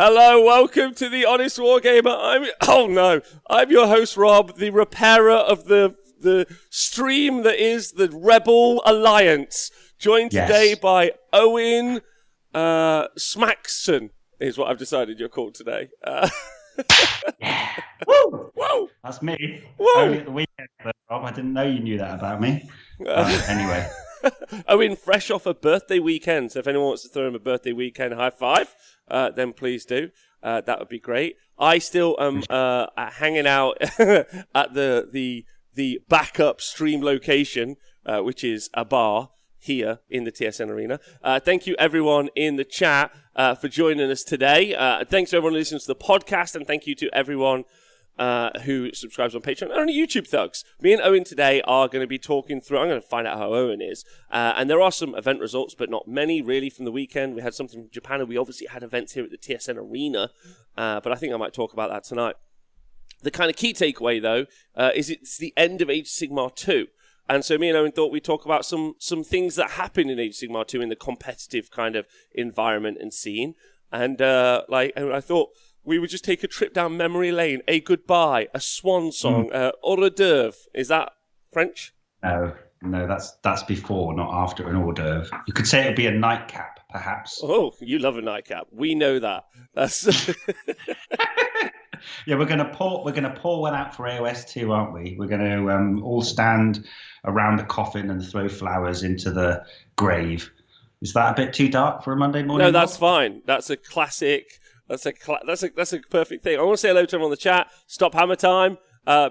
Hello, welcome to the Honest Wargamer. I'm your host Rob, the repairer of the stream that is the Rebel Alliance. Joined today by Owen Smackson, is what I've decided you're called today. Yeah. Woo! Whoa! That's me. Whoa! Only at the weekend, Rob. I didn't know you knew that about me. Anyway. Owen, fresh off a birthday weekend, so if anyone wants to throw him a birthday weekend high five, then please do. That would be great. I still am hanging out at the backup stream location, which is a bar here in the TSN Arena. Thank you, everyone in the chat, for joining us today. Thanks to everyone who listens to the podcast, and thank you to everyone who subscribes on Patreon and on YouTube thugs. Me and Owen today are going to be talking through. I'm going to find out how Owen is, and there are some event results, but not many really from the weekend. We had something from Japan, and we obviously had events here at the TSN Arena, but I think I might talk about that tonight. The kind of key takeaway though is it's the end of Age of Sigmar 2. And so me and Owen thought we'd talk about some things that happened in Age of Sigmar 2 in the competitive kind of environment and scene. And I thought we would just take a trip down memory lane, a goodbye, a swan song, hors d'oeuvre. Is that French? No, that's before, not after an hors d'oeuvre. You could say it'd be a nightcap, perhaps. Oh, you love a nightcap. We know that. That's Yeah, we're gonna pour one out for AOS too, aren't we? We're gonna all stand around the coffin and throw flowers into the grave. Is that a bit too dark for a Monday morning? No, that's fine. That's a classic. That's a perfect thing. I want to say hello to everyone on the chat. Stop Hammer Time.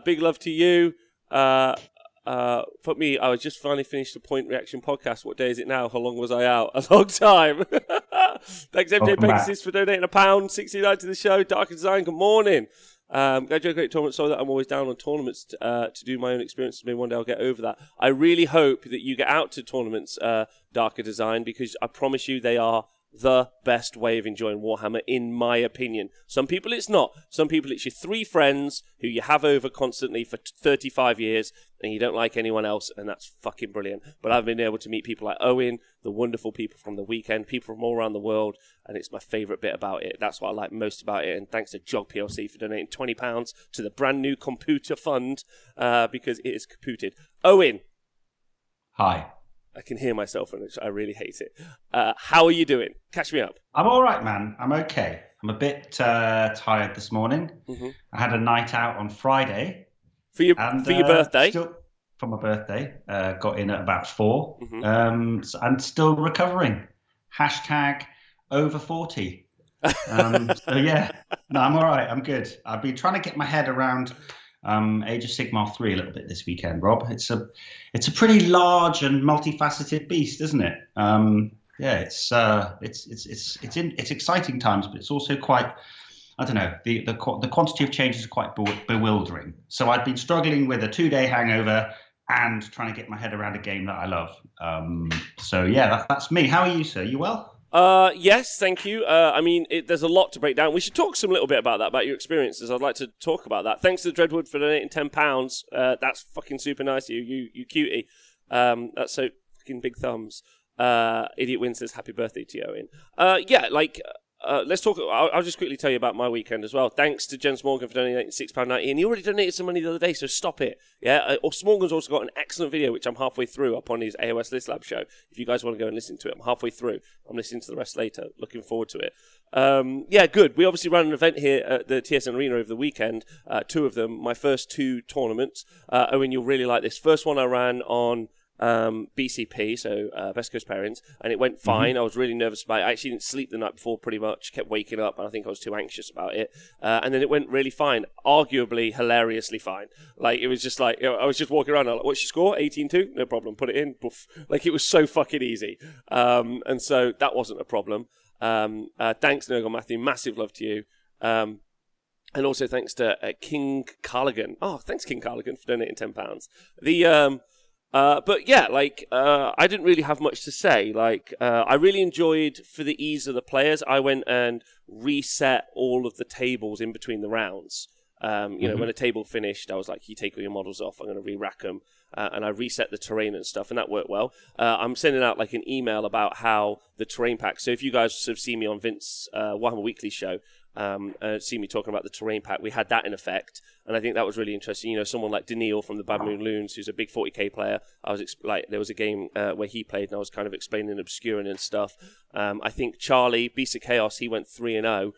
Big love to you. Fuck me, I was just finally finished the Point Reaction podcast. What day is it now? How long was I out? A long time. Thanks, MJ Pegasus, for donating £1.69 to the show. Dark Design, good morning. Glad you had a great tournament. Sorry that I'm always down on tournaments to do my own experiences. Maybe one day I'll get over that. I really hope that you get out to tournaments, Darker Design, because I promise you they are the best way of enjoying Warhammer, in my opinion. Some people it's not. Some people it's your three friends who you have over constantly for 35 years and you don't like anyone else, and that's fucking brilliant. But I've been able to meet people like Owen, the wonderful people from the weekend, people from all around the world, and it's my favourite bit about it. That's what I like most about it, and thanks to Jog PLC for donating £20 to the brand new computer fund, because it is computed. Owen. Hi. I can hear myself, and I really hate it. How are you doing? Catch me up. I'm all right, man. I'm okay. I'm a bit tired this morning. Mm-hmm. I had a night out on Friday. For your birthday? For my birthday. Got in at about 4. Mm-hmm. And still recovering. # over 40. So yeah, no, I'm all right. I'm good. I've been trying to get my head around Age of Sigmar 3 a little bit this weekend, Rob. It's a pretty large and multifaceted beast, isn't it? It's exciting times, but it's also quite, I don't know, the quantity of changes is quite bewildering. So I've been struggling with a 2-day hangover and trying to get my head around a game that I love. So yeah, that's me. How are you, sir? You well? Yes, thank you. There's a lot to break down. We should talk some little bit about that, about your experiences. I'd like to talk about that. Thanks to Dreadwood for donating £10. That's fucking super nice of you, you cutie. That's so fucking big thumbs. Idiot Win says happy birthday to you, Owen. Let's talk. I'll just quickly tell you about my weekend as well. Thanks to Jens Morgan for donating £6.90, and he already donated some money the other day, so stop it. Yeah, Morgan's also got an excellent video, which I'm halfway through up on his AOS List Lab show. If you guys want to go and listen to it, I'm halfway through. I'm listening to the rest later. Looking forward to it. Good. We obviously ran an event here at the TSN Arena over the weekend. 2 of them, my first 2 tournaments. Owen, you'll really like this. First one I ran on BCP, so Best Coast Parents, and it went fine. I was really nervous about it. I actually didn't sleep the night before pretty much, kept waking up, and I think I was too anxious about it. And then it went really fine, arguably hilariously fine. Like, it was just like, I was just walking around, like, what's your score? 18-2? No problem, put it in. Boof. Like, it was so fucking easy. And so that wasn't a problem. Thanks, Nurgle Matthew, massive love to you. And also thanks to King Carligan. Oh, thanks, King Carligan, for donating £10. I didn't really have much to say. I really enjoyed, for the ease of the players, I went and reset all of the tables in between the rounds. You know, when a table finished, I was like, you take all your models off, I'm going to re-rack them. And I reset the terrain and stuff, and that worked well. I'm sending out like an email about how the terrain pack. So if you guys have seen me on Vince Warhammer Weekly show, see me talking about the terrain pack, we had that in effect, and I think that was really interesting. You know, someone like Daniil from the Bad Moon Loons, who's a big 40k player. I was there was a game where he played, and I was kind of explaining obscuring and stuff. I think Charlie, Beast of Chaos, he went 3-0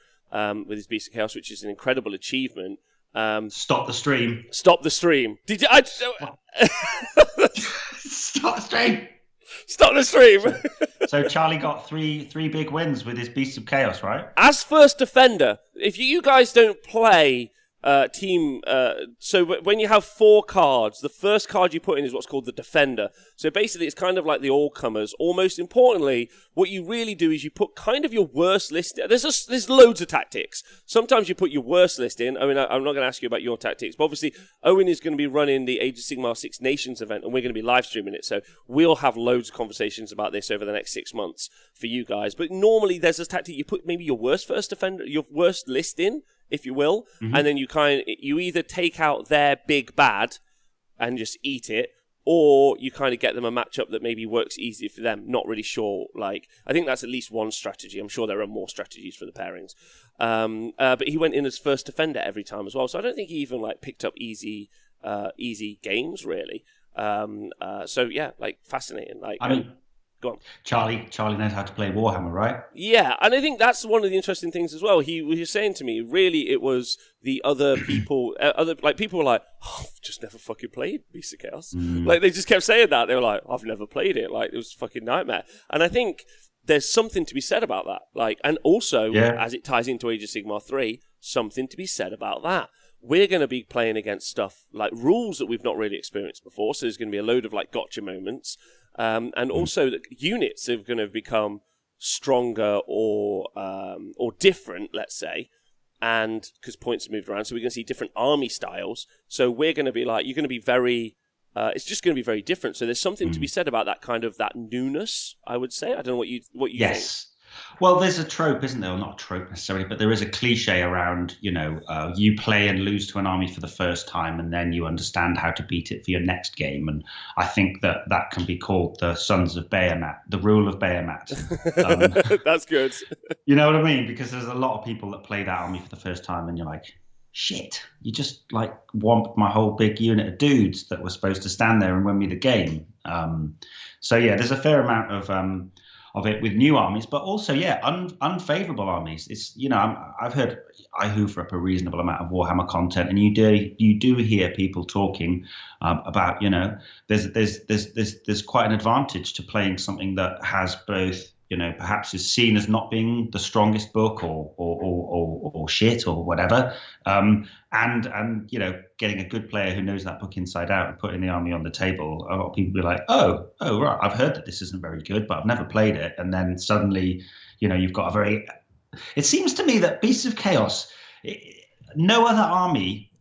with his Beast of Chaos, which is an incredible achievement. Stop the stream. Stop the stream. Did you? Stop the stream. Stop the stream. So Charlie got three big wins with his Beasts of Chaos, right? As first defender, if you guys don't play team, so when you have 4 cards, the first card you put in is what's called the defender. So basically, it's kind of like the all-comers. Or most importantly, what you really do is you put kind of your worst list. There's loads of tactics. Sometimes you put your worst list in. I mean, I'm not going to ask you about your tactics, but obviously Owen is going to be running the Age of Sigmar 6 Nations event, and we're going to be live streaming it. So we'll have loads of conversations about this over the next 6 months for you guys. But normally, there's this tactic you put maybe your worst first defender, your worst list in, if you will, and then you either take out their big bad and just eat it, or you kind of get them a matchup that maybe works easier for them. Not really sure. Like, I think that's at least one strategy. I'm sure there are more strategies for the pairings. But he went in as first defender every time as well, so I don't think he even like picked up easy games really. So yeah, like fascinating. Like, I mean, go on. Charlie knows how to play Warhammer, right? Yeah, and I think that's one of the interesting things as well. He was saying to me, really, it was the other people, people were like, oh, I've just never fucking played Beast of Chaos. Like, they just kept saying that. They were like, I've never played it. Like, it was a fucking nightmare. And I think there's something to be said about that. Like, and also, as it ties into Age of Sigmar 3, something to be said about that. We're going to be playing against stuff like rules that we've not really experienced before, so there's going to be a load of like gotcha moments. And also that units are going to become stronger or different, let's say, and because points have moved around, so we're going to see different army styles. So we're going to be like, you're going to be very, it's just going to be very different. So there's something to be said about that kind of that newness, I would say. I don't know what you think. Well, there's a trope, isn't there? Well, not a trope necessarily, but there is a cliche around, you play and lose to an army for the first time, and then you understand how to beat it for your next game. And I think that can be called the Sons of Bahamut, the rule of Bahamut. That's good. You know what I mean? Because there's a lot of people that play that army for the first time, and you're like, shit, you just like whomped my whole big unit of dudes that were supposed to stand there and win me the game. So yeah, there's a fair amount of it with new armies, but also unfavorable armies. It's I've heard I hoover up a reasonable amount of Warhammer content, and you do hear people talking about there's quite an advantage to playing something that has both perhaps is seen as not being the strongest book or shit or whatever, and getting a good player who knows that book inside out and putting the army on the table. A lot of people be like, oh right, I've heard that this isn't very good, but I've never played it, and then suddenly you've got a very. It seems to me that Beasts of Chaos, no other army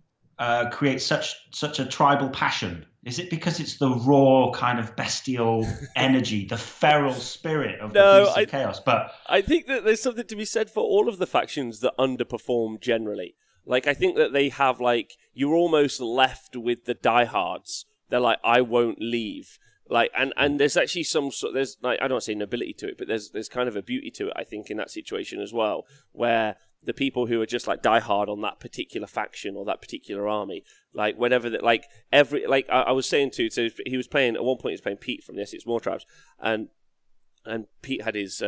creates such a tribal passion. Is it because it's the raw kind of bestial energy, the feral spirit of the Beasts of Chaos? But I think that there's something to be said for all of the factions that underperform generally. Like, I think that they have, like, you're almost left with the diehards. They're like, I won't leave. Like, and there's actually there's like, I don't want to say nobility to it, but there's kind of a beauty to it, I think, in that situation as well, where the people who are just like die hard on that particular faction or that particular army, like whenever that, like every, like I was saying too, so he was playing at one point. He was playing Pete from the Essex More Tribes, and Pete had his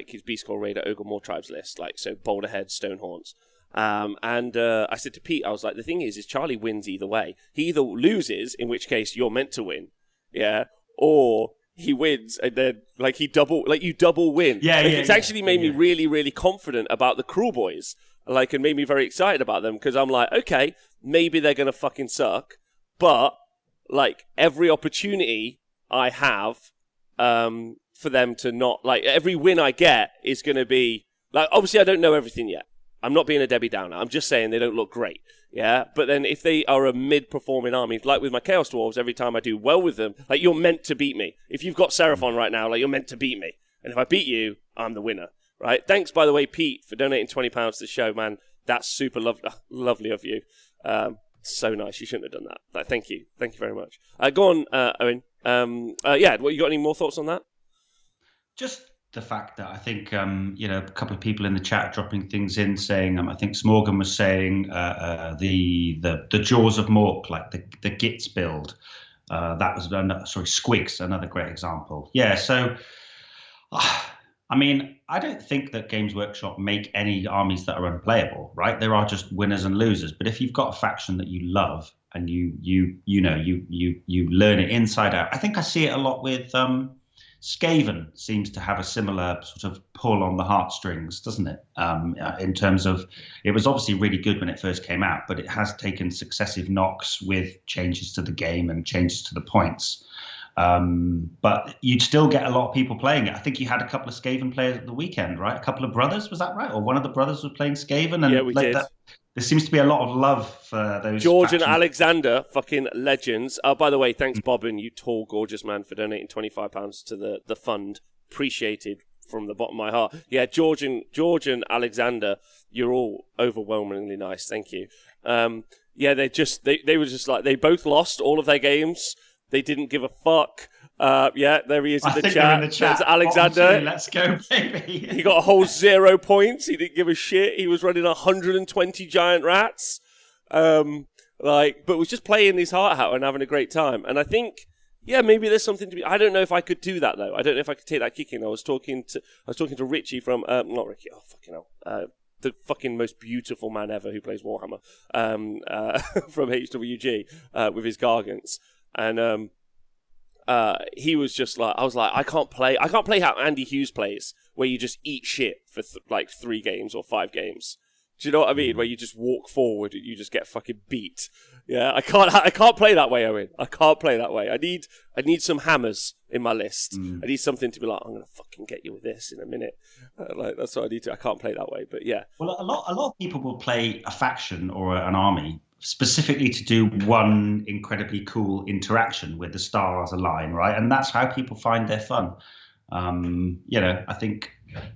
his Beast Call Raider Ogre More Tribes list, like so Boulderhead, Stonehorns. I said to Pete, I was like, the thing is Charlie wins either way. He either loses, in which case you're meant to win, or he wins and then you double win. It's actually made me really, really confident about the Cruel Boys, and made me very excited about them, because I'm like, okay, maybe they're gonna fucking suck, but every opportunity I have for them to not, every win I get is gonna be obviously I don't know everything yet. I'm not being a Debbie Downer. I'm just saying they don't look great. Yeah, but then if they are a mid-performing army, like with my Chaos Dwarves, every time I do well with them, you're meant to beat me. If you've got Seraphon right now, you're meant to beat me. And if I beat you, I'm the winner, right? Thanks, by the way, Pete, for donating £20 to the show, man. That's super lovely of you. So nice. You shouldn't have done that. Thank you very much. Go on, Owen. What, you got any more thoughts on that? Just the fact that I think, a couple of people in the chat dropping things in saying, I think Smorgan was saying the Jaws of Mork, like the Gits build. That was Squigs, another great example. Yeah, so I mean, I don't think that Games Workshop make any armies that are unplayable, right? There are just winners and losers. But if you've got a faction that you love and you learn it inside out, I think I see it a lot with Skaven seems to have a similar sort of pull on the heartstrings, doesn't it? In terms of, it was obviously really good when it first came out, but it has taken successive knocks with changes to the game and changes to the points. But you'd still get a lot of people playing it. I think you had a couple of Skaven players at the weekend, right? A couple of brothers, was that right? Or one of the brothers was playing Skaven? And yeah, we did. There seems to be a lot of love for those. George factions. and Alexander, fucking legends. By the way, thanks, Bobbin, you tall, gorgeous man, for donating £25 to the fund. Appreciated from the bottom of my heart. Yeah, George and Alexander, you're all overwhelmingly nice. Thank you. They were just like, they both lost all of their games. They didn't give a fuck. There he is in the chat. There's Alexander. Let's go, baby. He got a whole 0 points. He didn't give a shit. He was running 120 giant rats. But was just playing his heart out and having a great time. And I think, maybe there's something to be. I don't know if I could do that though. I don't know if I could take that kicking. I was talking to Richie from not Ricky. Oh fucking hell. The fucking most beautiful man ever who plays Warhammer. From HWG with his Gargants. And he was just like, I was like, I can't play how Andy Hughes plays, where you just eat shit for 3 games or 5 games. Do you know what I mean? Where you just walk forward and you just get fucking beat. Yeah, I can't play that way, Owen. I can't play that way. I need some hammers in my list. I need something to be like, I'm gonna fucking get you with this in a minute. That's what I need to. I can't play that way, but yeah. Well, a lot of people will play a faction or an army specifically to do one incredibly cool interaction with the stars align, right? And that's how people find their fun. I think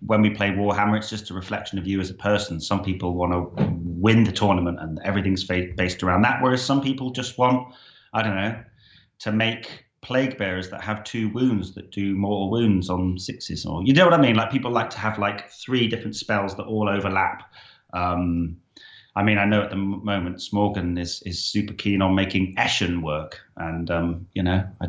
when we play Warhammer, it's just a reflection of you as a person. Some people want to win the tournament and everything's based around that, whereas some people just want, I don't know, to make plague bearers that have 2 wounds that do mortal wounds on 6s, or you know what I mean? Like people like to have 3 different spells that all overlap. I mean, I know at the moment Smorgan is super keen on making Eshen work, and I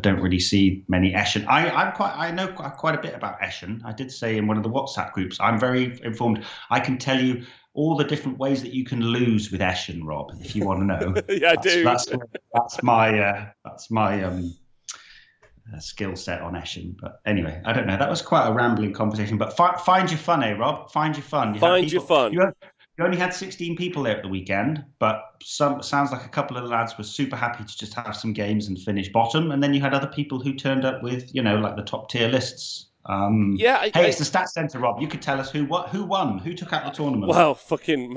don't really see many Eshen. I know quite a bit about Eshen. I did say in one of the WhatsApp groups, I'm very informed. I can tell you all the different ways that you can lose with Eshen, Rob, if you want to know. Yeah, I do. That's my skill set on Eshen. But anyway, I don't know. That was quite a rambling conversation. But find your fun, Rob? Find your fun. Find your fun. You only had 16 people there at the weekend, but sounds like a couple of the lads were super happy to just have some games and finish bottom. And then you had other people who turned up with, the top tier lists. It's the Stats Centre, Rob. You could tell us who won, who took out the tournament. Well, fucking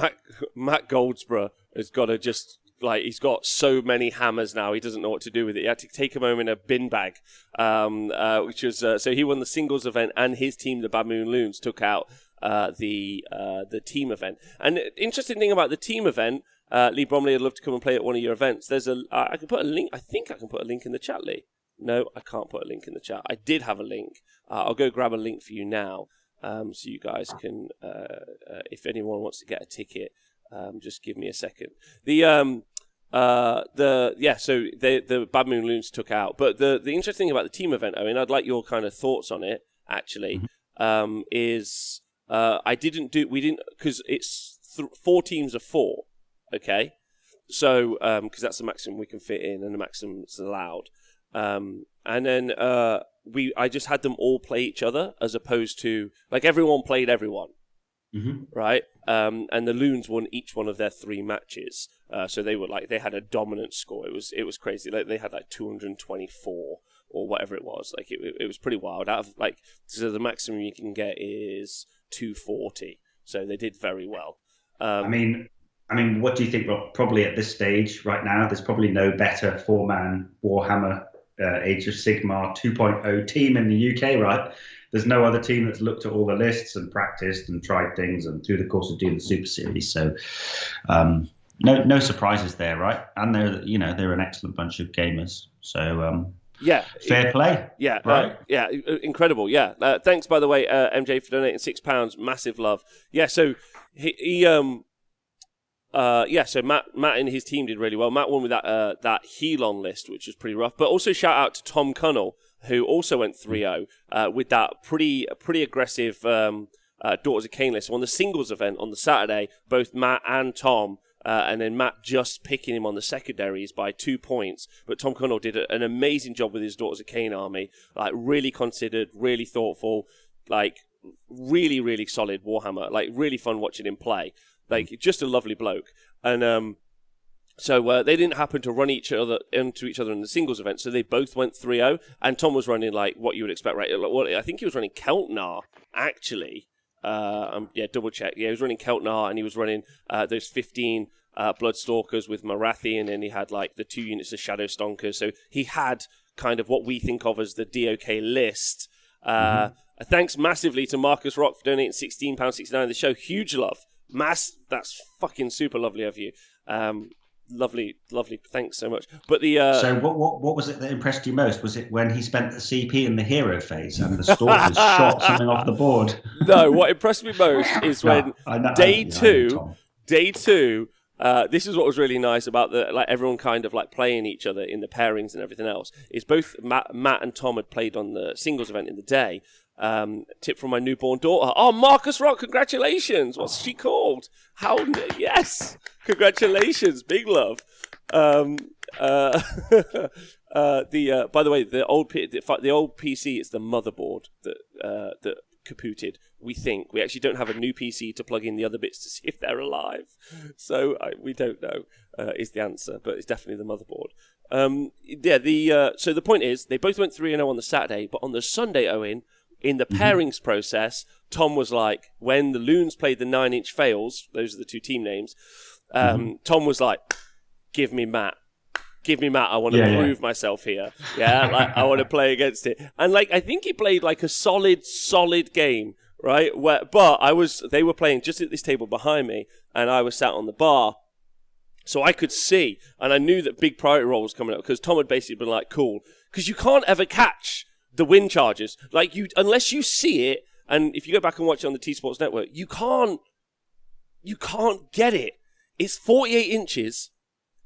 Matt Goldsborough has got to just, he's got so many hammers now, he doesn't know what to do with it. He had to take them home in a bin bag, which was, so he won the singles event, and his team, the Bad Moon Loons, took out the team event. And interesting thing about the team event, Lee Bromley, I'd love to come and play at one of your events. There's I can put a link. I think I can put a link in the chat, Lee. No, I can't put a link in the chat. I did have a link. I'll go grab a link for you now, so you guys can, if anyone wants to get a ticket, just give me a second. So the Bad Moon Loons took out. But the interesting thing about the team event, Owen, I'd like your kind of thoughts on it. Actually, is we didn't, because it's 4 teams of 4, okay? So, because that's the maximum we can fit in and the maximum that's allowed. And then I just had them all play each other, as opposed to, everyone played everyone, right? And the Loons won each one of their 3 matches. So they were they had a dominant score. It was crazy. They had 224 or whatever it was. It was pretty wild. Out of so the maximum you can get is 240. So they did very well. I mean, what do you think, Rob? Probably at this stage right now, there's probably no better 4-man Warhammer Age of Sigmar 2.0 team in the UK, right? there's no other team that's looked at all the lists and practiced and tried things and through the course of doing the Super Series. So no surprises there, right? And they're an excellent bunch of gamers. So fair play. Yeah, right. Incredible. Yeah, thanks by the way, MJ, for donating £6. Massive love. Yeah, so so Matt and his team did really well. Matt won with that Helon list, which was pretty rough. But also shout out to Tom Cunnell, who also went 3-0 with that pretty aggressive Daughters of Kane list. So on the singles event on the Saturday, both Matt and Tom. And then Matt just picking him on the secondaries by 2 points. But Tom Cunnell did an amazing job with his Daughters of Kane army. Like, really considered, really thoughtful, like, really, really solid Warhammer. Like, really fun watching him play. Like, just a lovely bloke. And so they didn't happen to run into each other in the singles event, so they both went 3-0. And Tom was running, like, what you would expect, right? I think he was running Keltnar, actually. Double check. Yeah, he was running Keltnar, and he was running those 15 Bloodstalkers with Marathi, and then he had like the 2 units of Shadow Stonkers. So he had kind of what we think of as the DOK list. Thanks massively to Marcus Rock for donating £16.69 to the show. Huge love. That's fucking super lovely of you. Lovely. Thanks so much. But so what was it that impressed you most? Was it when he spent the CP in the hero phase and the Stalkers shot something off the board? No, what impressed me most is when day two. This is what was really nice about everyone kind of like playing each other in the pairings and everything else. Is both Matt and Tom had played on the singles event in the day. Tip from my newborn daughter. Oh, Marcus Rock, congratulations! What's she called? Yes, congratulations, big love. By the way, the old PC is the motherboard that kapooted. We actually don't have a new PC to plug in the other bits to see if they're alive. So we don't know is the answer, but it's definitely the motherboard. So the point is, they both went 3-0 on the Saturday, but on the Sunday, Owen, in the pairings process, Tom was like, when the Loons played the 9-inch fails, those are the 2 team names, Tom was like, give me Matt, I want to prove myself here. Yeah, like, I want to play against it. And like, I think he played like a solid game, right? They were playing just at this table behind me, and I was sat on the bar. So I could see, and I knew that big priority roll was coming up, because Tom had basically been like, cool, because you can't ever catch the wind charges. Like, unless you see it, and if you go back and watch it on the T Sports Network, you can't get it. It's 48 inches.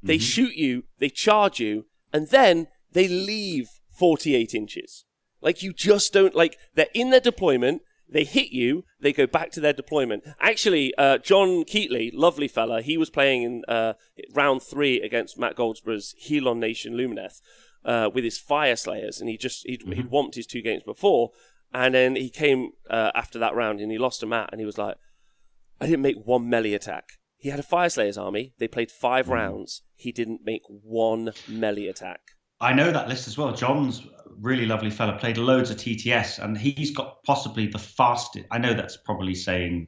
They shoot you, they charge you, and then they leave 48 inches. Like, you just don't, like, they're in their deployment, they hit you, they go back to their deployment. Actually, John Keatley, lovely fella, he was playing in round 3 against Matt Goldsborough's Helon Nation Luminesce with his Fire Slayers, and he'd whomped his 2 games before, and then he came after that round, and he lost to Matt, and he was like, I didn't make 1 melee attack. He had a Fire Slayers army. They played 5 rounds. He didn't make 1 melee attack. I know that list as well. John's really lovely fella, played loads of TTS, and he's got possibly the fastest. I know that's probably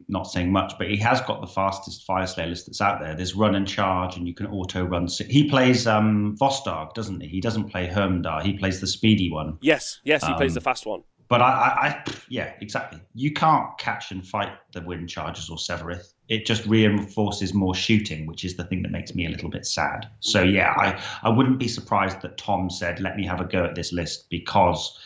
not saying much, but he has got the fastest Fire Slayer list that's out there. There's run and charge, and you can auto run. He plays Vostarg, doesn't he? He doesn't play Hermdar. He plays the speedy one. Yes, he plays the fast one. But yeah, exactly. You can't catch and fight the Wind Chargers or Severith. It just reinforces more shooting, which is the thing that makes me a little bit sad. So yeah, I wouldn't be surprised that Tom said, let me have a go at this list, because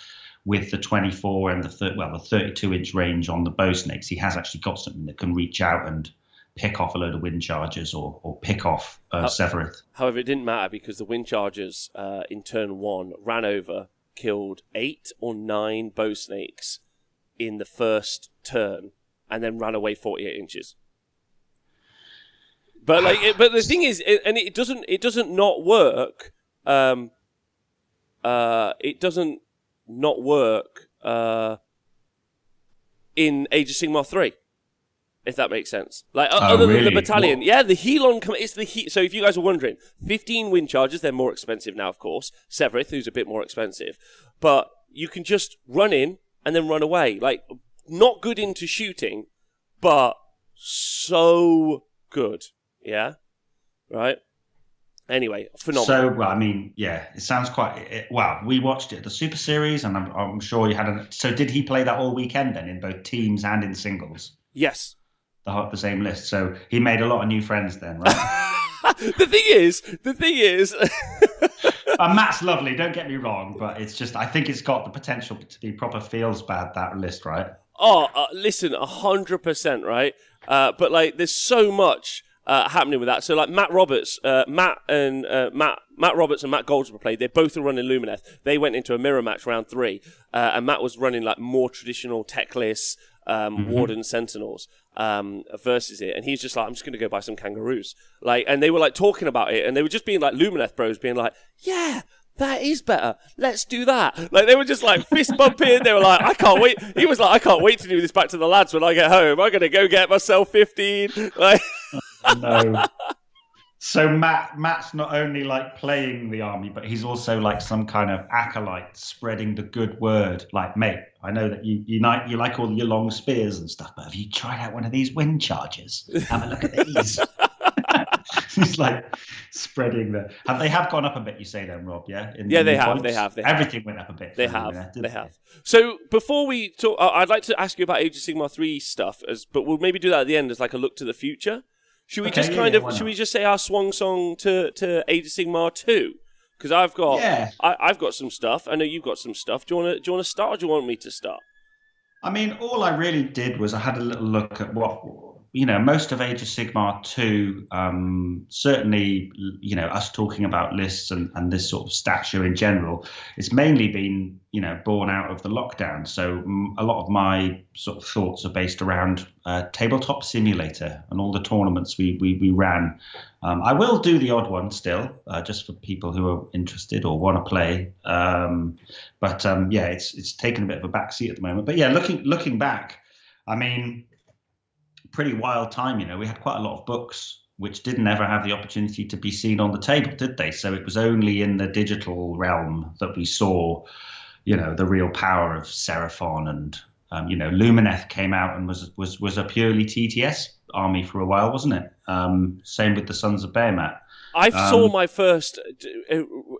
with the 24 and the 32-inch range on the bow snakes, he has actually got something that can reach out and pick off a load of Wind Chargers or pick off Severith. However, it didn't matter, because the Wind Chargers in turn 1 ran over, killed 8 or 9 bow snakes in the first turn, and then ran away 48 inches. But but the thing is, it doesn't not work. It doesn't not work in Age of Sigmar 3, if that makes sense. Like other than the battalion, the Helon. So if you guys are wondering, 15 Wind Chargers, they're more expensive now, of course. Severith, who's a bit more expensive, but you can just run in and then run away. Like, not good into shooting, but so good. Yeah, right. Anyway, phenomenal. So, well, I mean, yeah, it sounds quite. Well, we watched it at the Super Series, and I'm sure you had a. So, did he play that all weekend then in both teams and in singles? Yes. The same list. So he made a lot of new friends then, right? The thing is, Matt's lovely. Don't get me wrong, but it's just I think it's got the potential to be proper feels bad, that list, right? Oh, listen, 100%, right? But like, there's so much happening with that. So like Matt Roberts, Matt Roberts and Matt Goldsborough played. They both are running Luminesce. They went into a mirror match round 3, and Matt was running like more traditional techless Warden Sentinels versus it, and he's just like, I'm just going to go buy some kangaroos. Like, and they were like talking about it, and they were just being like Luminesce bros, being like, yeah. That is better. Let's do that. Like, they were just like fist bumping. They were like, I can't wait. He was like, I can't wait to do this back to the lads when I get home. I'm going to go get myself 15. Like, no. So Matt's not only like playing the army, but he's also like some kind of acolyte spreading the good word. Like, mate, I know that you like all your long spears and stuff, but have you tried out one of these wind chargers? Have a look at these. He's like spreading the. They have gone up a bit, you say then, Rob? Yeah. They have. Everything went up a bit. They have. So before we talk, I'd like to ask you about Age of Sigmar 3 stuff, but we'll maybe do that at the end as like a look to the future. Should we should we just say our swan song to Age of Sigmar 2? Because I've got some stuff. I know you've got some stuff. Do you want to start, or do you want me to start? I mean, all I really did was I had a little look at what. Most of Age of Sigmar 2, certainly, us talking about lists and this sort of stature in general, it's mainly been, born out of the lockdown. So a lot of my sort of thoughts are based around Tabletop Simulator and all the tournaments we ran. I will do the odd one still, just for people who are interested or want to play. But it's taken a bit of a backseat at the moment. But yeah, looking back, I mean, pretty wild time. We had quite a lot of books which didn't ever have the opportunity to be seen on the table, did they? So it was only in the digital realm that we saw, the real power of Seraphon, and Luminesce came out and was a purely TTS army for a while, wasn't it? Same with the Sons of Behemat. I saw my first,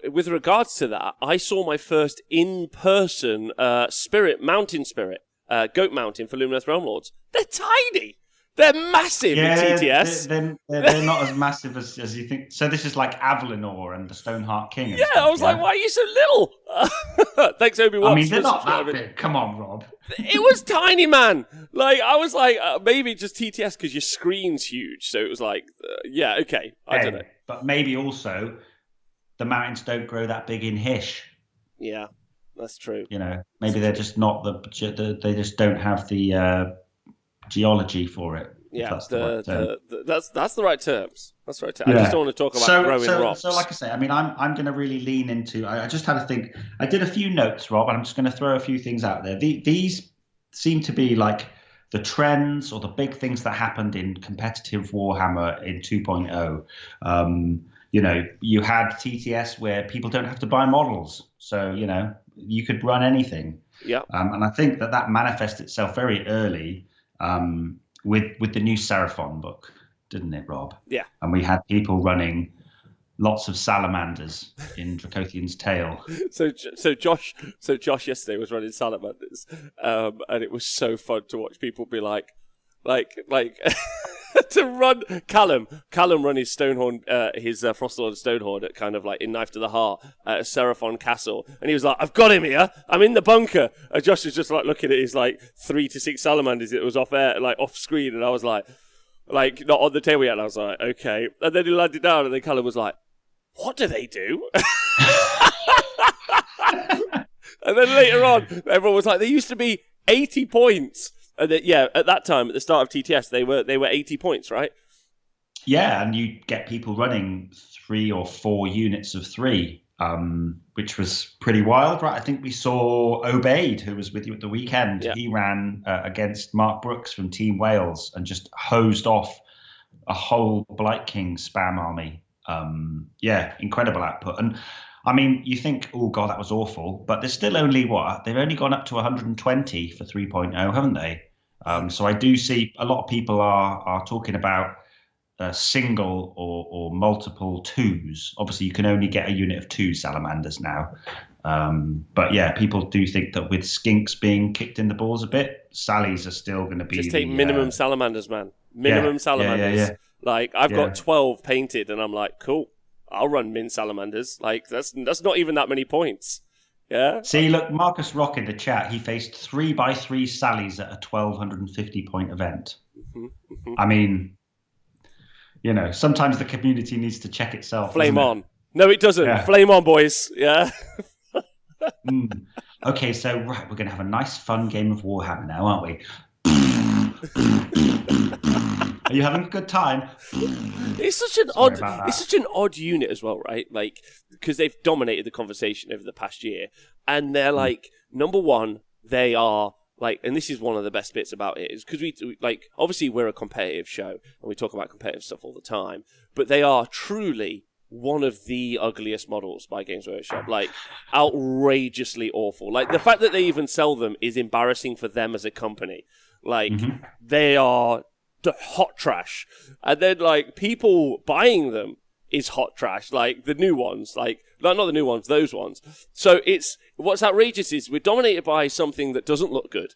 with regards to that, I saw my first in-person mountain spirit, goat mountain for Luminesce Realm Lords. They're tiny. They're massive in TTS. They're not as massive as you think. So this is like Avalinor and the Stoneheart King. And stuff, I was like, why are you so little? Thanks, Obi-Wan. I mean, they're not that big. Come on, Rob. It was tiny, man. Like, I was like, maybe just TTS because your screen's huge. So it was like, okay. I don't know. But maybe also the mountains don't grow that big in Hish. Yeah, that's true. Maybe they're just not they just don't have the geology for it. Yeah, that's the right terms. That's the right term. Yeah. I just don't want to talk about growing rocks. So, like I say, I mean, I'm going to really lean into. I just had to think. I did a few notes, Rob, and I'm just going to throw a few things out there. These seem to be like the trends or the big things that happened in competitive Warhammer in 2.0. You had TTS where people don't have to buy models, so you could run anything. Yeah. And I think that manifested itself very early. With the new Seraphon book, didn't it, Rob? Yeah. And we had people running lots of salamanders in Dracothian's Tale. So Josh yesterday was running salamanders, and it was so fun to watch people be like to run Callum run his Stonehorn, his Frostlord Stonehorn at kind of like in Knife to the Heart at Seraphon Castle, and he was like, I've got him here, I'm in the bunker, and Josh was just like looking at his like 3 to 6 salamanders that was off air, like off screen, and I was like not on the table yet, and I was like, okay, and then he landed down, and then Callum was like, what do they do? And then later on everyone was like, there used to be 80 points. And at that time, at the start of TTS, they were 80 points, right? Yeah, and you get people running 3 or 4 units of 3, which was pretty wild, right? I think we saw Obaid, who was with you at the weekend. Yeah. He ran against Mark Brooks from Team Wales and just hosed off a whole Blight King spam army. Incredible output. And I mean, you think, oh God, that was awful, but there's still only they've only gone up to 120 for 3.0, haven't they? So I do see a lot of people are talking about single or multiple twos. Obviously, you can only get a unit of 2 salamanders now. But yeah, people do think that with skinks being kicked in the balls a bit, sallies are still going to be just take minimum salamanders, man. Minimum salamanders. Like I've got 12 painted, and I'm like, cool. I'll run min salamanders. Like that's not even that many points. Yeah. See, look, Marcus Rock in the chat. He faced 3x3 sallies at a 1250 point event. I mean, you know, sometimes the community needs to check itself. Flame on. No, it doesn't. Yeah. Flame on, boys. Yeah. Okay, so right, we're going to have a nice, fun game of Warhammer now, aren't we? Are you having a good time? It's such an odd unit as well, right? Like, because they've dominated the conversation over the past year, and they're like, number one, they are like, and this is one of the best bits about it, is because we like, obviously we're a competitive show and we talk about competitive stuff all the time, but they are truly one of the ugliest models by Games Workshop, like outrageously awful. Like the fact that they even sell them is embarrassing for them as a company. Like they are hot trash, and then like people buying them is hot trash. Like the new ones, like not the new ones, those ones. So it's what's outrageous is we're dominated by something that doesn't look good.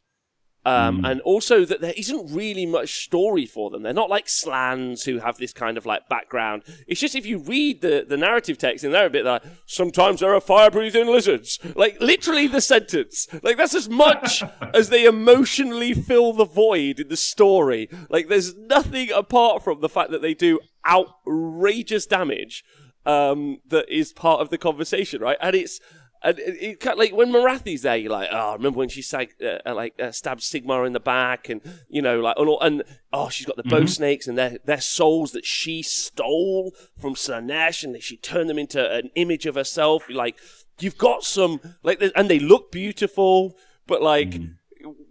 And also that there isn't really much story for them. They're not like Slans who have this kind of like background. It's just if you read the narrative text in there a bit like, sometimes there are fire-breathing lizards. Like literally the sentence. Like that's as much as they emotionally fill the void in the story. Like there's nothing apart from the fact that they do outrageous damage that is part of the conversation, right? And it like when Marathi's there, you're like, oh, remember when she stabbed Sigmar in the back, and you know, like, and she's got the bow snakes, and they're souls that she stole from Slanesh, and she turned them into an image of herself. Like, you've got some like, and they look beautiful, but like.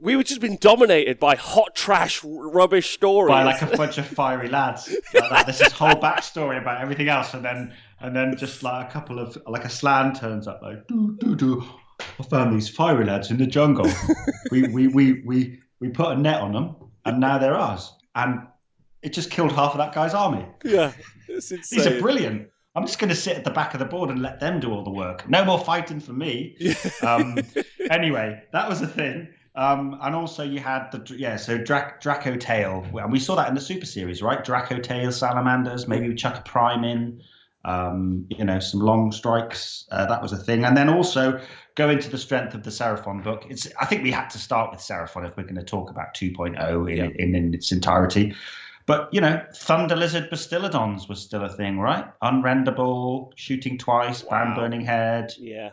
We were just been dominated by hot trash rubbish stories. By like a bunch of fiery lads. Like this is whole backstory about everything else, and then just like a couple of like a Slan turns up like I found these fiery lads in the jungle. we put a net on them, and now they're ours. And it just killed half of that guy's army. Yeah, it's insane. These are brilliant. I'm just going to sit at the back of the board and let them do all the work. No more fighting for me. Anyway, that was a thing. And also you had Draco Tail, and we saw that in the Super Series, right? Draco Tail salamanders, maybe we chuck a prime in, some long strikes. That was a thing. And then also go into the strength of the Seraphon book. I think we had to start with Seraphon if we're going to talk about 2.0 in its entirety. But, you know, Thunder Lizard Bastillodons was still a thing, right? Unrendable, shooting twice, Ban Burning Head. Yeah.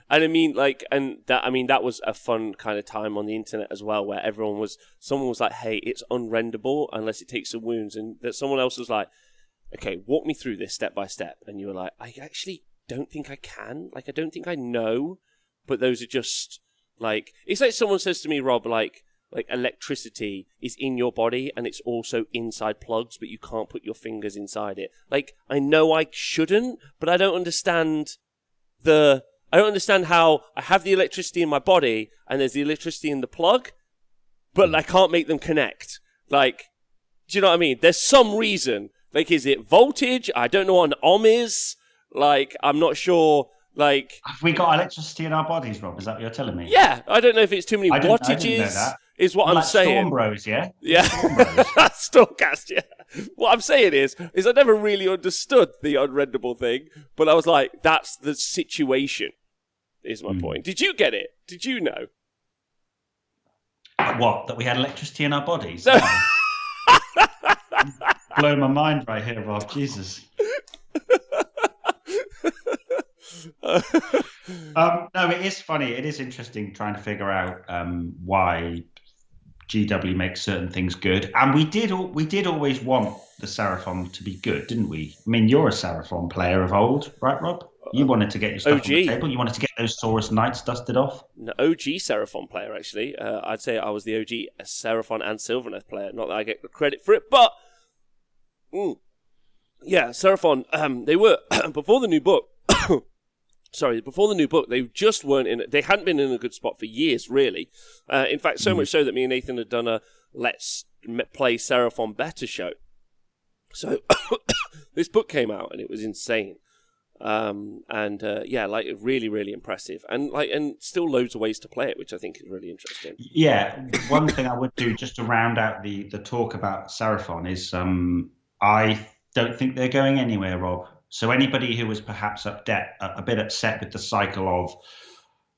And I mean, that was a fun kind of time on the internet as well, where someone was like, hey, it's unrendable unless it takes some wounds. And that someone else was like, okay, walk me through this step by step. And you were like, I actually don't think I can. Like, I don't think I know. But those are just like, it's like someone says to me, Rob, like electricity is in your body and it's also inside plugs, but you can't put your fingers inside it. Like, I know I shouldn't, but I don't understand how I have the electricity in my body and there's the electricity in the plug, but I can't make them connect. Like, do you know what I mean? There's some reason. Like, is it voltage? I don't know what an ohm is. Like, I'm not sure. Like, have we got electricity in our bodies, Rob? Is that what you're telling me? Yeah, I don't know if it's too many wattages. I didn't know that. Is what I'm saying. Storm Bros, yeah? Yeah. Stormcast, yeah. What I'm saying is I never really understood the unrendable thing, but I was like, that's the situation, is my point. Did you get it? Did you know? What? That we had electricity in our bodies? No. Blow my mind right here, Rob. Jesus. No, it is funny. It is interesting trying to figure out why GW makes certain things good, and we did always want the Seraphon to be good, didn't we? I mean, you're a Seraphon player of old, right, Rob? You wanted to get your stuff on the table. You wanted to get those Saurus Knights dusted off. No, OG Seraphon player, actually. I'd say I was the OG Seraphon and Sylvaneth player. Not that I get the credit for it, but yeah, Seraphon. They were before the new book. Sorry, before the new book, they just weren't in. They hadn't been in a good spot for years, really. In fact, so much so that me and Nathan had done a Let's Play Seraphon Better show. So this book came out and it was insane. Like really, really impressive, and still loads of ways to play it, which I think is really interesting. Yeah, one thing I would do just to round out the talk about Seraphon is I don't think they're going anywhere, Rob. So anybody who was perhaps a bit upset with the cycle of,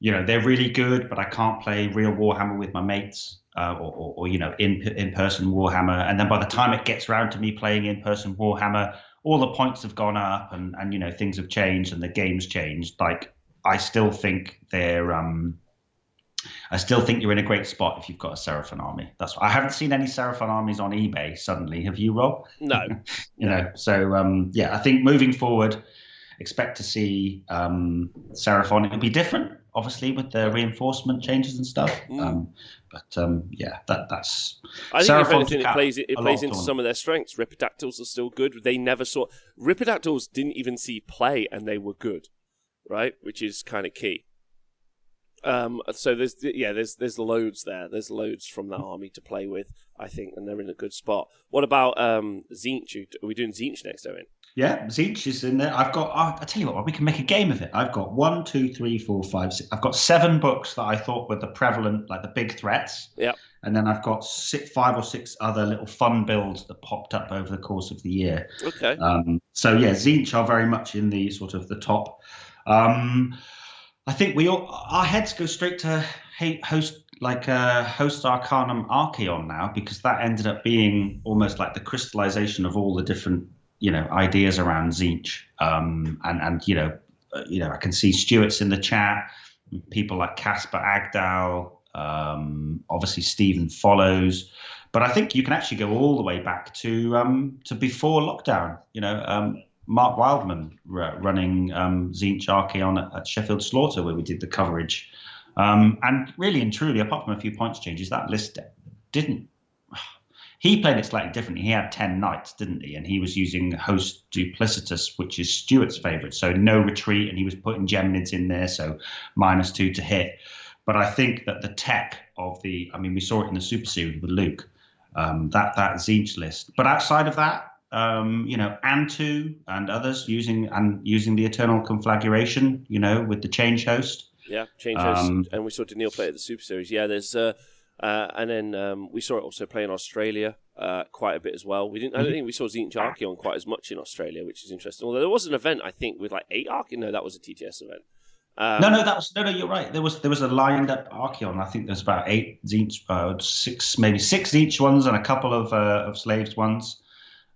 they're really good, but I can't play real Warhammer with my mates, or in-person Warhammer, and then by the time it gets around to me playing in-person Warhammer, all the points have gone up, and things have changed, and the game's changed. Like, I still think you're in a great spot if you've got a Seraphon army. I haven't seen any Seraphon armies on eBay suddenly. Have you, Rob? No. So I think moving forward, expect to see Seraphon. It'll be different, obviously, with the reinforcement changes and stuff. That's. I think if anything, it plays into on. some of their strengths. Ripidactyls are still good. Ripidactyls didn't even see play, and they were good, right? Which is kind of key. So there's loads there. There's loads from that army to play with, I think, and they're in a good spot. What about Tzeentch? Are we doing Tzeentch next, Owen? Yeah, Tzeentch is in there. I tell you what, we can make a game of it. I've got 1, 2, 3, 4, 5, 6. I've got 7 books that I thought were the prevalent, like the big threats. Yeah. And then I've got 5 or 6 other little fun builds that popped up over the course of the year. Okay. Tzeentch are very much in the sort of the top. I think our heads go straight to Host Arcanum Archaon now, because that ended up being almost like the crystallization of all the different ideas around Tzeentch. I can see Stuart's in the chat, people like Casper Agdal, obviously Stephen follows, but I think you can actually go all the way back to before lockdown. Mark Wildman running Tzeentch Archaon at Sheffield Slaughter, where we did the coverage. And really and truly, apart from a few points changes, that list didn't. He played it slightly differently. He had 10 knights, didn't he? And he was using Host Duplicitous, which is Stuart's favourite. So no retreat, and he was putting Geminids in there, so -2 to hit. But I think that the tech of we saw it in the Super Series with Luke, that Tzeentch list. But outside of that, Antu and others using the Eternal Conflagration, with the Change Host. Yeah, Change Host, and we saw Daniil play at the Super Series. Yeah, there's and then we saw it also play in Australia quite a bit as well. I don't think we saw Tzeentch Archaon quite as much in Australia, which is interesting. Although there was an event, I think, with like 8 Archaon. No, that was a TTS event. No, you're right. There was a lined up Archaon. I think there's about 8 Tzeentch, 6 Tzeentch ones, and a couple of Slaves ones.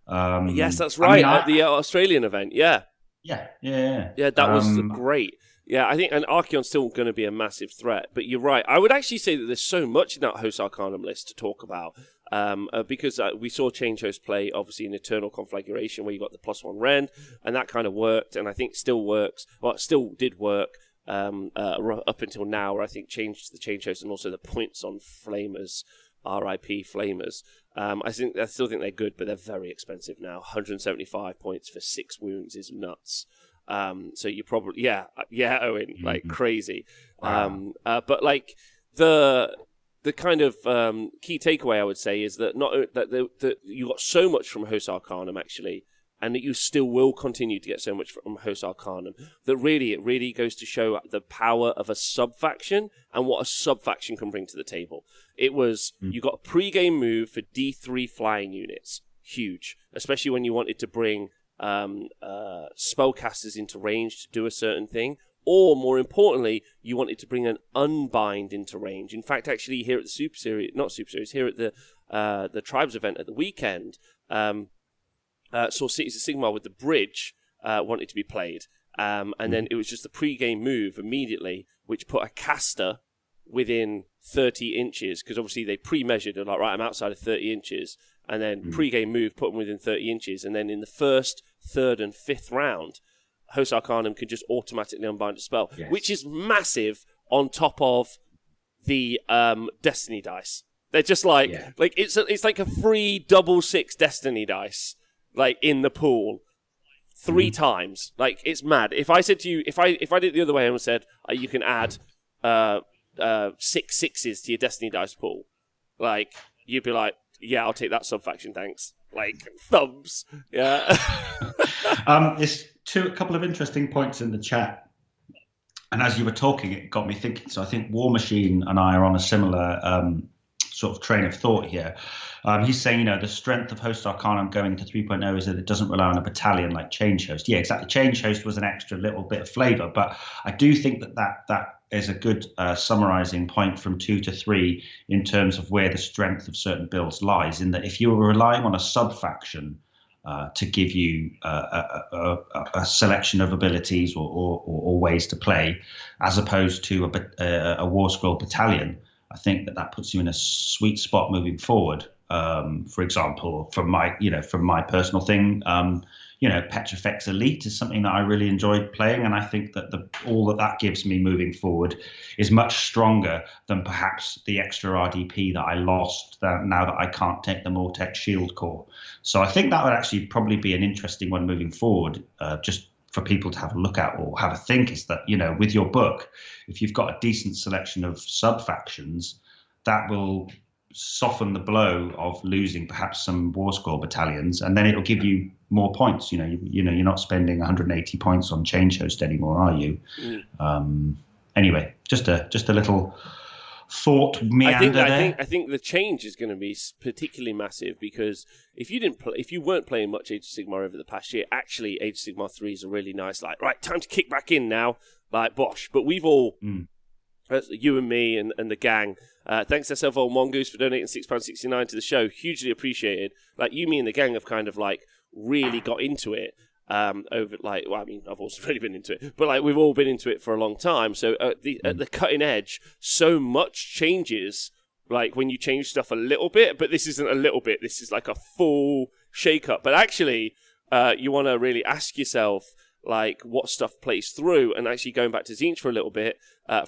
Yes, that's right. At the Australian event, yeah. Yeah, that was great. Yeah, I think an Archaon's still going to be a massive threat, but you're right. I would actually say that there's so much in that Host Arcanum list to talk about, because we saw Change Host play, obviously, in Eternal Conflagration, where you got the +1 rend, and that kind of worked, and I think still works. Well, it still did work up until now, where I think changed the Change Host and also the points on Flamers, RIP Flamers. I still think they're good, but they're very expensive now. 175 points for 6 wounds is nuts. So you probably Owen, like crazy. Wow. But like the kind of key takeaway I would say is that that you got so much from Host Arcanum actually, and that you still will continue to get so much from Host Arcanum, that it really goes to show the power of a sub-faction and what a sub-faction can bring to the table. It was, you got a pre-game move for D3 flying units. Huge. Especially when you wanted to bring spellcasters into range to do a certain thing. Or, more importantly, you wanted to bring an unbind into range. In fact, actually, here at the here at the Tribes event at the weekend, saw Cities of Sigmar with the bridge wanted to be played. And then it was just the pre-game move immediately, which put a caster within 30 inches, because obviously they pre-measured, they're like, right, I'm outside of 30 inches, and then pre-game move put them within 30 inches, and then in the first, third, and fifth round, Host Arcanum can just automatically unbind a spell, which is massive on top of the Destiny dice. They're just like it's like a free 6/6 Destiny dice, like in the pool, 3 times. Like, it's mad. If I said to you, if I did it the other way and said you can add 6 6s to your Destiny dice pool, like, you'd be like, yeah, I'll take that sub-faction, thanks. like thumbs. Yeah. There's a couple of interesting points in the chat. And as you were talking, it got me thinking. So I think War Machine and I are on a similar sort of train of thought here. He's saying, the strength of Host Arcanum going to 3.0 is that it doesn't rely on a battalion like Change Host. Yeah, exactly. Change Host was an extra little bit of flavor, but I do think that is a good summarizing point from 2 to 3 in terms of where the strength of certain builds lies. In that, if you were relying on a sub faction to give you a selection of abilities or ways to play, as opposed to a War Scroll battalion, I think that puts you in a sweet spot moving forward. For example, from my personal thing, Petrifex Elite is something that I really enjoyed playing, and I think that all that gives me moving forward is much stronger than perhaps the extra RDP that I lost now that I can't take the Mortek Shield Core. So I think that would actually probably be an interesting one moving forward, just for people to have a look at or have a think, is that, with your book, if you've got a decent selection of sub-factions, that will soften the blow of losing perhaps some War Scroll battalions, and then it'll give you more points. You're not spending 180 points on Change Host anymore, are you? Anyway, just a little thought meander there. I think the change is going to be particularly massive, because if you weren't playing much Age of Sigmar over the past year, actually Age of Sigmar 3 is a really nice, right, time to kick back in now, bosh. But we've all, you and me and the gang, thanks to Old Mongoose for donating £6.69 to the show, hugely appreciated. You, me and the gang have kind of really got into it. I've also really been into it, but we've all been into it for a long time. So at the cutting edge, so much changes. When you change stuff a little bit, but this isn't a little bit. This is a full shake-up. But actually, you want to really ask yourself what stuff plays through. And actually, going back to Tzeentch for a little bit,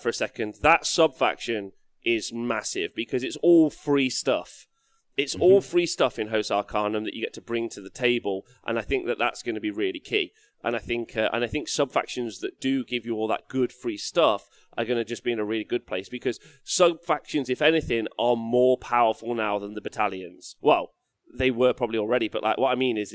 for a second, that sub-faction is massive because it's all free stuff. It's all free stuff in Host Arcanum that you get to bring to the table, and I think that's going to be really key. And I think sub-factions that do give you all that good free stuff are going to just be in a really good place, because sub-factions, if anything, are more powerful now than the battalions. Well, they were probably already, but what I mean is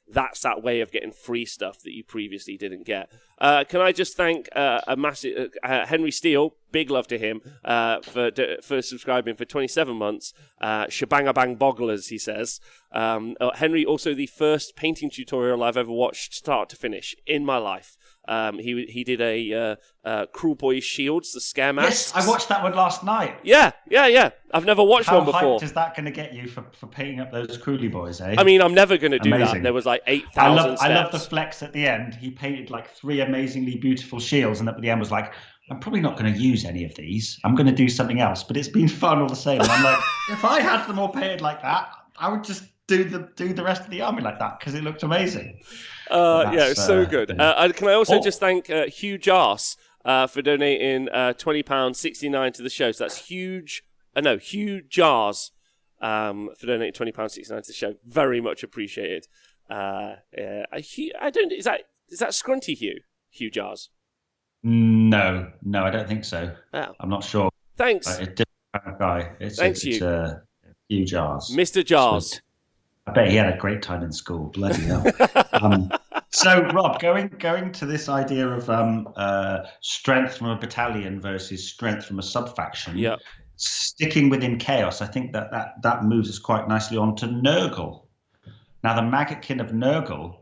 that's that way of getting free stuff that you previously didn't get. Can I just thank a massive Henry Steele, big love to him, for subscribing for 27 months. Shabangabang bogglers, he says. Henry, also the first painting tutorial I've ever watched start to finish in my life. He did a Cruel Boys Shields, the scare masks. Yes, I watched that one last night. Yeah. I've never watched one before. How hyped is that going to get you for painting up those Cruelly Boys, eh? I mean, I'm never going to do that. There was 8,000 steps. I love the flex at the end. He painted 3 amazingly beautiful shields, and at the end was I'm probably not going to use any of these. I'm going to do something else, but it's been fun all the same. And I'm if I had them all painted like that, I would just do the rest of the army like that, because it looked amazing. It's so good. Yeah. Can I also just thank Huge Arse for donating £20.69 to the show. So that's Huge Jars for donating £20.69 to the show. Very much appreciated. I don't. Is that Scrunty Hugh Jars? No, I don't think so. Oh. I'm not sure. Thanks. A different kind of guy. Thanks, Hugh Jars. Mr. Jars. I bet he had a great time in school. Bloody hell. So, Rob, going to this idea of strength from a battalion versus strength from a sub-faction, sticking within Chaos, I think that moves us quite nicely on to Nurgle. Now, the Maggotkin of Nurgle,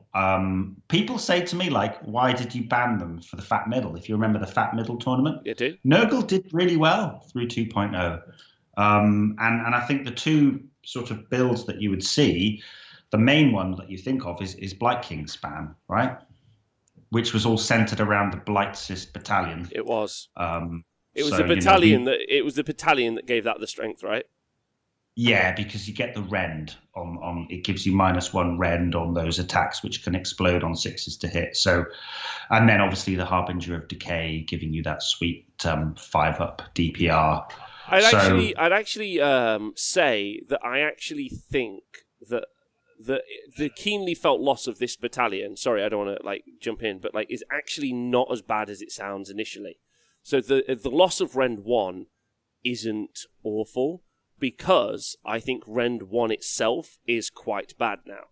people say to me, why did you ban them for the Fat Middle? If you remember the Fat Middle tournament. You do. Nurgle did really well through 2.0. And I think the two sort of builds that you would see, the main one that you think of is Blight King spam, right? Which was all centered around the Blightsist battalion. It was. It was the battalion it was the battalion that gave that the strength, right? Yeah, because you get the rend on it gives you -1 rend on those attacks, which can explode on 6s to hit. So, and then obviously the Harbinger of Decay giving you that sweet 5-up DPR. I'd actually say that I actually think that the keenly felt loss of this battalion, sorry, I don't want to jump in, but is actually not as bad as it sounds initially. So the loss of Rend 1 isn't awful. because I think Rend 1 itself is quite bad now.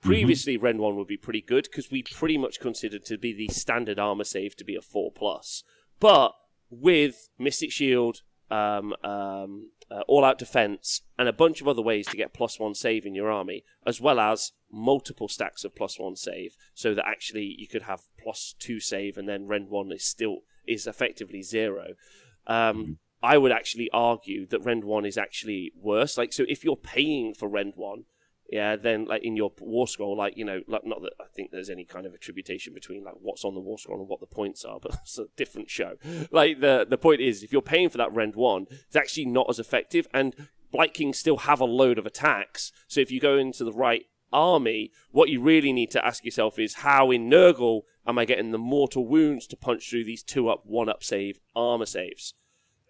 Previously, Rend 1 would be pretty good because we pretty much considered to be the standard armor save to be a 4+. But with Mystic Shield, all-out defense, and a bunch of other ways to get +1 save in your army, as well as multiple stacks of +1 save, so that actually you could have +2 save, and then Rend 1 is effectively 0. I would actually argue that Rend 1 is actually worse. Like, so if you're paying for Rend 1, yeah, then like in your war scroll, like, you know, like, not that I think there's any kind of attribution between like what's on the war scroll and what the points are, but it's a different show. Like the point is, if you're paying for that Rend 1, it's actually not as effective, and Blight Kings still have a load of attacks. So if you go into the right army, what you really need to ask yourself is, how in Nurgle am I getting the mortal wounds to punch through these 2-up, 1-up save armor saves?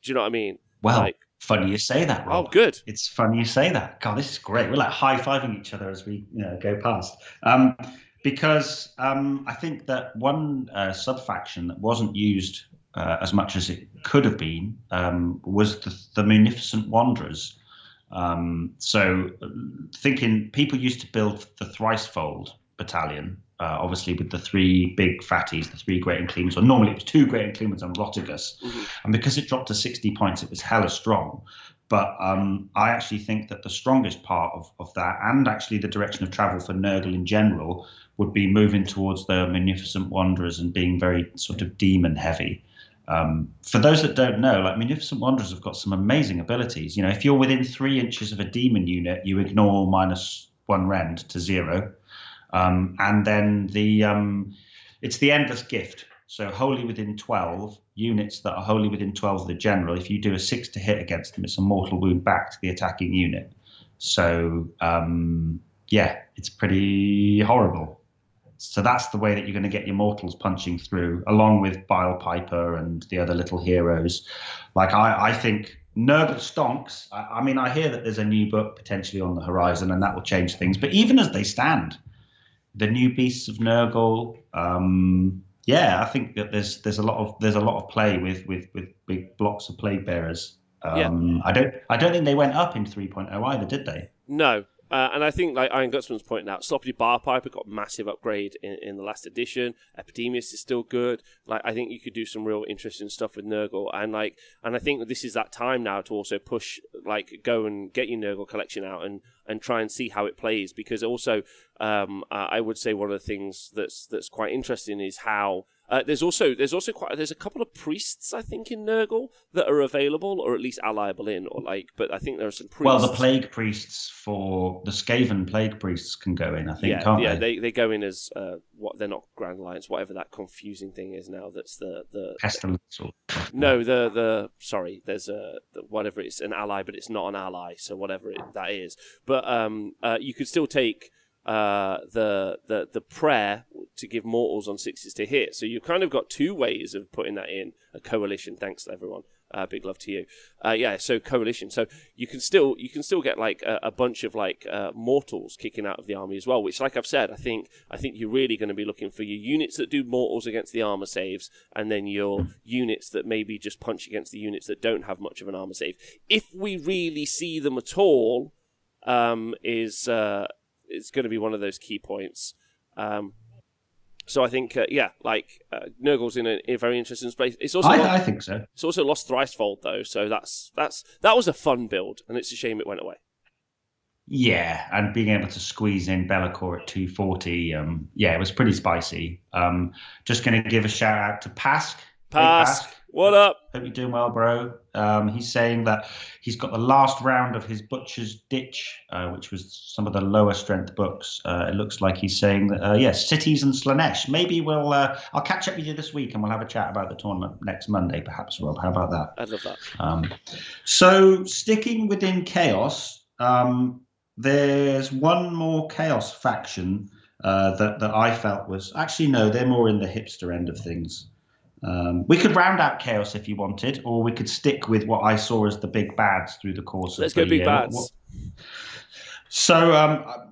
Do you know what I mean? Well, like, funny you say that, Rob. Oh, good. It's funny you say that. God, this is great. We're like high-fiving each other as we go past. Because I think that one sub-faction that wasn't used as much as it could have been was the Munificent Wanderers. So thinking, people used to build the Thricefold battalion, obviously with the 3 big fatties, the 3 Great Uncleans, or normally it was 2 Great Uncleans and Rotigus. And because it dropped to 60 points, it was hella strong. But I actually think that the strongest part of that, and actually the direction of travel for Nurgle in general, would be moving towards the Munificent Wanderers and being very sort of demon heavy. For those that don't know, like, Munificent Wanderers have got some amazing abilities. You know, if you're within 3 inches of a demon unit, you ignore -1 rend to 0. And then it's the Endless Gift. So wholly within 12, units that are wholly within 12 of the general, if you do a 6 to hit against them, it's a mortal wound back to the attacking unit. So, it's pretty horrible. So that's the way that you're going to get your mortals punching through, along with Bile Piper and the other little heroes. Like, I think Nurgle stonks. I mean, I hear that there's a new book potentially on the horizon, and that will change things. But even as they stand, the new beasts of Nurgle, I think that there's a lot of play with big blocks of plague bearers. I don't think they went up in 3.0 either, did they? No. And I think, like Iron Gutsman's pointing out, Sloppy Bar Piper got massive upgrade in the last edition. Epidemius is still good. Like, I think you could do some real interesting stuff with Nurgle, and I think that this is that time now to also push, like, go and get your Nurgle collection out and try and see how it plays. Because also, I would say one of the things that's quite interesting is how there's a couple of priests, I think, in Nurgle that are available, or at least allyable in, but I think there are some priests. Well, the plague priests for the Skaven plague priests can go in, I think, can't they? Yeah, they go in as they're not Grand Alliance, whatever that confusing thing is now. That's the pestilence. No, sorry, there's whatever, it's an ally, but it's not an ally, so whatever that is. But you could still take the prayer to give mortals on 6s to hit. So you've kind of got 2 ways of putting that in a coalition. Thanks to everyone. Big love to you. So coalition. So you can still get like a bunch of like mortals kicking out of the army as well. Which, like I've said, I think you're really going to be looking for your units that do mortals against the armor saves, and then your units that maybe just punch against the units that don't have much of an armor save. If we really see them at all, it's going to be one of those key points. So I think, Nurgle's in a very interesting space. It's also I think so. It's also lost Thricefold though, so that was a fun build, and it's a shame it went away. Yeah, and being able to squeeze in Be'lakor at 240, it was pretty spicy. Just going to give a shout out to Pask. Pask, what up? Hope you're doing well, bro. He's saying that he's got the last round of his Butcher's Ditch, which was some of the lower strength books. It looks like he's saying that, Cities and Slanesh. Maybe I'll catch up with you this week and we'll have a chat about the tournament next Monday, perhaps, Rob. How about that? I'd love that. So sticking within Chaos, there's one more Chaos faction that I felt was... Actually, no, they're more in the hipster end of things. We could round out Chaos if you wanted, or we could stick with what I saw as the big bads through the course of the year. Let's go big bads. So,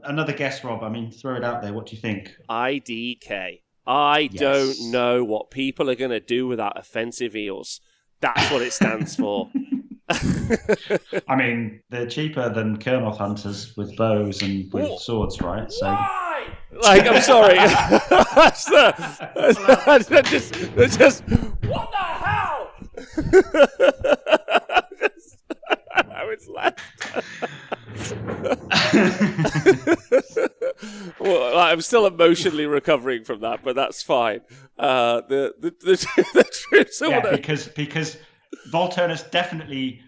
another guess, Rob. I mean, throw it out there. What do you think? IDK. I don't know what people are going to do without offensive eels. That's what it stands for. I mean, they're cheaper than Kernoth hunters with bows and with swords, right? So. Why? Like, I'm sorry. That's just what the hell? I was left. Well, I'm still emotionally recovering from that, but that's fine. The truth. Yeah, because Volturnus definitely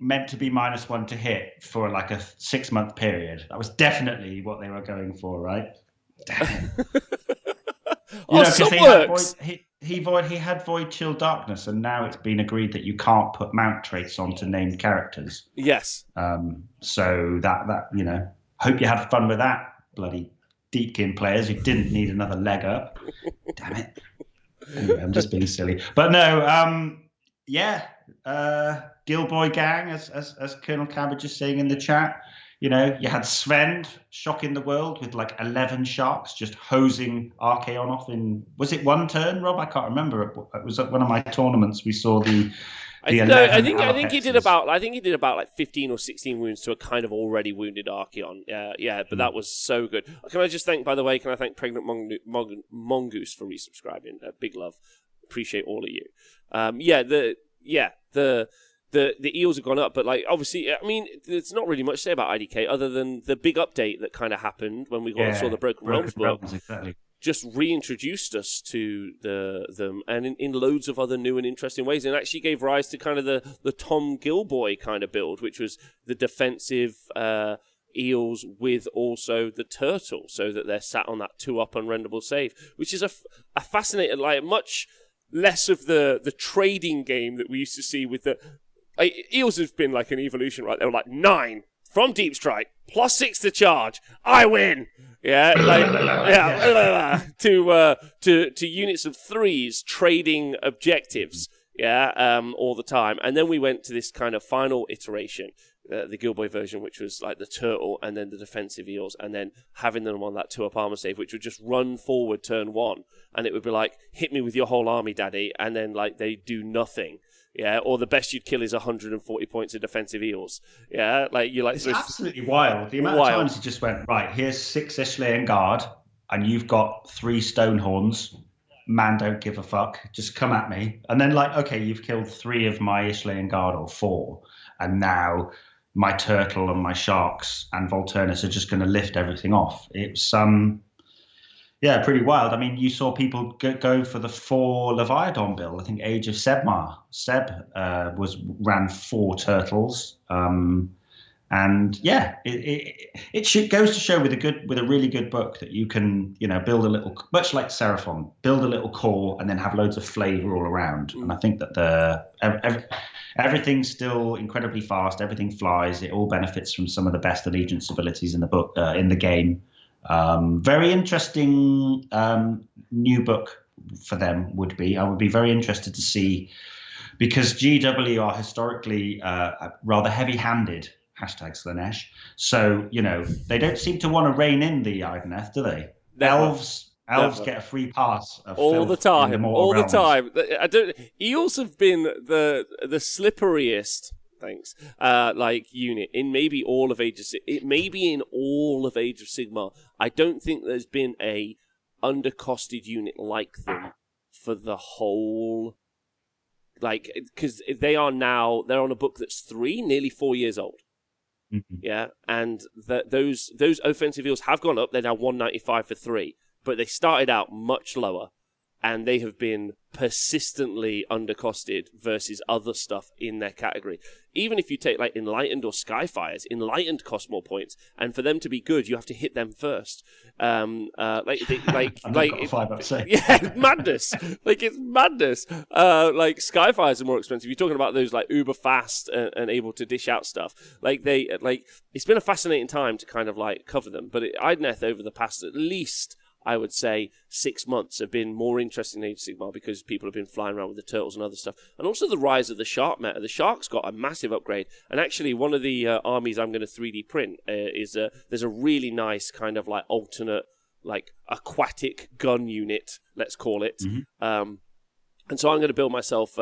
meant to be -1 to hit for like a 6-month period. That was definitely what they were going for, right? Damn. He had Void Chill Darkness, and now it's been agreed that you can't put mount traits onto named characters. Yes. So that hope you had fun with that, bloody Deepkin players who didn't need another leg up. Damn it. Anyway, I'm just being silly. But no, Gilboy gang, as Colonel Cabbage is saying in the chat. You had Sven shocking the world with like 11 sharks just hosing Archaon off in, was it one turn, Rob? I can't remember. It was at one of my tournaments. We saw the 11 I think he did about like 15 or 16 wounds to a kind of already wounded Archaon. But that was so good. Can I just thank Pregnant Mongoose for resubscribing? Big love. Appreciate all of you. The eels have gone up, but like obviously, I mean, there's not really much to say about IDK other than the big update that kind of happened when we saw the Broken Realms book. Exactly. Just reintroduced us to them and in loads of other new and interesting ways, and actually gave rise to kind of the Tom Gilboy kind of build, which was the defensive eels with also the turtle, so that they're sat on that 2-up unrenderable save, which is a fascinating, like much less of the trading game that we used to see with the. Eels have been like an evolution, right? They were like 9 from Deep Strike, +6 to charge. I win. Yeah, to units of 3s trading objectives. Yeah, all the time, and then we went to this kind of final iteration, the Gilboy version, which was like the turtle and then the defensive eels, and then having them on that 2-up armor save, which would just run forward turn 1, and it would be like, hit me with your whole army, daddy, and then like they do nothing. Yeah, or the best you'd kill is 140 points of defensive eels. Yeah, like you like. It's absolutely wild. The amount of times he just went, right, here's 6 Ishlean Guard, and you've got 3 Stonehorns. Man, don't give a fuck. Just come at me. And then like, okay, you've killed 3 of my Ishlean Guard or 4, and now my turtle and my sharks and Volturnus are just going to lift everything off. It's pretty wild. I mean, you saw people go for the 4 Leviathan build. I think Age of Sigmar. Seb ran 4 turtles. It goes to show with a really good book that you can, build a little, much like Seraphon, build a little core and then have loads of flavor all around. And I think that everything's still incredibly fast. Everything flies. It all benefits from some of the best allegiance abilities in the book, in the game. Very interesting new book for them would be. I would be very interested to see, because GW are historically rather heavy-handed, #Slanesh. So, they don't seem to want to rein in the Ideneth, do they? Never. Elves get a free pass of all the time. Realms. The time. Eels have been the slipperiest. Thanks. Unit in maybe all of Age of Sigmar. I don't think there's been a undercosted unit like them for the whole. Because they're on a book that's nearly 4 years old. Mm-hmm. Yeah, and those offensive eels have gone up. They're now 195 for 3, but they started out much lower. And they have been persistently undercosted versus other stuff in their category. Even if you take like Enlightened or Skyfires, Enlightened cost more points, and for them to be good, you have to hit them first. I've got a 5-up save. Yeah, madness. It's madness. Skyfires are more expensive. You're talking about those like uber fast and able to dish out stuff. It's been a fascinating time to kind of like cover them. But Ideneth over the past at least, I would say 6 months have been more interesting in Age of Sigmar because people have been flying around with the turtles and other stuff. And also the rise of the shark meta. The sharks got a massive upgrade. And actually one of the armies I'm going to 3D print there's a really nice kind of like alternate, like aquatic gun unit, let's call it. Mm-hmm. And so I'm going to build myself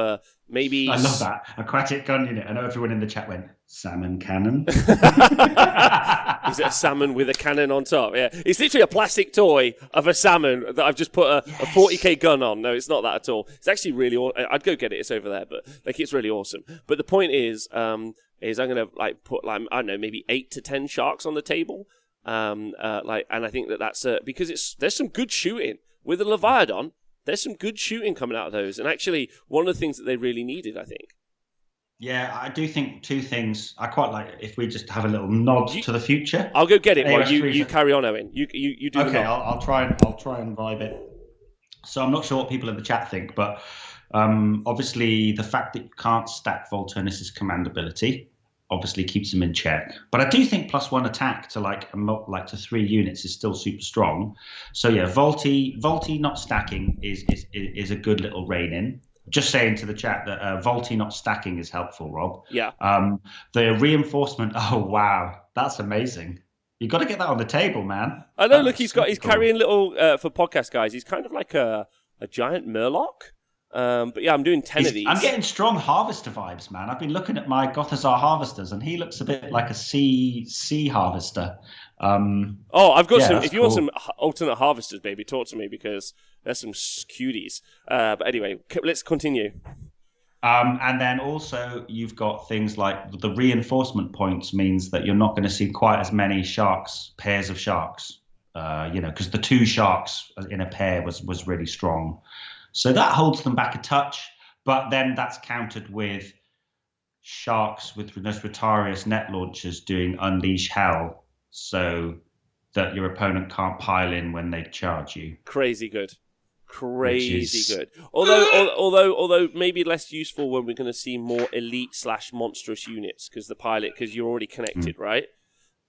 maybe... I love that. Aquatic gun unit. I know everyone in the chat went, salmon cannon. Is it a salmon with a cannon on top? Yeah. It's literally a plastic toy of a salmon that I've just put a 40k gun on. No, it's not that at all. It's actually really awesome. I'd go get it. It's over there, but like it's really awesome. But the point is I'm going to like put like, I don't know, maybe 8 to 10 sharks on the table. And I think that's because there's some good shooting with the Leviathan. There's some good shooting coming out of those, and actually one of the things that they really needed, I think. Yeah, I do think 2 things. I quite like if we just have a little nod to the future. I'll go get it while you carry on, Owen. You do. Okay, I'll try and vibe it. So I'm not sure what people in the chat think, but obviously the fact that you can't stack Volturnus's command ability obviously keeps them in check. But I do think +1 attack to to 3 units is still super strong. So yeah, Volty not stacking is a good little rein in. Just saying to the chat that Volty not stacking is helpful, Rob. Yeah. The reinforcement. Oh wow, that's amazing. You got to get that on the table, man. I know. Look, he's carrying little for podcast guys. He's kind of like a giant Murloc. But yeah, I'm doing 10 of these. I'm getting strong harvester vibes, man. I've been looking at my Gothazar harvesters, and he looks a bit like a sea harvester. I've got some. If you want some alternate harvesters, baby, talk to me because there's some cuties. But anyway, let's continue. And then also you've got things like the reinforcement points means that you're not going to see quite as many pairs of sharks. Because the 2 sharks in a pair was really strong. So that holds them back a touch, but then that's countered with sharks with Rotarius net launchers doing Unleash Hell, so that your opponent can't pile in when they charge you. Crazy good. Good. Although maybe less useful when we're going to see more elite/monstrous units because you're already connected, right?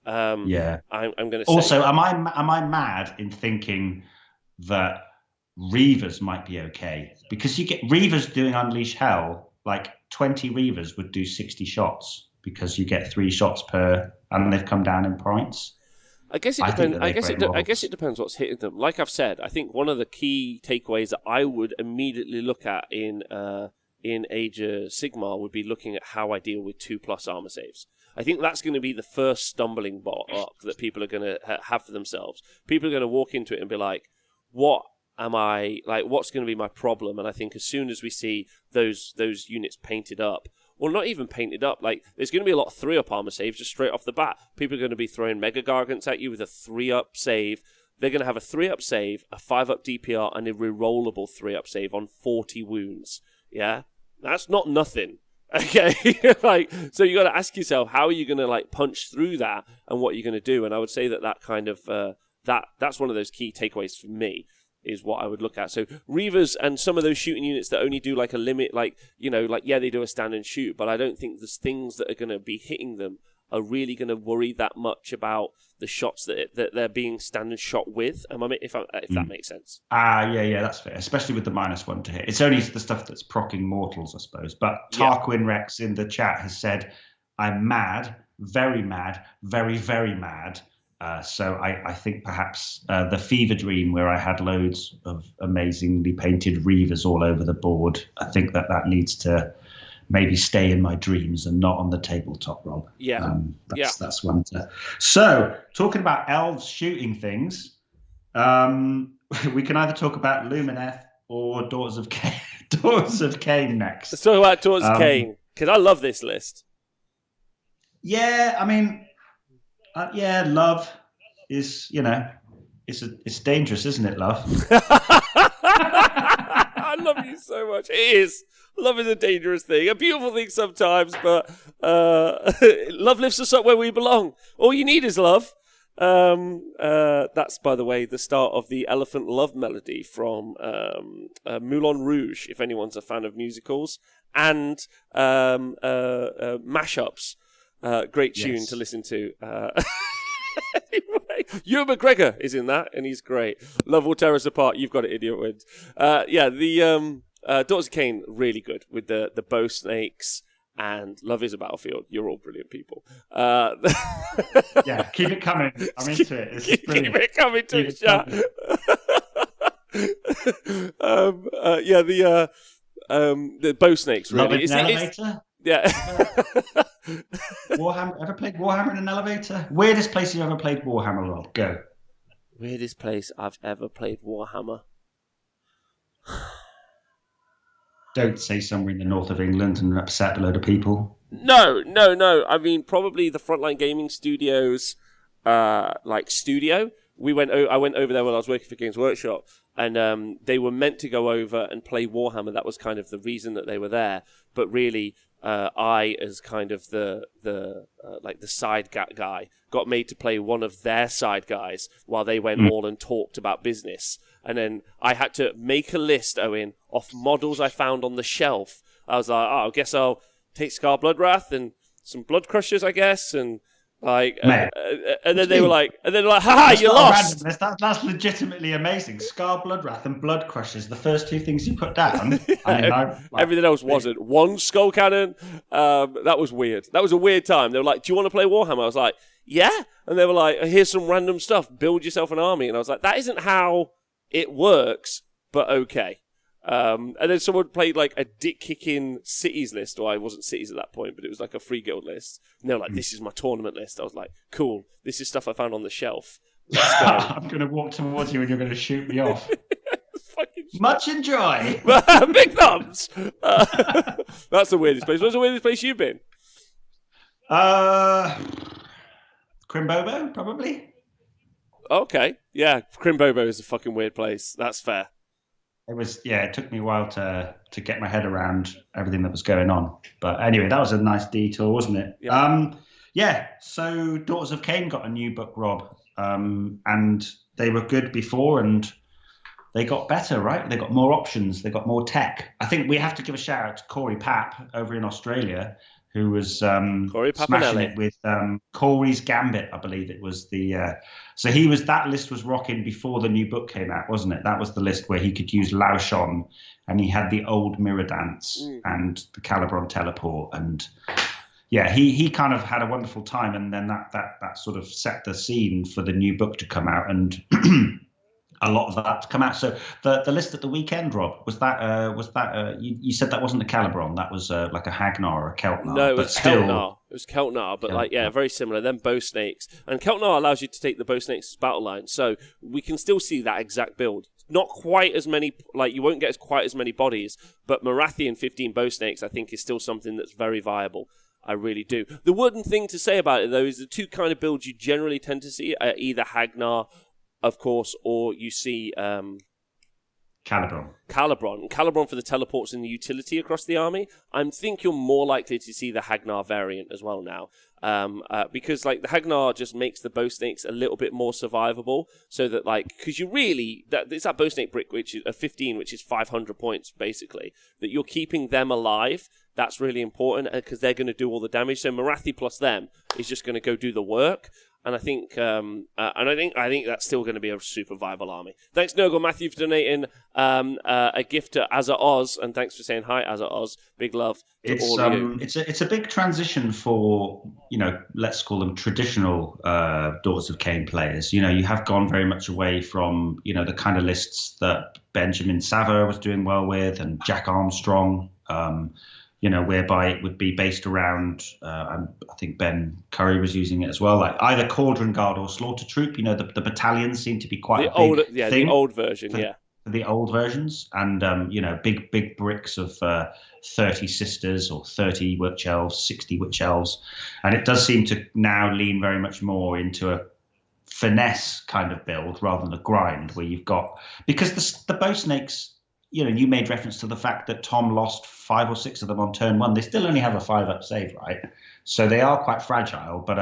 Yeah. I'm going to say. Also, am I mad in thinking that Reavers might be okay? Because you get Reavers doing Unleash Hell, like 20 Reavers would do 60 shots because you get 3 shots per, and they've come down in points. I guess it depends. I guess it depends what's hitting them. Like I've said, I think one of the key takeaways that I would immediately look at in Age of Sigmar would be looking at how I deal with 2+ armor saves. I think that's going to be the first stumbling block that people are going to have for themselves. People are going to walk into it and be like, "What am I like? What's going to be my problem?" And I think as soon as we see those units painted up, or not even painted up, like there's going to be a lot of 3-up armor saves just straight off the bat. People are going to be throwing Mega Gargants at you with a 3-up save. They're going to have a 3-up save, a 5-up DPR, and a rerollable 3-up save on 40 wounds. Yeah, that's not nothing. Okay, so you got to ask yourself, how are you going to punch through that, and what you're going to do? And I would say that kind of that's one of those key takeaways for me. Is what I would look at. So Reavers and some of those shooting units that only do a limit, they do a stand and shoot, but I don't think there's things that are going to be hitting them are really going to worry that much about the shots that they're being stand and shot with. If that makes sense. Yeah, that's fair. Especially with the -1 to hit. It's only the stuff that's proccing mortals, I suppose. But Tarquin Rex in the chat has said, "I'm mad, very mad, very, very mad." So I think perhaps the fever dream where I had loads of amazingly painted Reavers all over the board, I think that needs to maybe stay in my dreams and not on the tabletop, Rob. Yeah. That's one. So talking about elves shooting things, we can either talk about Luminesce or Daughters of Kane. Daughters of Kane next. Let's talk about Daughters of Kane, because I love this list. Yeah, I mean... love is, it's dangerous, isn't it, love? I love you so much. It is. Love is a dangerous thing, a beautiful thing sometimes, but love lifts us up where we belong. All you need is love. That's, by the way, the start of the Elephant Love melody from Moulin Rouge, if anyone's a fan of musicals, and mashups. Great tune to listen to. Anyway, Ewan McGregor is in that, and he's great. Love will tear us apart. You've got it, idiot wins. The Daughters of Kane, really good with the bow snakes, and Love is a Battlefield. You're all brilliant people. Yeah, keep it coming. I'm into it. It's brilliant. Keep it coming to chat. The bow snakes, Love really. in an elevator? Yeah. Warhammer. Ever played Warhammer in an elevator? Weirdest place you've ever played Warhammer, Rob? Go. Weirdest place I've ever played Warhammer. Don't say somewhere in the north of England and upset a load of people. No. I mean, probably the Frontline Gaming Studios, studio. I went over there when I was working for Games Workshop, and they were meant to go over and play Warhammer. That was kind of the reason that they were there. But really, I, as kind of the side guy, got made to play one of their side guys while they went all and talked about business. And then I had to make a list, Owen, of models I found on the shelf. I was like, I guess I'll take Scar Bloodwrath and some Blood Crushers, I guess, and and then they were like, haha, you lost. That's legitimately amazing. Scar Bloodwrath and Blood Crushers, the first two things you put down. Everything else wasn't. One Skull Cannon. That was weird. That was a weird time. They were like, do you want to play Warhammer? I was like, yeah. And they were like, here's some random stuff. Build yourself an army. And I was like, that isn't how it works, but okay. And then someone played like a dick-kicking cities list. Well, I wasn't cities at that point, but it was like a free guild list. And they were like, this is my tournament list. I was like, cool. This is stuff I found on the shelf. Let's go. I'm going to walk towards you and you're going to shoot me off. Much enjoy. Big thumbs. That's the weirdest place. What's the weirdest place you've been? Crimbobo, probably. Okay. Yeah, Crimbobo is a fucking weird place. That's fair. It took me a while to get my head around everything that was going on. But anyway, that was a nice detour, wasn't it? Yeah. So Daughters of Kane got a new book, Rob. And they were good before and they got better, right? They got more options. They got more tech. I think we have to give a shout out to Corey Papp over in Australia, who was smashing it with Corey's Gambit, I believe it was so that list was rocking before the new book came out, wasn't it? That was the list where he could use Laushon, and he had the old Mirror Dance and the Calibron Teleport, and he kind of had a wonderful time, and then that sort of set the scene for the new book to come out, and a lot of that to come out. So the list at the weekend, Rob, was that you said that wasn't a Calibron, that was like a Hagnar or a Keltnar. No, it was Keltnar. It was Keltnar, but very similar. Then Bow Snakes, and Keltnar allows you to take the Bow Snakes battle line, so we can still see that exact build. Not quite as many, you won't get quite as many bodies, but Marathian 15 Bow Snakes, I think, is still something that's very viable. I really do. The one thing to say about it, though, is the two kind of builds you generally tend to see are either Hagnar, of course, or you see Calibron. Calibron for the teleports and the utility across the army. I think you're more likely to see the Hagnar variant as well now, because the Hagnar just makes the Bow Snakes a little bit more survivable, so that because you really it's that Bow Snake brick which is a 15, which is 500 points basically, that you're keeping them alive. That's really important because they're going to do all the damage. So Marathi plus them is just going to go do the work. And I think, I think that's still going to be a super viable army. Thanks, Nurgle Matthew, for donating a gift to Azza Oz, and thanks for saying hi, Azza Oz. Big love to all of you. It's a big transition for let's call them traditional Daughters of Kane players. You have gone very much away from the kind of lists that Benjamin Sava was doing well with, and Jack Armstrong. Whereby it would be based around, I think Ben Curry was using it as well, like either Cauldron Guard or Slaughter Troop. The battalions seem to be quite a big thing. The old version, for the old versions, and big bricks of 30 sisters or 30 witch elves, 60 witch elves, and it does seem to now lean very much more into a finesse kind of build rather than a grind, where you've got, because the Bow Snakes. You made reference to the fact that Tom lost 5 or 6 of them on turn 1. They still only have a 5-up save, right? So they are quite fragile. But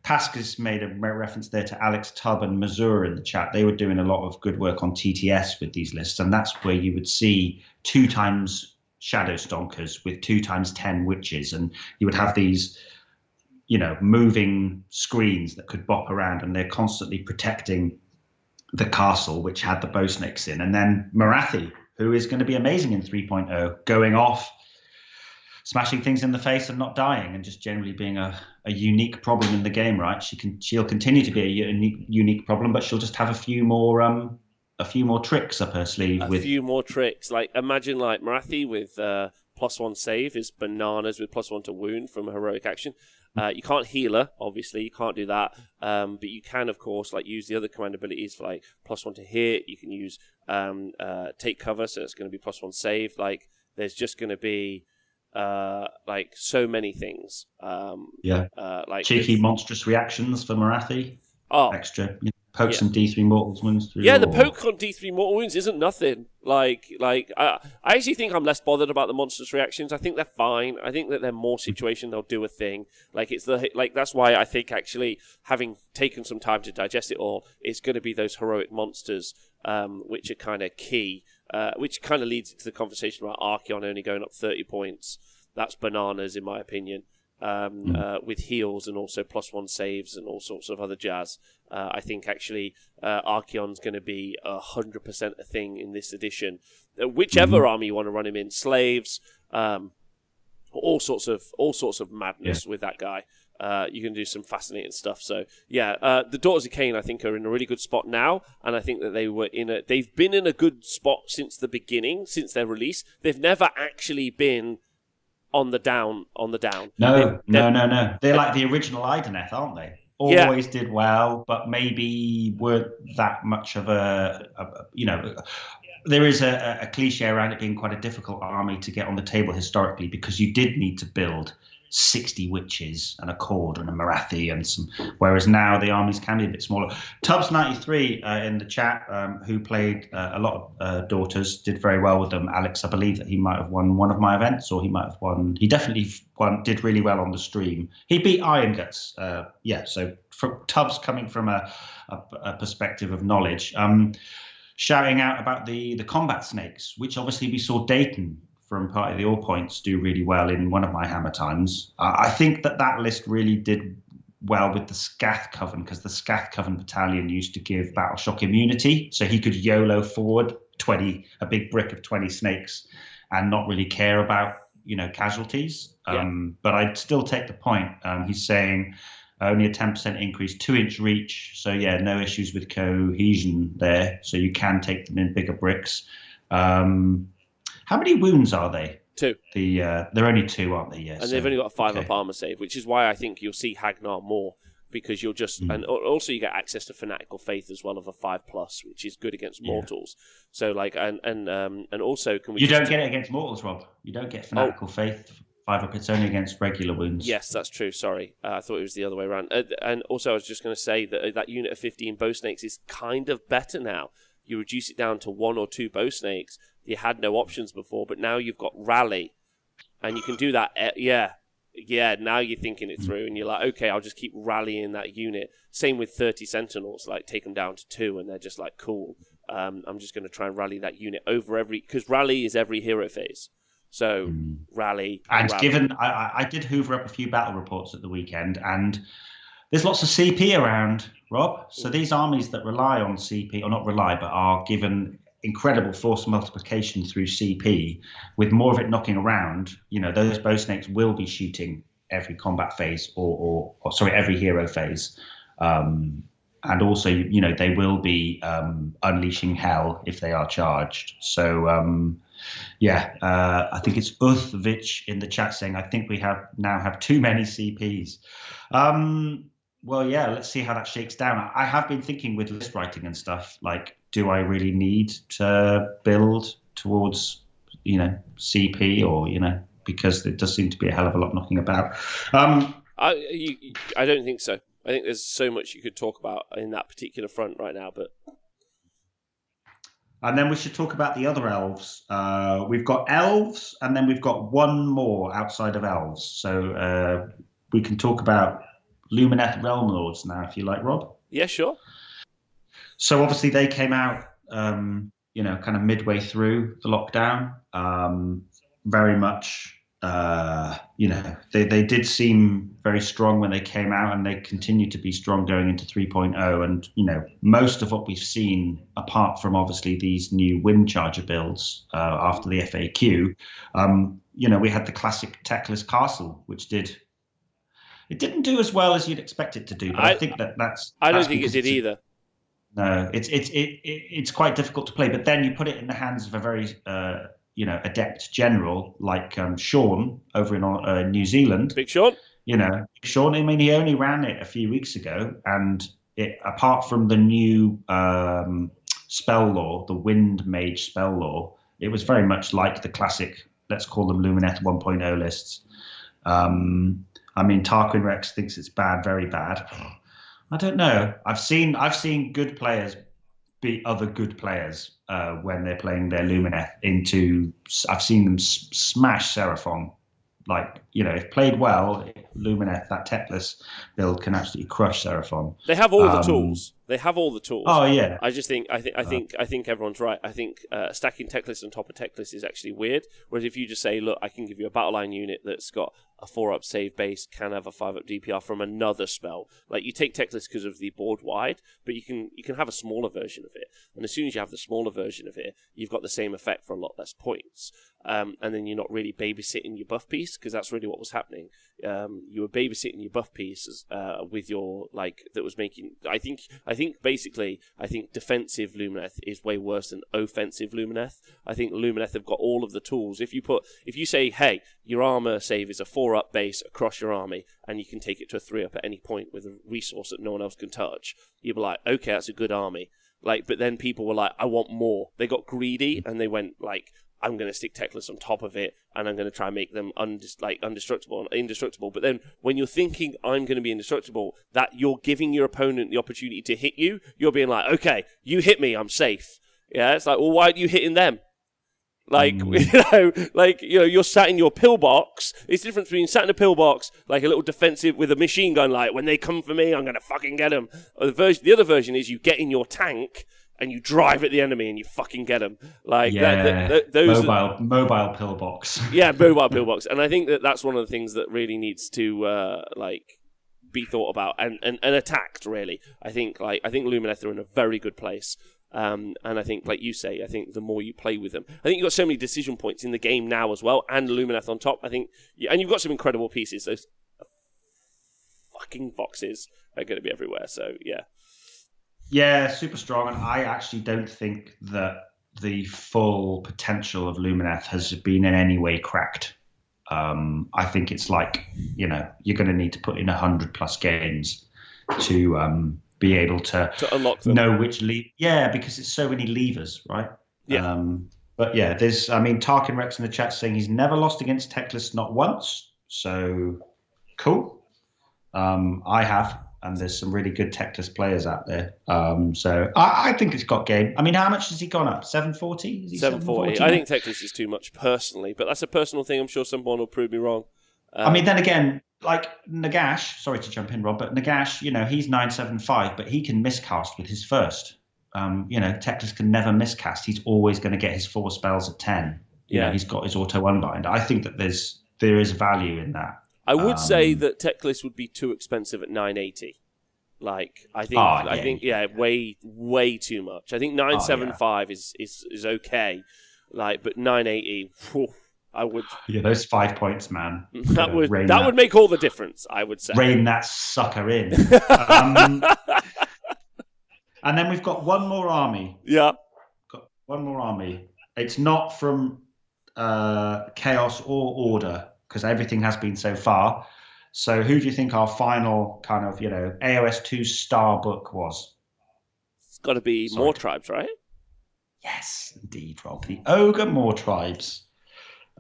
Pascas made a reference there to Alex Tubb and Mazur in the chat. They were doing a lot of good work on TTS with these lists. And that's where you would see 2 times Shadow Stonkers with 2 times 10 witches. And you would have these, moving screens that could bop around, and they're constantly protecting the castle, which had the Bow Snakes in. And then Marathi, who is going to be amazing in 3.0, going off, smashing things in the face and not dying, and just generally being a unique problem in the game, right? She'll continue to be a unique problem, but she'll just have a few more a few more tricks up her sleeve. A few more tricks. Like, imagine like Marathi with +1 save is bananas with +1 to wound from a heroic action. You can't heal her, obviously. You can't do that. But you can, of course, like use the other command abilities for like +1 to hit. You can use take cover, so it's going to be +1 save. Like, there's just going to be like so many things. Like cheeky monstrous reactions for Marathi. Oh, extra. Poke some D3 mortals wounds through. Yeah, the poke on D3 mortal wounds isn't nothing. Like I actually think I'm less bothered about the monstrous reactions. I think they're fine. I think that they're more situation. They'll do a thing. Like that's why I think actually having taken some time to digest it all, it's going to be those heroic monsters, which are kind of key. Which kind of leads into the conversation about Archeon only going up 30 points. That's bananas in my opinion. With heals and also +1 saves and all sorts of other jazz. I think actually Archeon's going to be 100% a thing in this edition. Whichever army you want to run him in, slaves, all sorts of madness with that guy. You can do some fascinating stuff. So the Daughters of Kane I think are in a really good spot now, and I think that they've been in a good spot since the beginning, since their release. They've never actually been on the down. No. They're like the original Ideneth, aren't they? Always did well, but maybe weren't that much of a there is a cliche around it being quite a difficult army to get on the table historically, because you did need to build 60 witches and a cord and a Marathi and some, whereas now the armies can be a bit smaller. Tubbs93 in the chat, who played a lot of Daughters, did very well with them. Alex, I believe that he might have won one of my events, or he definitely did really well on the stream. He beat Iron Guts. So from Tubbs, coming from a perspective of knowledge, shouting out about the combat snakes, which obviously we saw Dayton from Party of the All Points do really well in one of my Hammer times. I think that list really did well with the Scath Coven, because the Scath Coven battalion used to give Battle Shock immunity, so he could YOLO forward a big brick of 20 snakes and not really care about casualties. But I'd still take the point. He's saying only a 10% increase, 2-inch reach, so no issues with cohesion there, so you can take them in bigger bricks. How many wounds are they? 2. They're only 2, aren't they? Yes. And they've only got a 5 up armor save, which is why I think you'll see Hagnar more, because you'll just and also you get access to Fanatical Faith as well of a 5+, which is good against mortals. So and also can we? You don't get it against mortals, Rob. You don't get Fanatical Faith 5 up. It's only against regular wounds. Yes, that's true. Sorry, I thought it was the other way around. And also, I was just going to say that unit of 15 bow snakes is kind of better now. You reduce it down to 1 or 2 bow snakes. You had no options before, but now you've got rally, and you can do that. Now you're thinking it through, and you're like, okay, I'll just keep rallying that unit. Same with 30 sentinels, like take them down to 2, and they're just like, cool. I'm just going to try and rally that unit over because rally is every hero phase. So rally. And given I did hoover up a few battle reports at the weekend, and there's lots of CP around, Rob. So these armies that rely on CP, or not rely, but are given incredible force multiplication through CP, with more of it knocking around, those bow snakes will be shooting every combat phase or every hero phase. And also, they will be unleashing hell if they are charged. So, I think it's Uthvich in the chat saying, I think we now have too many CPs. Let's see how that shakes down. I have been thinking with list writing and stuff, like, do I really need to build towards, CP or, because there does seem to be a hell of a lot knocking about. I don't think so. I think there's so much you could talk about in that particular front right now, but. And then we should talk about the other elves. We've got elves, and then we've got one more outside of elves. So we can talk about Luminesce Realm Lords now, if you like, Rob. Yeah, sure. So obviously they came out, kind of midway through the lockdown. Very much, they did seem very strong when they came out, and they continue to be strong going into 3.0. And, most of what we've seen, apart from obviously these new Wind Charger builds after the FAQ, we had the classic Techless Castle, which didn't do as well as you'd expect it to do. But I think that's... I don't think it did either. No, it's quite difficult to play. But then you put it in the hands of a very adept general like Sean over in New Zealand. Big Sean. Sean. I mean, he only ran it a few weeks ago, and apart from the new spell lore, the Wind Mage spell lore, it was very much like the classic. Let's call them Luminesce 1.0 lists. I mean, Tarquin Rex thinks it's bad, very bad. I don't know. I've seen good players beat other good players when they're playing their Luminesce I've seen them smash Seraphon. Like, if played well, Luminesce, that Techless build can absolutely crush Seraphon. They have all the tools. They have all the tools. Oh yeah. I think everyone's right. I think stacking Techless on top of Techless is actually weird. Whereas if you just say, look, I can give you a battle line unit that's got a 4-up save base, can have a 5-up DPR from another spell. Like, you take Techless because of the board wide, but you can have a smaller version of it. And as soon as you have the smaller version of it, you've got the same effect for a lot less points. And then you're not really babysitting your buff piece, because that's really what was happening. You were babysitting your buff piece with your, that was making... I think defensive Luminesce is way worse than offensive Luminesce. I think Luminesce have got all of the tools. If you say, hey, your armor save is a 4-up base across your army, and you can take it to a 3-up at any point with a resource that no one else can touch, you'd be like, okay, that's a good army. But then people were like, I want more. They got greedy, and they went I'm going to stick Techless on top of it, and I'm going to try and make them indestructible and indestructible. But then when you're thinking I'm going to be indestructible, that you're giving your opponent the opportunity to hit you, you're being like, okay, you hit me, I'm safe. Yeah, it's like, well, why aren't you hitting them? You're sat in your pillbox. It's the difference between sat in a pillbox, like a little defensive with a machine gun, like, when they come for me, I'm going to fucking get them. Or the other version is you get in your tank and you drive at the enemy and you fucking get them. Those mobile pillbox. Yeah, mobile pillbox. And I think that's one of the things that really needs to be thought about and attacked. Really, I think Luminesce are in a very good place. And I think, like you say, I think the more you play with them, I think you've got so many decision points in the game now as well, and Luminesce on top. I think, and you've got some incredible pieces. Those fucking boxes are going to be everywhere. So yeah. Yeah, super strong, and I actually don't think that the full potential of Luminesce has been in any way cracked. I think it's you're going to need to put in 100+ games to be able to unlock them. Know which yeah, because it's so many levers, right? Yeah. But yeah, Tarkin Rex in the chat saying he's never lost against Techless, not once. So cool. I have. And there's some really good Techless players out there. So I think it's got game. I mean, how much has he gone up? 740? 740. I think Techless is too much personally, but that's a personal thing. I'm sure someone will prove me wrong. I mean, then again, Nagash, sorry to jump in, Rob, but Nagash, he's 975, but he can miscast with his first. Techless can never miscast. He's always going to get his 4 spells at 10. He's got his auto unbind. I think that there is value in that. I would say that Techless would be too expensive at 980. I think, way too much. I think 975 is okay. But 980, I would. Yeah, those 5 points, man. That would make all the difference, I would say. Rein that sucker in. And then we've got one more army. Yeah. Got one more army. It's not from Chaos or Order, because everything has been so far. So who do you think our final kind of, AOS 2 star book was? It's got to be More Tribes, right? Yes, indeed, Rob. The Ogre More Tribes.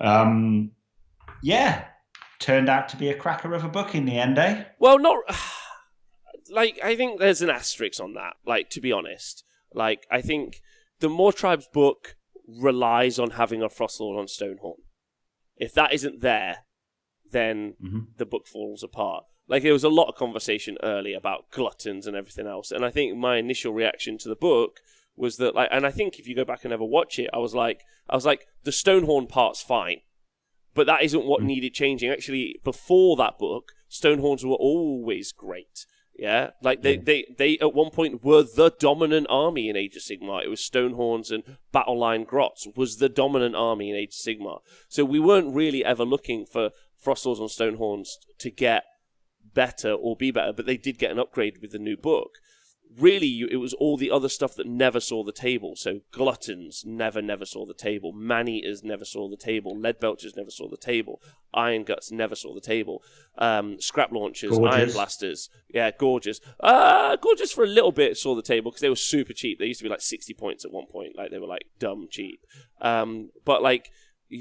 Yeah, turned out to be a cracker of a book in the end, eh? Well, not... I think there's an asterisk on that, to be honest. I think the More Tribes book relies on having a Frostlord on Stonehorn. If that isn't there, then the book falls apart. There was a lot of conversation earlier about gluttons and everything else, and I think my initial reaction to the book was that, and I think if you go back and ever watch it, I was like, the Stonehorn part's fine, but that isn't what needed changing. Actually, before that book, Stonehorns were always great. Yeah, they at one point were the dominant army in Age of Sigmar. It was Stonehorns and Battle Line Grots was the dominant army in Age of Sigmar. So we weren't really ever looking for Frostlords on Stonehorns to get better or be better, but they did get an upgrade with the new book. really, it was all the other stuff that never saw the table. So gluttons never saw the table. Man-eaters never saw the table. Lead belchers never saw the table. Iron guts never saw the table. Scrap launchers, Gorgeous. iron blasters, yeah, gorgeous. Gorgeous for a little bit saw the table because they were super cheap. They used to be like 60 points at one point. Like they were like dumb cheap. But like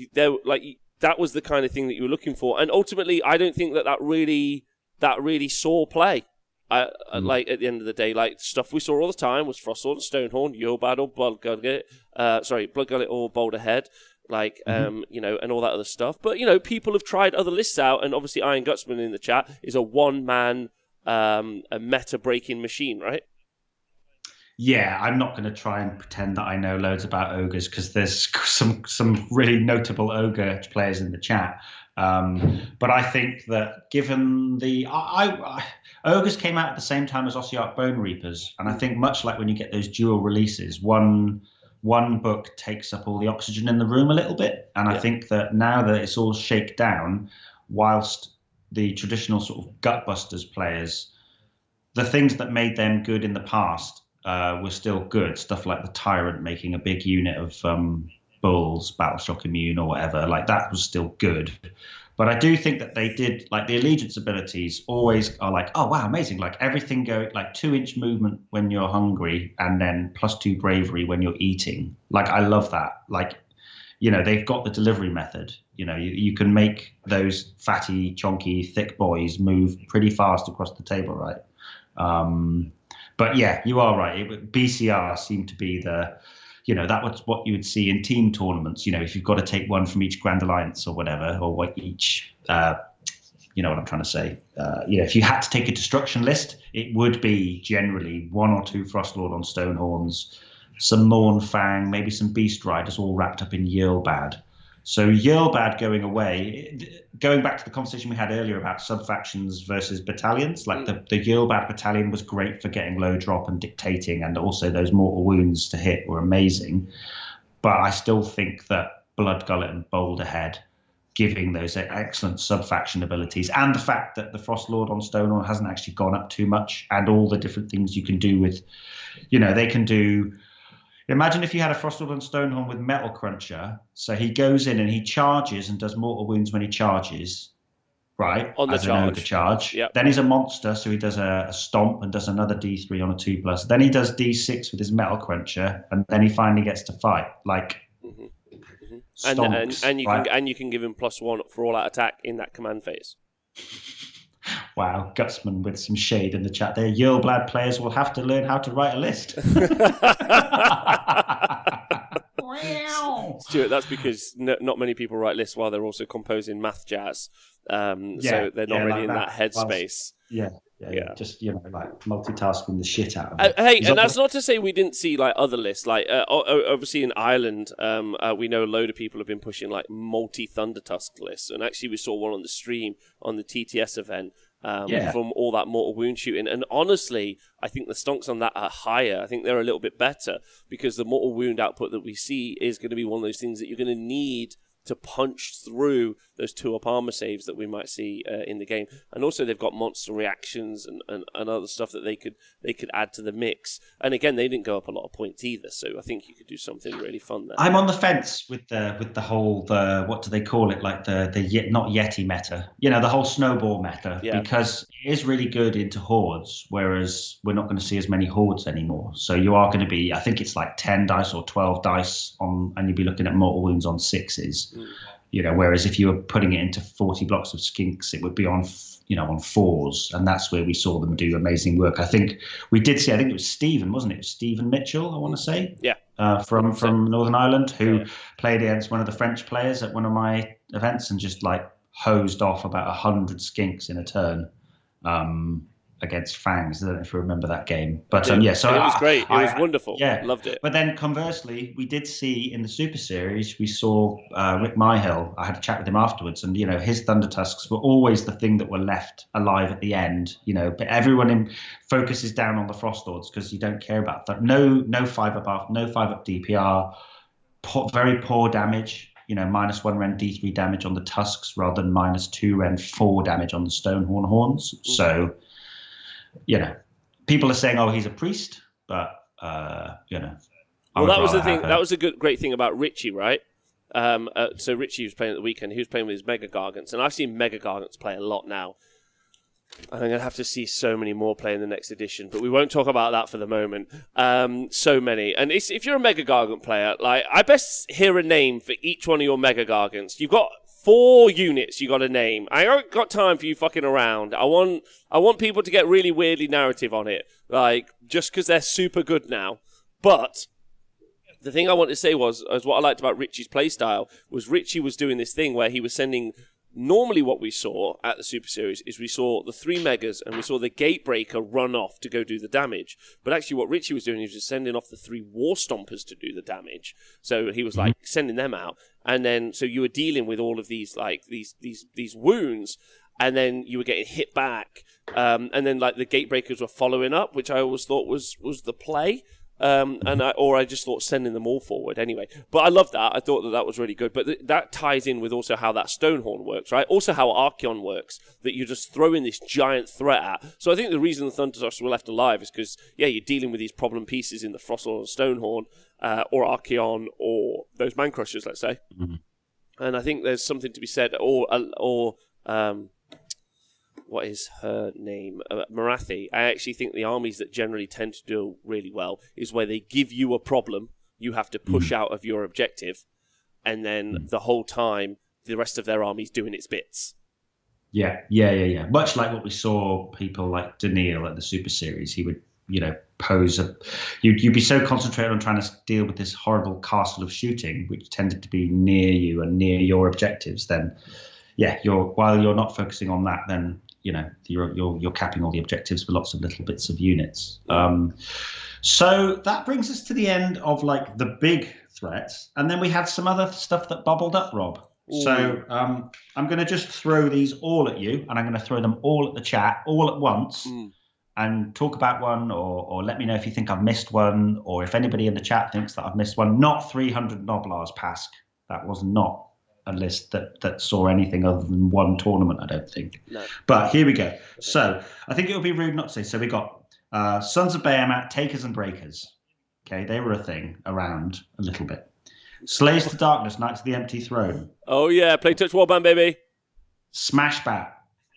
that was the kind of thing that you were looking for. And ultimately, I don't think that really saw play. Like at the end of the day, like stuff we saw all the time was Frostlord, Stonehorn, Yobad or Bloodgullet, Bloodgullet or Boulderhead, like you know, and all that other stuff. But you know, people have tried other lists out, and obviously Iron Gutsman in the chat is a one-man, a meta-breaking machine, right? Yeah, I'm not going to try and pretend that I know loads about ogres because there's some really notable ogre players in the chat. But I think that given the ogres came out at the same time as Ossiarch Bone Reapers, and I think much like when you get those dual releases, one book takes up all the oxygen in the room a little bit, and I think that now that it's all shaken down, whilst the traditional sort of Gutbusters players, the things that made them good in the past were still good. Stuff like the Tyrant making a big unit of bulls, Battleshock immune or whatever, like that was still good. But I do think that they did, like the allegiance abilities always are like, oh wow, amazing. Like everything going like 2-inch movement when you're hungry and then +2 bravery when you're eating. Like I love that. Like, you know, they've got the delivery method. You know, you can make those fatty, chonky, thick boys move pretty fast across the table, right? But yeah, you are right. BCR seemed to be the, you know, that was what you would see in team tournaments. You know, if you've got to take one from each Grand Alliance or whatever, or what each, you know what I'm trying to say. You know, if you had to take a destruction list, it would be generally 1 or 2 Frostlord on Stonehorns, some Morn Fang, maybe some Beast Riders all wrapped up in Yirlbad. So Yirlbad going away, going back to the conversation we had earlier about sub-factions versus battalions, like the Yirlbad battalion was great for getting low drop and dictating, and also those mortal wounds to hit were amazing. But I still think that Bloodgullet and Boulderhead, giving those excellent sub-faction abilities, and the fact that the Frostlord on Stonehorn hasn't actually gone up too much, and all the different things you can do with, you know, they can do... Imagine if you had a Frostlord on Stonehorn with Metal Cruncher. So he goes in and he charges and does mortal wounds when he charges, right? On the as an ogre charge. Yep. Then he's a monster, so he does a stomp and does another D3 on a 2+. Then he does D6 with his Metal Cruncher, and then he finally gets to fight. Like, stomps, and you right? can give him +1 for all out attack in that command phase. Wow, Gutsman with some shade in the chat there. Yirlblad players will have to learn how to write a list. Stuart, that's because not many people write lists while they're also composing math jazz. So they're not really in that headspace. Yeah. Just, you know, like multitasking the shit out of it. Hey, and that's not to say we didn't see like other lists. Like obviously in Ireland, we know a load of people have been pushing like multi-Thunder Tusk lists, and actually we saw one on the stream on the TTS event. From all that mortal wound shooting. And honestly, I think the stonks on that are higher. I think they're a little bit better because the mortal wound output that we see is going to be one of those things that you're going to need to punch through those 2-up armor saves that we might see in the game. And also they've got monster reactions and other stuff that they could add to the mix. And again, they didn't go up a lot of points either, so I think you could do something really fun there. I'm on the fence with the whole what do they call it, like the not Yeti meta, you know, the whole snowball meta, because it is really good into hordes, whereas we're not going to see as many hordes anymore. So you are going to be, I think it's like 10 dice or 12 dice on, and you'll be looking at mortal wounds on 6s. You know, whereas if you were putting it into 40 blocks of skinks, it would be on 4s, and that's where we saw them do amazing work. I think we did see, I think it was Stephen, wasn't it? Stephen Mitchell, I want to say. Yeah. From Northern Ireland, who played against one of the French players at one of my events and just like hosed off about 100 skinks in a turn. Against Fangs. I don't know if you remember that game. But so it was great. It was wonderful. Yeah. Loved it. But then conversely, we did see in the Super Series, we saw Rick Myhill. I had a chat with him afterwards, and you know, his Thunder Tusks were always the thing that were left alive at the end. You know, but everyone focuses down on the Frostlords because you don't care about that. No 5-up no 5-up DPR, very poor damage. You know, -1 Ren D3 damage on the Tusks rather than -2 Ren 4 damage on the Stonehorn Horns. So, you know, people are saying, "Oh, he's a priest," but you know, well, that was the thing. That was a great thing about Richie, right? So Richie was playing at the weekend. He was playing with his Mega Gargants, and I've seen Mega Gargants play a lot now. And I'm going to have to see so many more play in the next edition, but we won't talk about that for the moment. So many. And if you're a Mega Gargant player, like, I best hear a name for each one of your Mega Gargants. You've got 4 units you got to name. I haven't got time for you fucking around. I want people to get really weirdly narrative on it, like, just because they're super good now. But the thing I wanted to say was what I liked about Richie's playstyle was Richie was doing this thing where he was sending... Normally what we saw at the Super Series is we saw the 3 Megas and we saw the Gatebreaker run off to go do the damage. But actually what Richie was doing, he was just sending off the 3 War Stompers to do the damage. So he was like sending them out. And then, so you were dealing with all of these, like, these wounds, and then you were getting hit back. And then, like, the Gatebreakers were following up, which I always thought was the play. I just thought sending them all forward anyway. But I love that. I thought that was really good. But that ties in with also how that Stonehorn works, right? Also how Archeon works, that you're just throwing this giant threat at. So I think the reason the Thundertoss were left alive is because, yeah, you're dealing with these problem pieces in the Frostlord and Stonehorn, or Archeon, or those Man Crushers, let's say. Mm-hmm. And I think there's something to be said, or what is her name? Marathi. I actually think the armies that generally tend to do really well is where they give you a problem, you have to push out of your objective, and then the whole time, the rest of their army's doing its bits. Yeah. Much like what we saw people like Daniil at the Super Series, he would, pose a... You'd be so concentrated on trying to deal with this horrible castle of shooting, which tended to be near you and near your objectives, then, yeah, while you're not focusing on that, then... you're capping all the objectives with lots of little bits of units. So that brings us to the end of like the big threats, and then we had some other stuff that bubbled up, Rob. Ooh. So I'm going to just throw these all at you, and I'm going to throw them all at the chat all at once, and talk about one, or let me know if you think I've missed one, or if anybody in the chat thinks that I've missed one. Not 300 Noblars, Pask. That was not a list that saw anything other than one tournament, I don't think. No. But here we go. So I think it would be rude not to say. So we got Sons of Behemat, Takers and Breakers. Okay, they were a thing around a little bit. Slaves to Darkness, Knights of the Empty Throne. Oh yeah, play Touch Warband, baby. Smashbat.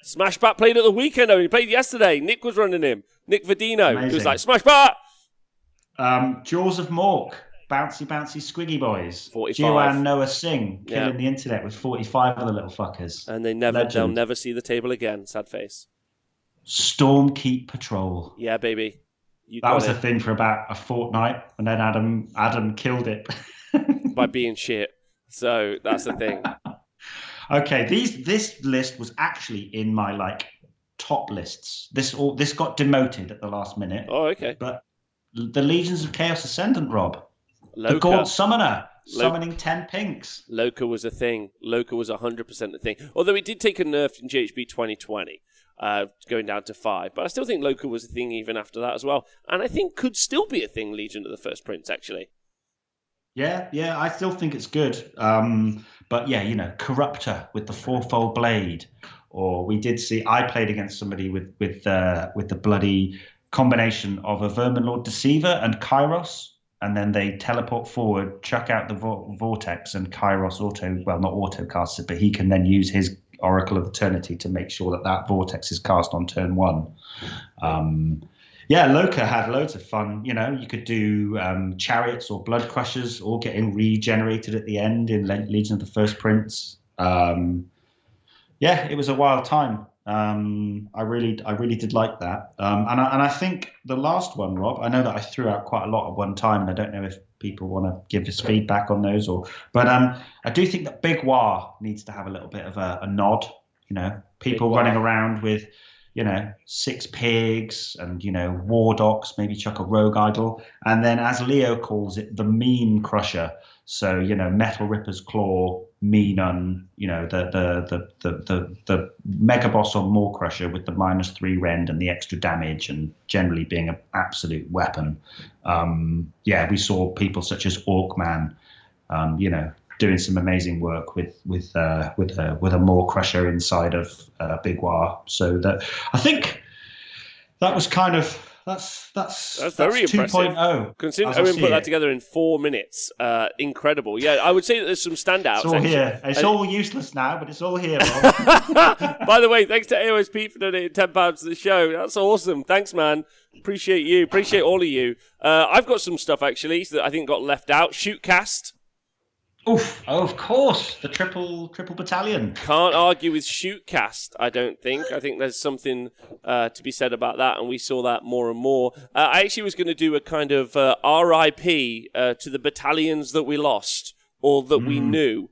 Smashbat played at the weekend. He played yesterday. Nick was running him. Nick Verdino. Amazing. He was like, Smashbat! Jaws of Mork. Bouncy Squiggy Boys. 45. Jiwan Noah Singh killing the internet with 45 of the little fuckers. And they'll never see the table again. Sad face. Stormkeep Patrol. Yeah, baby. That was a thing for about a fortnight, and then Adam killed it. By being shit. So that's the thing. Okay, this list was actually in my top lists. This got demoted at the last minute. Oh, okay. But the Legions of Chaos Ascendant, Rob. Loka. The Gaunt Summoner, summoning 10 pinks. Loka was a thing. Loka was 100% a thing. Although it did take a nerf in GHB 2020, going down to 5. But I still think Loka was a thing even after that as well. And I think could still be a thing, Legion of the First Prince, actually. Yeah, I still think it's good. But yeah, Corruptor with the fourfold blade. Or we did see, I played against somebody with the bloody combination of a Vermin Lord Deceiver and Kairos. And then they teleport forward, chuck out the vortex, and Kairos not auto casts it, but he can then use his Oracle of Eternity to make sure that vortex is cast on turn 1. Loka had loads of fun. You could do Chariots or Blood Crushers, all getting regenerated at the end in Legion of the First Prince. It was a wild time. I really did like that. And I think the last one, Rob, I know that I threw out quite a lot at one time, and I don't know if people want to give us feedback on those, but I do think that Big War needs to have a little bit of a nod. People running around with 6 pigs and war docs, maybe chuck a rogue idol, and then, as Leo calls it, the meme crusher. So Metal Ripper's Claw, Meenun, the mega boss on Maw Crusher with the -3 rend and the extra damage, and generally being an absolute weapon. We saw people such as Orkman, doing some amazing work with a Maw Crusher inside of Big War. So that I think that was kind of That's very impressive. 2.0. Considering Owen put that together in 4 minutes, incredible. Yeah, I would say that there's some standouts. It's all here. It's all useless now, but it's all here, Rob. By the way, thanks to AOS Pete for donating £10 to the show. That's awesome. Thanks, man. Appreciate you. Appreciate all of you. I've got some stuff, actually, that I think got left out. Shootcast. Oof! Oh, of course, the triple battalion. Can't argue with Shootcast, I don't think. I think there's something to be said about that, and we saw that more and more. I actually was going to do a kind of RIP to the battalions that we lost, or that we knew,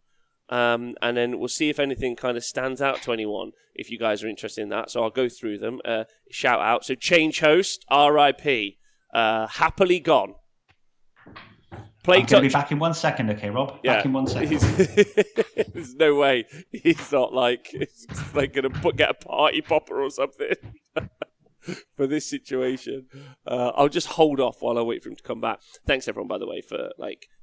and then we'll see if anything kind of stands out to anyone, if you guys are interested in that. So I'll go through them. Shout out. So Change Host, RIP, happily gone. I'm going to be back in 1 second, okay, Rob? Yeah. Back in 1 second. There's no way he's not like going to get a party popper or something for this situation. I'll just hold off while I wait for him to come back. Thanks everyone, by the way, for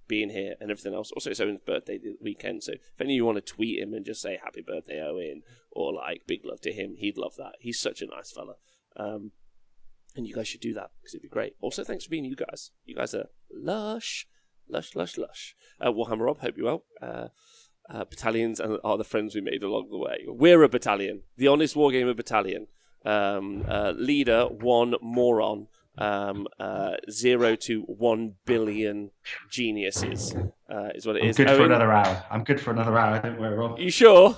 being here and everything else. Also, it's Owen's birthday the weekend, so if any of you want to tweet him and just say happy birthday, Owen, or big love to him, he'd love that. He's such a nice fella. And you guys should do that because it'd be great. Also, thanks for being you guys. You guys are lush. Warhammer Rob, hope you're well. Battalions are the friends we made along the way. We're a battalion, the Honest Wargamer Battalion. Leader 1 moron, 0 to 1 billion geniuses is what it is. I'm good for another hour. Don't worry, Rob. You sure?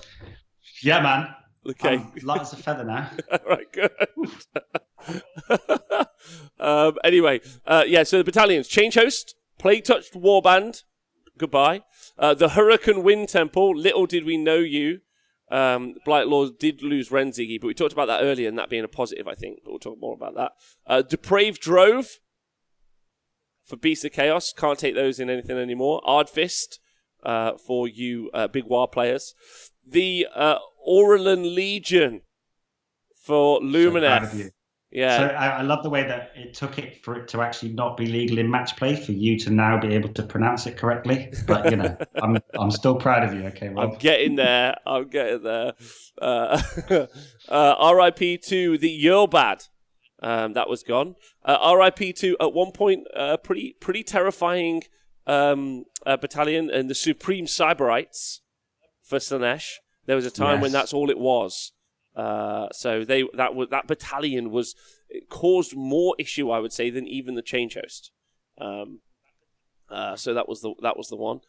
Yeah, man. Okay. Light as a feather now. Right, good. Anyway, so the battalions. Change Host. Plague-touched warband, goodbye. The Hurricane Wind Temple, little did we know you. Blight Lord did lose Renzigi, but we talked about that earlier, and that being a positive, I think. But we'll talk more about that. Depraved Drove for Beasts of Chaos. Can't take those in anything anymore. Ardfist for you big war players. The Aurelin Legion for Luminesce. Yeah. So I love the way that it took it for it to actually not be legal in match play for you to now be able to pronounce it correctly. But I'm still proud of you. Okay, Rob. I'm getting there. R.I.P. to the Yerbad. That was gone. R.I.P. to at one point pretty terrifying battalion and the Supreme Cyberites for Slaanesh. There was a time when that's all it was. So that battalion caused more issue, I would say, than even the Change Host. So that was the one.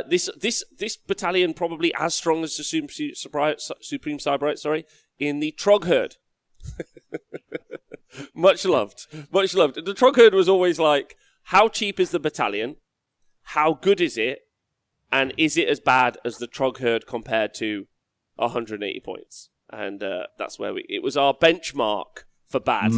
This battalion probably as strong as the Supreme Cyberite, in the Trog Herd. Much loved. The Trog Herd was always like, how cheap is the battalion? How good is it? And is it as bad as the Trog Herd compared to 180 points? And that's where it was our benchmark for bad.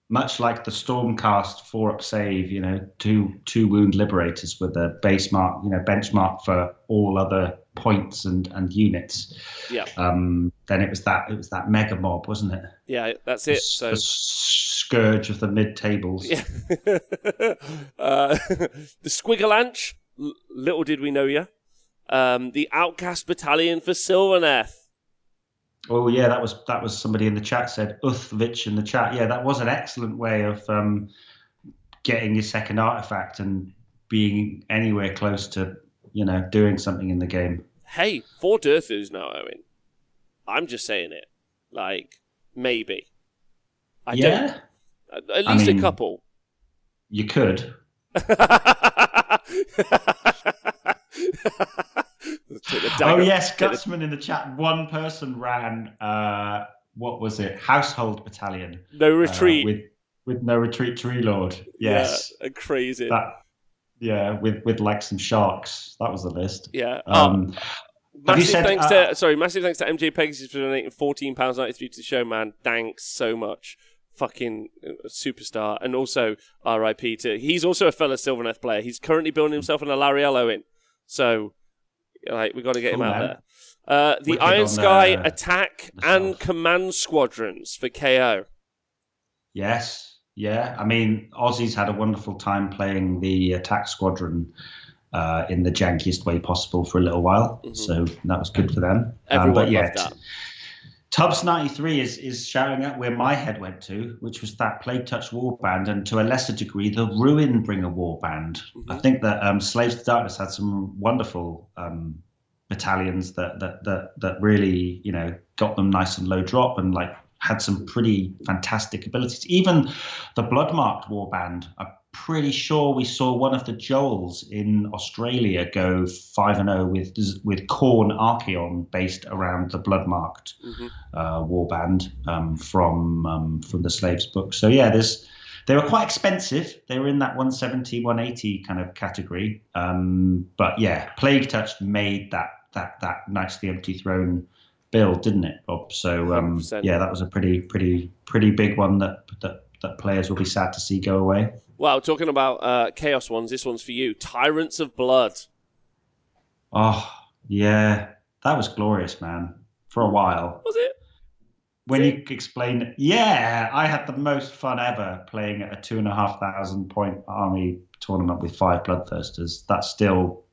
Much like the Stormcast 4-up save, two wound liberators with a base mark, benchmark for all other points and units. Yeah. Then it was that mega mob, wasn't it? Yeah, that's it. The scourge of the mid tables. Yeah. The Squigalanch, little did we know you. The Outcast Battalion for Sylvaneth. Oh yeah, that was somebody in the chat said Uthvich in the chat. Yeah, that was an excellent way of getting your second artifact and being anywhere close to doing something in the game. Hey, 4 Durthus now, Owen. I'm just saying it. Maybe. I don't. At least a couple. You could. Oh yes, Gutsman in the chat. One person ran. What was it? Household Battalion. No retreat. With no retreat, Tree Lord. Yes. Yeah, crazy. With some sharks. That was the list. Yeah. Massive thanks to MJ Pegasus for donating £14.93 to the show, man. Thanks so much. Fucking superstar. And also RIP to... He's also a fellow Sylvaneth player. He's currently building himself an Alariello in. So... we got to get him out there. The Iron Sky Attack and Command Squadrons for KO. Yes, yeah. I mean, Aussies had a wonderful time playing the Attack Squadron in the jankiest way possible for a little while. Mm-hmm. So that was good for them. Everyone loved that. Tubbs93 is shouting out where my head went to, which was that Plague Touch Warband, and to a lesser degree, the Ruinbringer Warband. I think that Slaves to Darkness had some wonderful battalions that really, got them nice and low drop and like had some pretty fantastic abilities. Even the Bloodmarked Warband, I'm pretty sure we saw one of the Joels in Australia go 5-0 with Khorne Archeon based around the Bloodmarked Warband from the Slaves book. So yeah, they were quite expensive. They were in that 170, 180 kind of category. But yeah, Plague Touch made that Knights of the Empty Throne build, didn't it, Bob? So yeah, that was a pretty big one that players will be sad to see go away. Well, talking about Chaos ones, this one's for you. Tyrants of Blood. Oh, yeah. That was glorious, man. For a while. Was it? When you explained it. Yeah, I had the most fun ever playing at a 2,500 point army tournament with 5 Bloodthirsters. That's still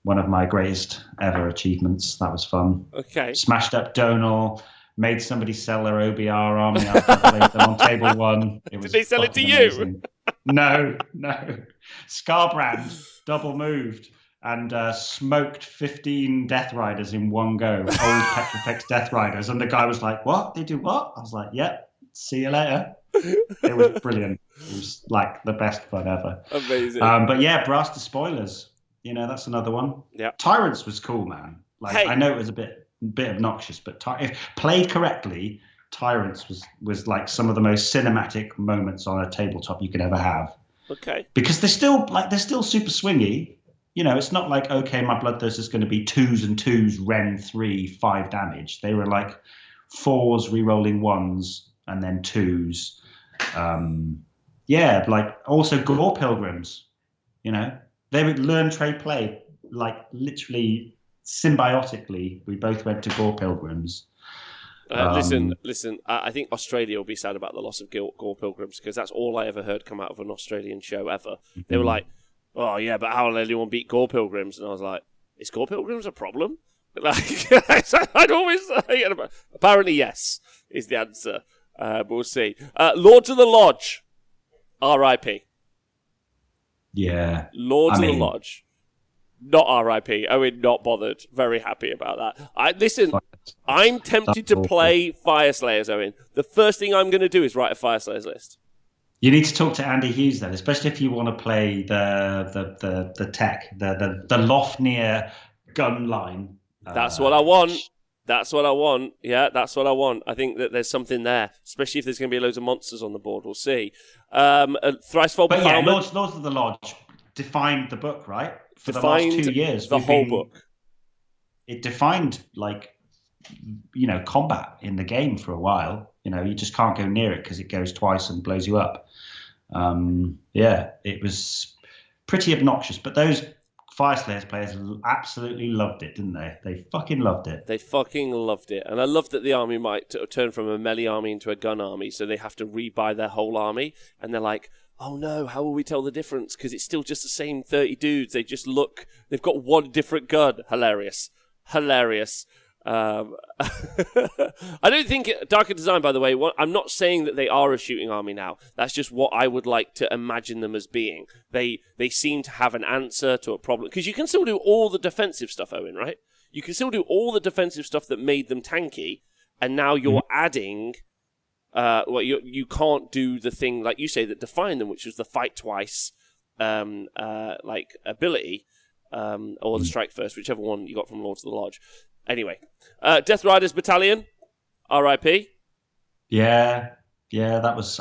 one of my greatest ever achievements. That was fun. Okay. Smashed up Donal. Made somebody sell their OBR army after I played them on table 1. Did they sell it to amazing. You? No. Scarbrand double moved and smoked 15 Death Riders in one go. Old Petrifex Death Riders. And the guy was like, what? They do what? I was like, yep, see you later. It was brilliant. It was like the best fun ever. Amazing. But yeah, Brass to Spoilers. That's another one. Yeah. Tyrants was cool, man. Like, hey. I know it was a bit obnoxious, but if played correctly, Tyrants was like some of the most cinematic moments on a tabletop you could ever have. Okay. Because they're still super swingy. It's not like, okay, my Bloodthirst is going to be 2s and 2s, Ren 3, 5 damage. They were like 4s, re-rolling 1s, and then 2s. Yeah, like also Gore Pilgrims. They would learn, trade, play, like literally symbiotically. We both went to Gore Pilgrims. Listen. I think Australia will be sad about the loss of Gore Pilgrims because that's all I ever heard come out of an Australian show ever. They were like, "Oh yeah, but how will anyone beat Gore Pilgrims?" And I was like, "Is Gore Pilgrims a problem?" Like I'd always say, apparently yes is the answer. But we'll see. Lords of the Lodge, R.I.P. Yeah, Lords of the Lodge. Not R.I.P. Owen, not bothered. Very happy about that. Listen, I'm tempted to play Fireslayers, Owen. The first thing I'm going to do is write a Fireslayers list. You need to talk to Andy Hughes then, especially if you want to play the tech, the Lofnir gun line. That's what I want. That's what I want. Yeah, that's what I want. I think that there's something there, especially if there's going to be loads of monsters on the board. We'll see. Thricefold But yeah, Lords of the Lodge defined the book, right? For the last 2 years. The whole book. It defined, combat in the game for a while. You just can't go near it because it goes twice and blows you up. Yeah, it was pretty obnoxious. But those Fireslayers players absolutely loved it, didn't they? They fucking loved it. They fucking loved it. And I love that the army might turn from a melee army into a gun army, so they have to rebuy their whole army. And they're like, oh no, how will we tell the difference? Because it's still just the same 30 dudes. They've got one different gun. Hilarious. I don't think Darker Design, by the way, I'm not saying that they are a shooting army now. That's just what I would like to imagine them as being. They seem to have an answer to a problem. Because you can still do all the defensive stuff, Owen, right? You can still do all the defensive stuff that made them tanky, and now you're adding... you can't do the thing, like you say, that defined them, which was the fight twice ability, or the strike first, whichever one you got from Lords of the Lodge. Anyway, Death Riders Battalion, R.I.P. Yeah, that was,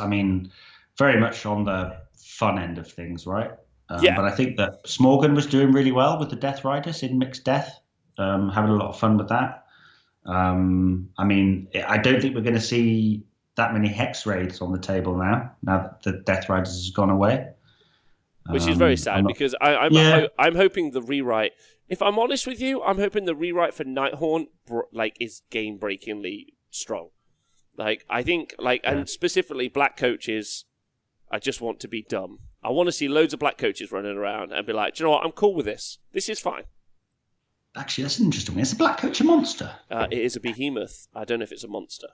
very much on the fun end of things, right? But I think that Smorgan was doing really well with the Death Riders in Mixed Death, having a lot of fun with that. I don't think we're going to see that many Hex raids on the table now that the Death Riders has gone away. Which is very sad because I'm hoping the rewrite... If I'm honest with you, I'm hoping the rewrite for Nighthaunt is game-breakingly strong. I think, and specifically black coaches, I just want to be dumb. I want to see loads of black coaches running around and be like, do you know what, I'm cool with this. This is fine. Actually, that's an interesting one. Is the Black Coach a monster? It is a behemoth. I don't know if it's a monster,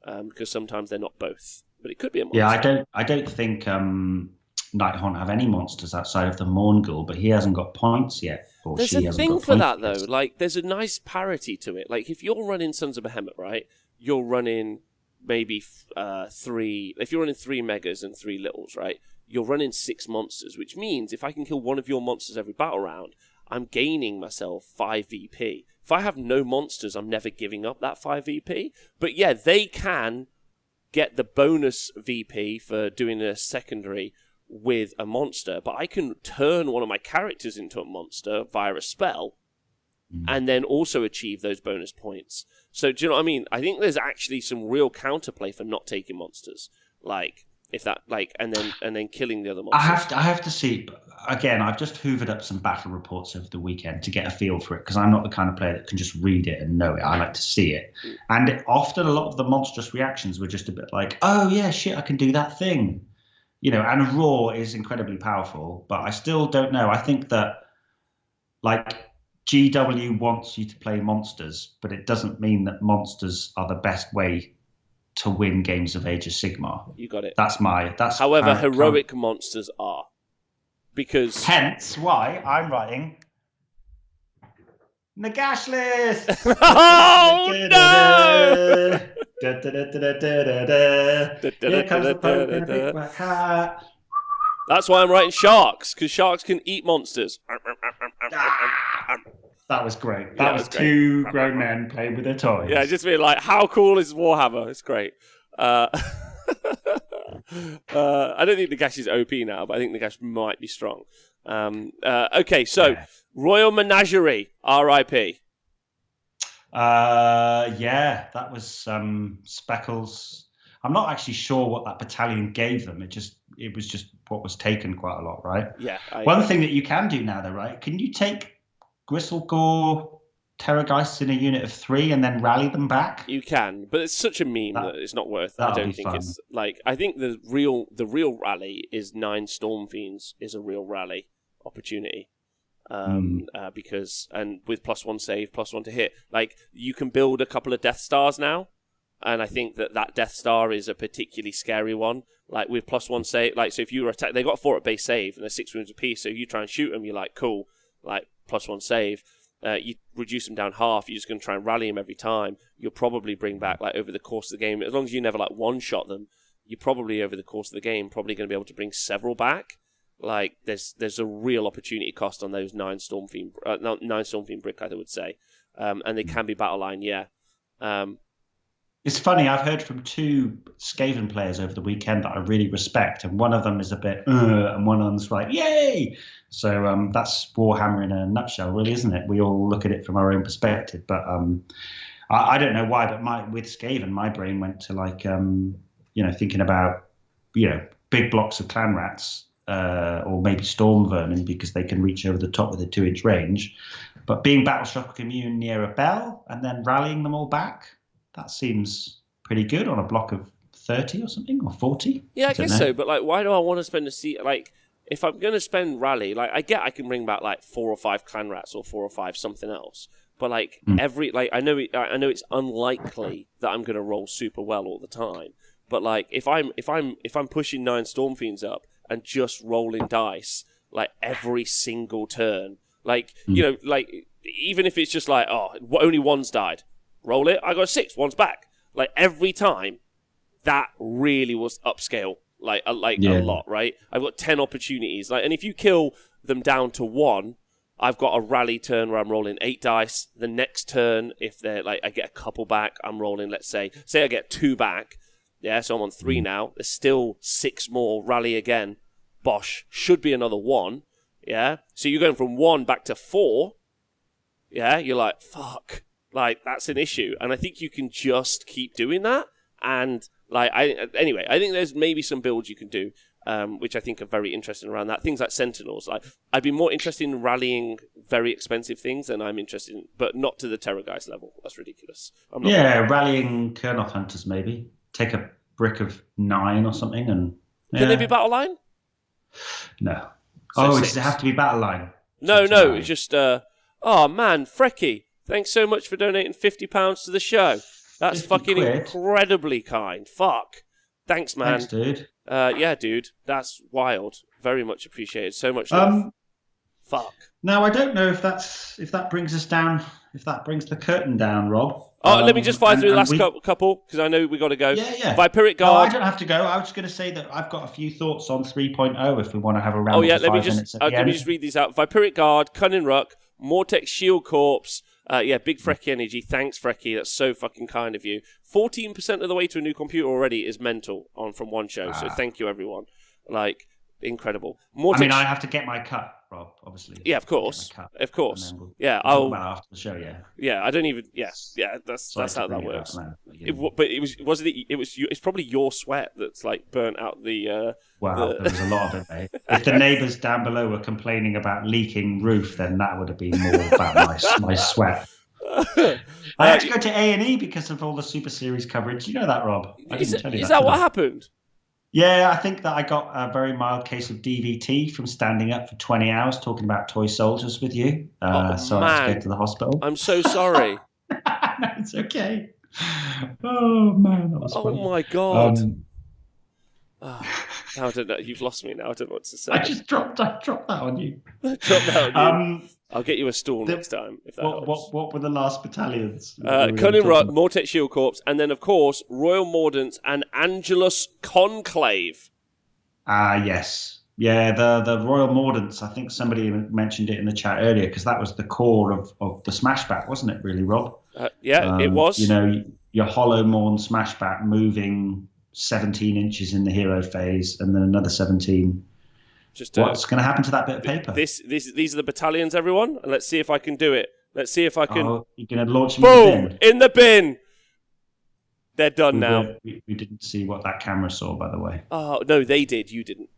because sometimes they're not both. But it could be a monster. Yeah, I don't think Nighthaunt have any monsters outside of the Morngul, but he hasn't got points yet. Or There's she a hasn't thing got for points that, yet. though. Like, there's a nice parity to it. Like, if you're running Sons of Behemoth, right, you're running maybe 3... If you're running 3 Megas and 3 Littles, right, you're running 6 monsters, which means if I can kill one of your monsters every battle round, I'm gaining myself 5 VP. If I have no monsters, I'm never giving up that 5 VP. But yeah, they can get the bonus VP for doing a secondary with a monster, but I can turn one of my characters into a monster via a spell and then also achieve those bonus points. So do you know what I mean? I think there's actually some real counterplay for not taking monsters. Like, if that, like, and then killing the other monsters. I have to see. Again, I've just hoovered up some battle reports over the weekend to get a feel for it, because I'm not the kind of player that can just read it and know it. I like to see it. And often a lot of the monstrous reactions were just a bit like, oh yeah, shit, I can do that thing. You know, and Raw is incredibly powerful, but I still don't know. I think that, like, GW wants you to play monsters, but it doesn't mean that monsters are the best way to win games of Age of Sigmar. You got it. However, heroic monsters are. Because... Hence why I'm writing Nagash list! Oh, no! Here comes the Pope in a big black hat. That's why I'm writing sharks, because sharks can eat monsters. That was great. That was two grown men playing with their toys. Yeah, just being like, how cool is Warhammer? It's great. I don't think Nagash is OP now, but I think Nagash might be strong. Okay, so yeah. Royal Menagerie, RIP. Yeah, that was Speckles. I'm not actually sure what that battalion gave them. It was just what was taken quite a lot, right? Yeah. One thing that you can do now, though, right? Can you take Gristlegore Terrorgeists in a unit of 3 and then rally them back? You can, but it's such a meme that it's not worth it. I don't think it's like. I think the real rally is 9 Storm Fiends is a real rally opportunity. Because with +1 save, +1 to hit, like you can build a couple of Death Stars now, and I think that Death Star is a particularly scary one. Like with +1 save, like so if you were attacked, they got 4 at base save and they're 6 wounds apiece. So if you try and shoot them, you're like cool, like +1 save. You reduce them down half. You're just going to try and rally them every time. You'll probably bring back like over the course of the game, as long as you never like one shot them, you're probably over the course of the game probably going to be able to bring several back. Like there's a real opportunity cost on those 9 Storm Fiend brick, I would say, and they can be battle line. Yeah. It's funny. I've heard from 2 Skaven players over the weekend that I really respect, and one of them is a bit, and one of them's like, yay! So that's Warhammer in a nutshell, really, isn't it? We all look at it from our own perspective, but I don't know why, but with Skaven, my brain went to like, thinking about, big blocks of clan rats. Or maybe storm vermin because they can reach over the top with a 2-inch range, but being battle shock immune near a bell and then rallying them all back, that seems pretty good on a block of 30 or something, or 40. Yeah, I guess so, but like, why do I want to spend like, if I'm going to spend rally, like, I can bring back like 4 or 5 clan rats or 4 or 5 something else, but like I know it's unlikely that I'm going to roll super well all the time, but like if I'm pushing 9 Storm Fiends up and just rolling dice like every single turn, like like even if it's just like only one's died, roll it. I got 6, one's back. Like every time, that really was upscale. Like a lot, right? I've got 10 opportunities. Like, and if you kill them down to 1, I've got a rally turn where I'm rolling 8 dice. The next turn, if they're like I get a couple back, I'm rolling. Let's say I get 2 back. Yeah, so I'm on 3 now. There's still 6 more. Rally again. Bosh. Should be another 1. Yeah? So you're going from 1 back to 4. Yeah? You're like, fuck. Like, that's an issue. And I think you can just keep doing that. And, like, I think there's maybe some builds you can do, which I think are very interesting around that. Things like Sentinels. Like, I'd be more interested in rallying very expensive things than I'm interested in, but not to the Terrorgeist level. That's ridiculous. Rallying Kernoth Hunters, maybe. Take a brick of 9 or something and... Can they be battle line? No. So does it have to be battle line? No, it's just Oh, man, Frecky, thanks so much for donating £50 to the show. That's 50 fucking quid. incredibly kind. Fuck. Thanks, man. Thanks, dude. Yeah, dude, that's wild. Very much appreciated. So much love. Fuck. Now, I don't know if that brings us down, if that brings the curtain down, Rob. Let me just fire through the last couple, because I know we got to go. Yeah. Viperic Guard. No, I don't have to go. I was just going to say that I've got a few thoughts on 3.0 if we want to have a round. Oh, yeah, let me just read these out. Viperic Guard, Cunning Ruck, Mortex Shield Corps. Big Frecky energy. Thanks, Frecky. That's so fucking kind of you. 14% of the way to a new computer already is mental from one show. So thank you, everyone. Like, incredible. Mortex... I have to get my cut, Rob, obviously. Yeah, of course. Of course. I'll talk about after the show, yeah. Yeah, I don't even... Yeah, that's how that works. It's probably your sweat that's, like, burnt out the... Wow, there was a lot of it, mate. If the neighbours down below were complaining about leaking roof, then that would have been more about my sweat. I had to go to A&E because of all the Super Series coverage. You know that, Rob? Is that what happened? Yeah, I think that I got a very mild case of DVT from standing up for 20 hours talking about toy soldiers with you. So I had to go to the hospital. I'm so sorry. No, it's okay. Oh, man, that was funny. My God. Now I don't know. You've lost me now. I don't know what to say. I dropped that on you. Dropped that on you. I'll get you a stool next time, if that helps. What were the last battalions? Cunning Ruck, Mortex Shield Corps, and then, of course, Royal Mordants and Angelus Conclave. Yes. Yeah, the Royal Mordants, I think somebody mentioned it in the chat earlier, because that was the core of the Smashback, wasn't it, really, Rob? It was. You know, your Hollow Morn Smashback moving 17 inches in the hero phase, and then another 17... What's going to happen to that bit of paper? These are the battalions, everyone, and let's see if I can do it. Let's see if I can. Oh, you're going to launch them Boom! In the bin. They're done now. We didn't see what that camera saw, by the way. Oh no, they did. You didn't.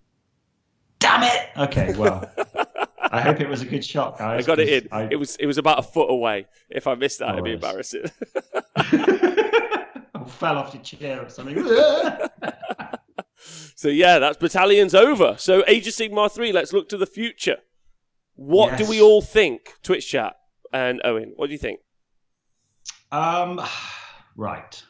Damn it! Okay, well, I hope it was a good shot, guys. I got it in. It was about a foot away. If I missed that, it'd be embarrassing. I fell off your chair or something. So yeah, that's battalions over. So Age of Sigmar 3, let's look to the future. What do we all think? Twitch chat and Owen, what do you think? Right.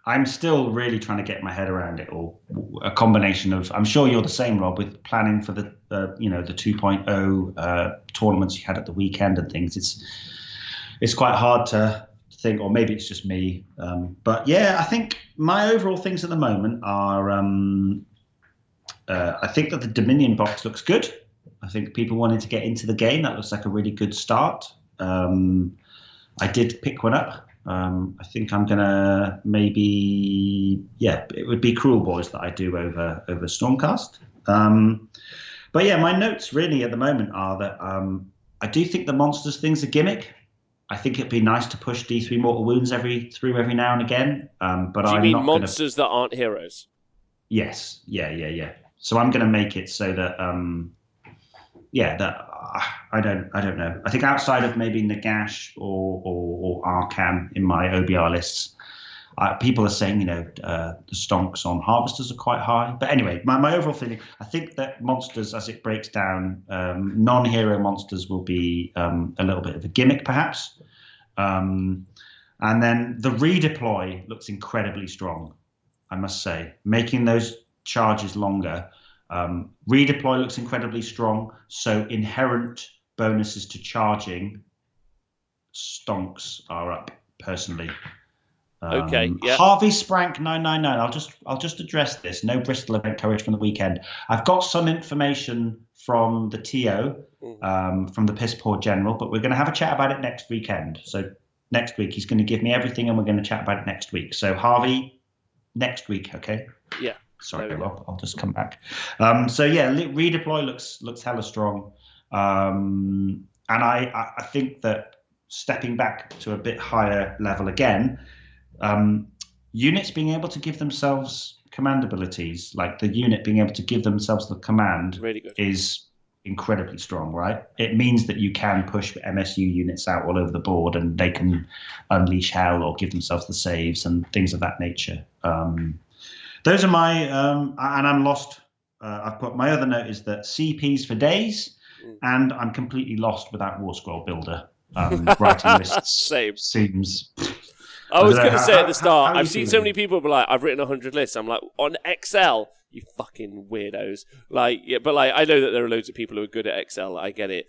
I'm still really trying to get my head around it all. A combination of, I'm sure you're the same, Rob, with planning for the 2.0 tournaments you had at the weekend and things. It's quite hard to think, or maybe it's just me. But yeah, I think my overall things at the moment are, I think that the Dominion box looks good. I think people wanting to get into the game, that looks like a really good start. I did pick one up. I think I'm going to it would be Cruel Boys that I do over Stormcast. But yeah, my notes really at the moment are that I do think the Monsters thing's a gimmick. I think it'd be nice to push D3 Mortal Wounds every now and again. But do you mean monsters that aren't heroes? Yes. Yeah. So I'm going to make it so that, I don't know. I think outside of maybe Nagash or Arcan in my OBR lists, people are saying, the stonks on Harvesters are quite high. But anyway, my overall feeling, I think that monsters, as it breaks down, non-hero monsters will be a little bit of a gimmick, perhaps. And then the redeploy looks incredibly strong, I must say. Making those charges longer. Redeploy looks incredibly strong. So inherent bonuses to charging stonks are up, personally. Okay. Yeah. Harvey Sprank 999. I'll just address this. No Bristol event coverage from the weekend. I've got some information from the TO, from the Piss Poor General, but we're going to have a chat about it next weekend. So next week he's going to give me everything, and we're going to chat about it next week. So Harvey, next week, okay? Yeah. Sorry, Rob. I'll just come back. Redeploy looks hella strong, and I think that stepping back to a bit higher level again. Units being able to give themselves command abilities, like the unit being able to give themselves the command, really good. Is incredibly strong, right? It means that you can push MSU units out all over the board and they can unleash hell or give themselves the saves and things of that nature. Those are my, and I'm lost. I've put my other note is that CPs for days, and I'm completely lost without War Scroll Builder. writing lists Same. seems. I was going to say at the how start, are I've you seen so feeling? many people be like, I've written 100 lists. I'm like, on Excel? You fucking weirdos. Like, yeah, but like, I know that there are loads of people who are good at Excel. I get it.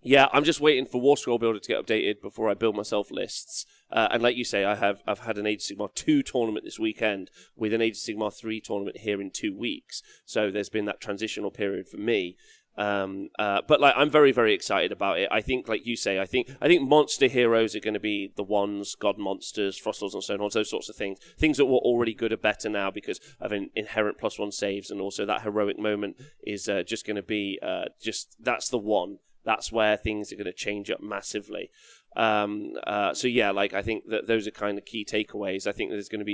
Yeah, I'm just waiting for War Scroll Builder to get updated before I build myself lists. And like you say, I've had an Age of Sigmar 2 tournament this weekend with an Age of Sigmar 3 tournament here in 2 weeks. So there's been that transitional period for me. But like, I'm very, very excited about it. I think, like you say, I think monster heroes are going to be the ones, god monsters, frostlords and stonehorns, those sorts of things. Things that were already good are better now because of inherent +1 saves, and also that heroic moment is just going to be that's the one. That's where things are going to change up massively. So yeah, like I think that those are kind of key takeaways. I think there's going to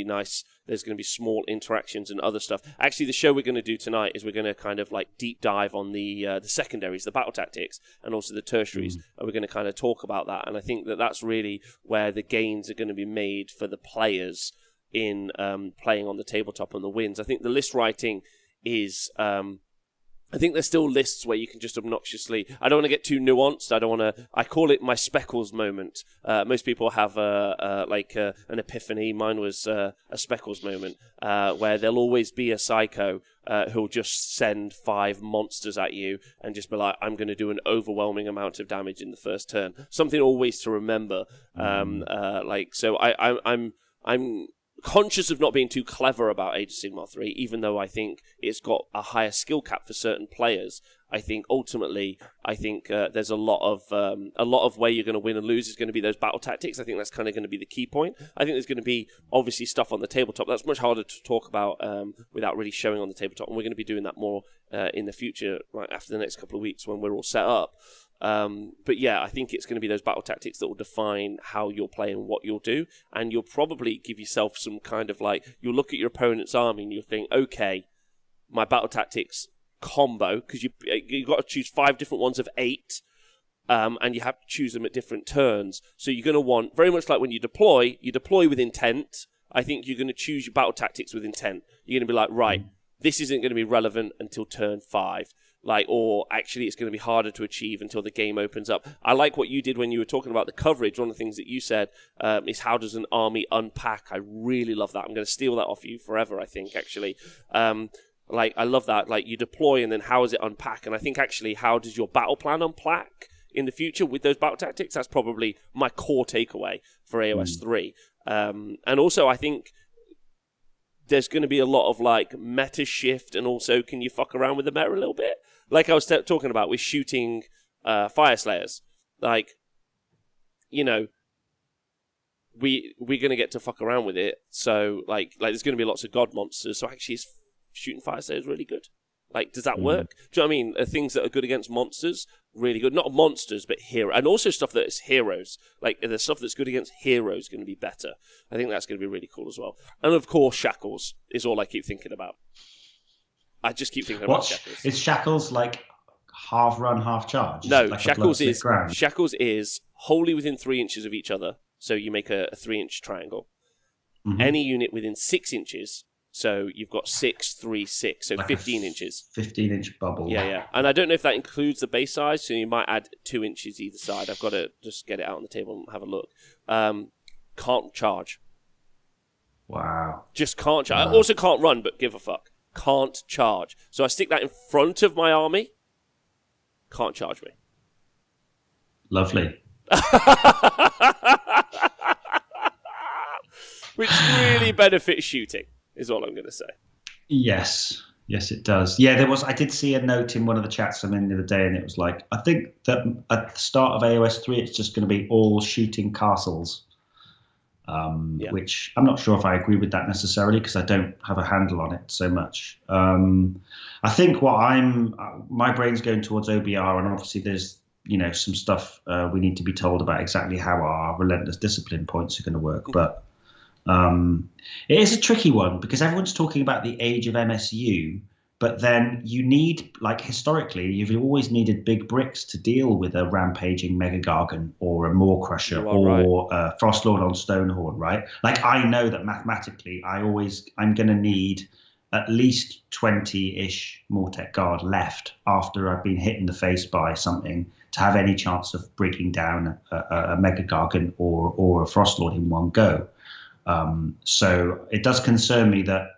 be small interactions and other stuff. Actually, the show we're going to do tonight is we're going to kind of like deep dive on the secondaries, the battle tactics, and also the tertiaries, and we're going to kind of talk about that. And I think that that's really where the gains are going to be made for the players in playing on the tabletop and the wins. I think the list writing is. I think there's still lists where you can just obnoxiously. I don't want to get too nuanced. I call it my Speckles moment. Most people have an epiphany. Mine was a Speckles moment, where there'll always be a psycho who'll just send 5 monsters at you and just be like, "I'm going to do an overwhelming amount of damage in the first turn." Something always to remember. So I'm conscious of not being too clever about Age of Sigmar 3, even though I think it's got a higher skill cap for certain players. I think ultimately, there's a lot of where you're going to win and lose is going to be those battle tactics. I think that's kind of going to be the key point. I think there's going to be obviously stuff on the tabletop that's much harder to talk about without really showing on the tabletop, and we're going to be doing that more in the future, right after the next couple of weeks when we're all set up. But yeah, I think it's going to be those battle tactics that will define how you'll play and what you'll do, and you'll probably give yourself some kind of like, you'll look at your opponent's army and you'll think, okay, my battle tactics combo, because you've got to choose 5 different ones of 8, and you have to choose them at different turns. So you're going to want, very much like when you deploy with intent. I think you're going to choose your battle tactics with intent. You're going to be like, right, this isn't going to be relevant until turn 5. Or actually it's going to be harder to achieve until the game opens up. I like what you did when you were talking about the coverage. One of the things that you said is, how does an army unpack? I really love that. I'm going to steal that off you forever, I think, actually. I love that. Like, you deploy and then how does it unpack? And I think actually, how does your battle plan unpack in the future with those battle tactics? That's probably my core takeaway for AOS 3. And also, I think there's going to be a lot of like meta shift, and also can you fuck around with the meta a little bit? Like I was talking about with shooting Fire Slayers. Like, you know, we're going to get to fuck around with it. So like there's going to be lots of god monsters. So actually, is shooting Fire Slayers really good? Like, does that work? Do you know what I mean? Things that are good against monsters, really good. Not monsters, but hero. And also stuff that is heroes. Like, the stuff that's good against heroes is going to be better. I think that's going to be really cool as well. And of course, Shackles is all I keep thinking about. I just keep thinking about Shackles. Is Shackles like half run, half charge? No, like Shackles is wholly within 3 inches of each other. So you make a 3-inch triangle. Any unit within 6 inches. So you've got 6, 3, 6, so like 15 inches. 15-inch bubble. Yeah. And I don't know if that includes the base size, so you might add 2 inches either side. I've got to just get it out on the table and have a look. Can't charge. Wow. Just can't charge. Wow. I also can't run, but give a fuck. Can't charge. So I stick that in front of my army. Can't charge me. Lovely. Which really benefits shooting, is all I'm going to say. Yes, it does. Yeah, I did see a note in one of the chats I'm in the other day, and it was like, I think that at the start of AOS 3, it's just going to be all shooting castles. Which I'm not sure if I agree with that necessarily, because I don't have a handle on it so much. I think my brain's going towards OBR, and obviously there's some stuff we need to be told about exactly how our relentless discipline points are going to work, but it is a tricky one because everyone's talking about the age of MSU, but then you need, like, historically, you've always needed big bricks to deal with a rampaging Mega Gargan or a Maw Crusher or a Frostlord on Stonehorn, right? Like, I know that mathematically I'm going to need at least 20-ish Mortek Guard left after I've been hit in the face by something to have any chance of breaking down a Mega Gargant or a Frostlord in one go. So it does concern me that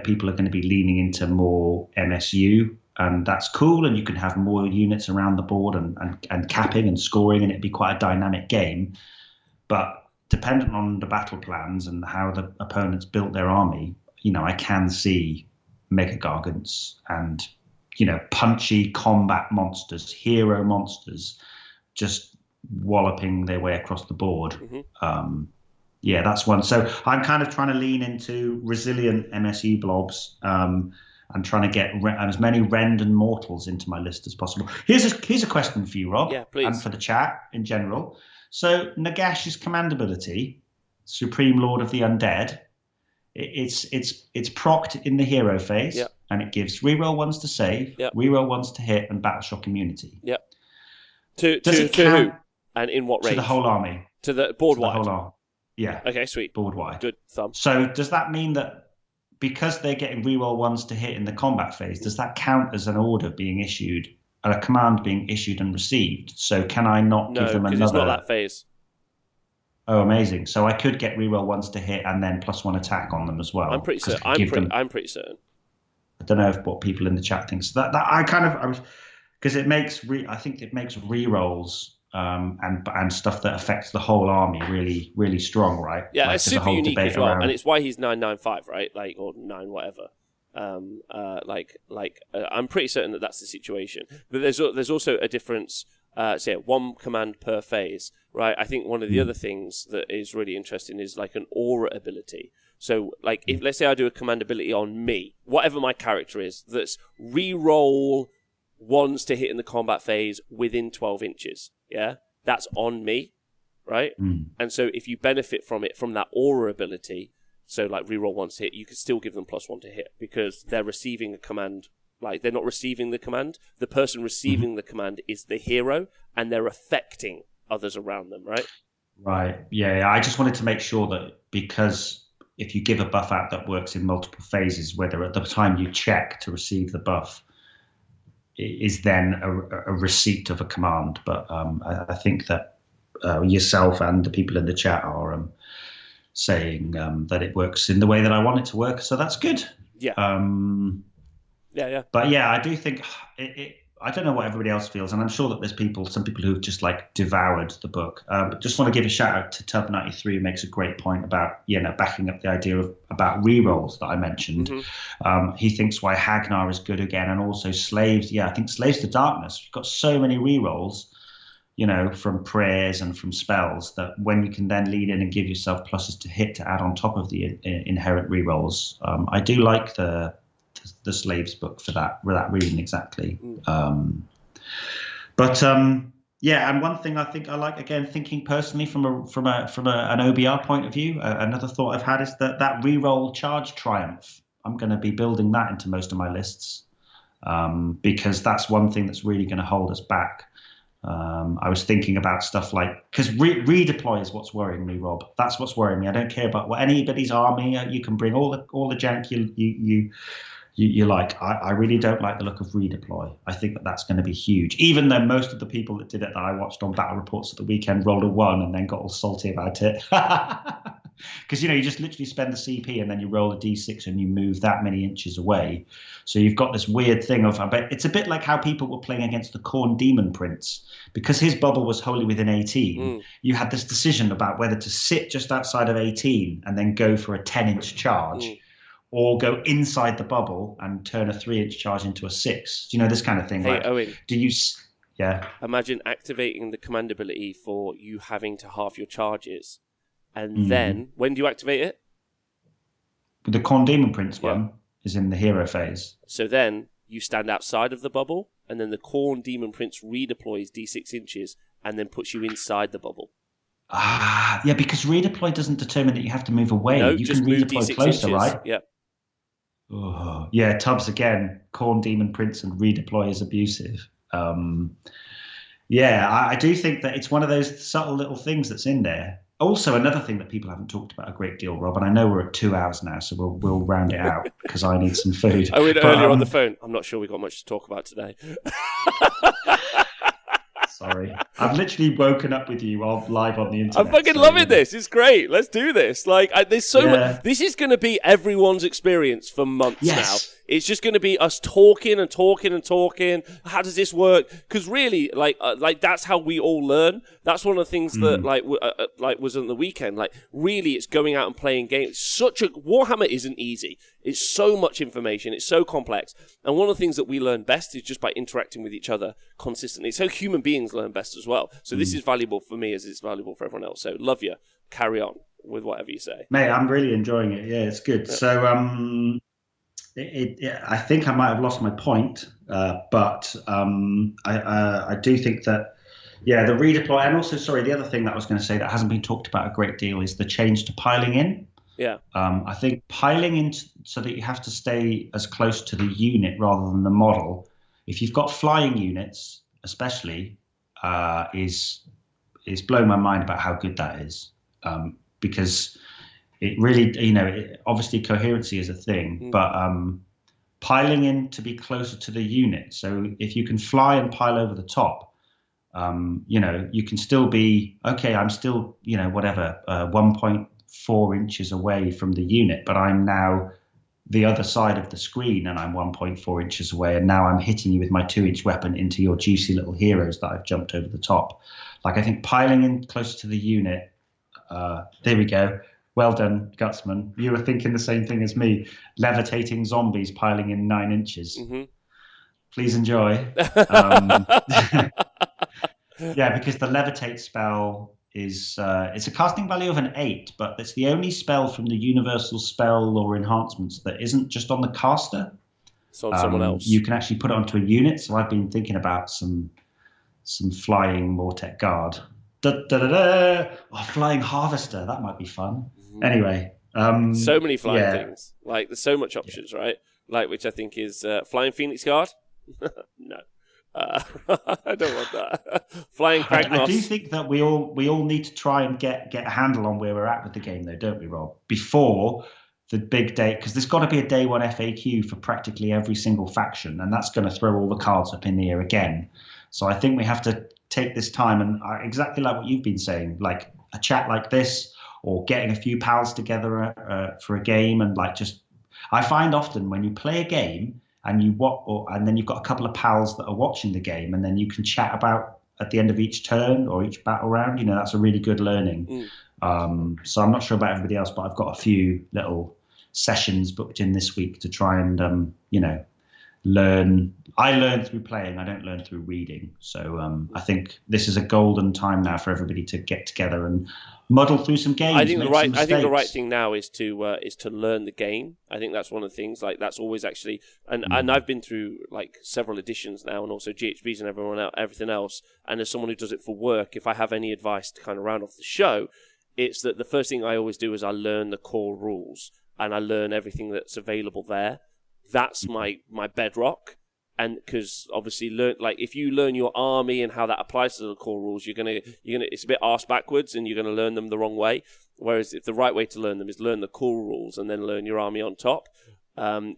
people are going to be leaning into more MSU, and that's cool, and you can have more units around the board and capping and scoring, and it'd be quite a dynamic game. But dependent on the battle plans and how the opponents built their army, I can see Mega Gargants and punchy combat monsters, hero monsters, just walloping their way across the board. Mm-hmm. Yeah, that's one. So I'm kind of trying to lean into resilient MSU blobs and trying to get as many Rend and Mortals into my list as possible. Here's a question for you, Rob, and for the chat in general. So Nagash's command ability, Supreme Lord of the Undead, it's procced in the hero phase, and it gives reroll ones to save, reroll ones to hit, and battle shock immunity. Yep. To who? And in what range? To the whole army. To the board wide. The whole army. Yeah. Okay, sweet. Board wide. Good thumb. So does that mean that because they're getting reroll ones to hit in the combat phase, does that count as an order being issued, a command being issued and received? So can I not give them another? No, because it's not that phase. Oh, amazing! So I could get reroll ones to hit and then +1 attack on them as well. I'm pretty certain. I'm pretty certain. I don't know what people in the chat think. So that I was because it makes I think it makes rerolls and stuff that affects the whole army really, really strong, right? Yeah, it's super unique as well, and it's why he's 995, right? Like, or 9 whatever. I'm pretty certain that that's the situation. But there's also a difference. Say one command per phase, right? I think one of the other things that is really interesting is like an aura ability. So, like, if let's say I do a command ability on me, whatever my character is, that's re-roll ones to hit in the combat phase within 12 inches. Yeah, that's on me, right? And so if you benefit from it, from that aura ability, so like reroll ones to hit, you can still give them +1 to hit because they're receiving a command. Like, they're not receiving the command. The person receiving the command is the hero, and they're affecting others around them, right? Right. Yeah. I just wanted to make sure that because if you give a buff out that works in multiple phases, whether at the time you check to receive the buff, is then a receipt of a command. But I think that yourself and the people in the chat are saying that it works in the way that I want it to work. So that's good. Yeah. Yeah. But yeah, I do think I don't know what everybody else feels, and I'm sure that there's some people who've just like devoured the book. But just want to give a shout out to Tub93, who makes a great point about backing up the idea about rerolls that I mentioned. Mm-hmm. He thinks why Hagnar is good again, and also Slaves. Yeah, I think Slaves to Darkness. You've got so many rerolls, from prayers and from spells, that when you can then lead in and give yourself pluses to hit to add on top of the inherent rerolls. I do like the Slaves book for that reason exactly. Yeah, and one thing I think I like, again, thinking personally from an OBR point of view, another thought I've had is that reroll charge triumph. I'm going to be building that into most of my lists because that's one thing that's really going to hold us back. I was thinking about stuff like, because redeploy is what's worrying me, Rob. That's what's worrying me. I don't care about what anybody's army. You can bring all the jank you like. I really don't like the look of redeploy. I think that's going to be huge, even though most of the people that did it that I watched on battle reports at the weekend rolled a 1 and then got all salty about it. Because you just literally spend the CP and then you roll a d6 and you move that many inches away. So you've got this weird thing of, but it's a bit like how people were playing against the Khorne Demon Prince, because his bubble was wholly within 18. You had this decision about whether to sit just outside of 18 and then go for a 10-inch charge, or go inside the bubble and turn a 3-inch charge into a 6. Do you know this kind of thing? Hey, Owen. Yeah. Imagine activating the command ability for you having to halve your charges. And then, when do you activate it? The Khorne Demon Prince one is in the hero phase. So then, you stand outside of the bubble, and then the Khorne Demon Prince redeploys d6 inches, and then puts you inside the bubble. Yeah, because redeploy doesn't determine that you have to move away. No, you just can redeploy d6 closer, inches. right? Yeah. Oh, yeah, Tubbs again. Khorne Demon Prince and redeploy is abusive. Yeah, I do think that it's one of those subtle little things that's in there. Also, another thing that people haven't talked about a great deal, Rob, and I know we're at 2 hours now, so we'll round it out because I need some food. Earlier on the phone, I'm not sure we've got much to talk about today. Sorry. I've literally woken up with you all live on the internet. I'm fucking loving this. It's great. Let's do this. Like, there's so much. This is going to be everyone's experience for months now. It's just going to be us talking and talking and talking. How does this work? Because really, like that's how we all learn. That's one of the things that like was on the weekend. Like, really, it's going out and playing games. Warhammer isn't easy. It's so much information. It's so complex. And one of the things that we learn best is just by interacting with each other consistently. So human beings learn best as well. So this is valuable for me as it's valuable for everyone else. So love you. Carry on with whatever you say. Mate, I'm really enjoying it. Yeah, it's good. Yeah. So I think I might have lost my point, but I do think that, the redeploy, and also, sorry, the other thing that I was going to say that hasn't been talked about a great deal is the change to piling in. Yeah. I think piling in so that you have to stay as close to the unit rather than the model. If you've got flying units, especially, is blowing my mind about how good that is, because it really, obviously coherency is a thing, but piling in to be closer to the unit. So if you can fly and pile over the top, you can still be, okay, I'm still, 1.4 inches away from the unit, but I'm now the other side of the screen and I'm 1.4 inches away, and now I'm hitting you with my 2-inch weapon into your juicy little heroes that I've jumped over the top. Like, I think piling in close to the unit, there we go. Well done, Gutsman. You were thinking the same thing as me. Levitating zombies piling in 9 inches. Mm-hmm. Please enjoy. Because the levitate spell is it's a casting value of an 8, but it's the only spell from the universal spell or enhancements that isn't just on the caster. It's on someone else. You can actually put it onto a unit. So I've been thinking about some flying Mortek Guard. Flying Harvester. That might be fun. Anyway, so many flying things. Like, there's so much options, right? Like, which I think is Flying Phoenix Guard. No, I don't want that. Flying Kragnos. I do think that we all need to try and get a handle on where we're at with the game, though, don't we, Rob? Before the big day, because there's got to be a day one FAQ for practically every single faction, and that's going to throw all the cards up in the air again. So I think we have to take this time and exactly like what you've been saying, like a chat like this, or getting a few pals together for a game, and I find often when you play a game and and then you've got a couple of pals that are watching the game, and then you can chat about at the end of each turn or each battle round. That's a really good learning. So I'm not sure about everybody else, but I've got a few little sessions booked in this week to try and learn. I learn through playing. I don't learn through reading. So I think this is a golden time now for everybody to get together and muddle through some games. I think the right thing now is to learn the game. I think that's one of the things. Like, that's always actually, and I've been through like several editions now, and also GHBs and everything else. And as someone who does it for work, if I have any advice to kind of round off the show, it's that the first thing I always do is I learn the core rules and I learn everything that's available there. That's my bedrock. And because obviously, if you learn your army and how that applies to the core rules, you're gonna it's a bit arse backwards, and you're gonna learn them the wrong way. Whereas if the right way to learn them is learn the core rules and then learn your army on top,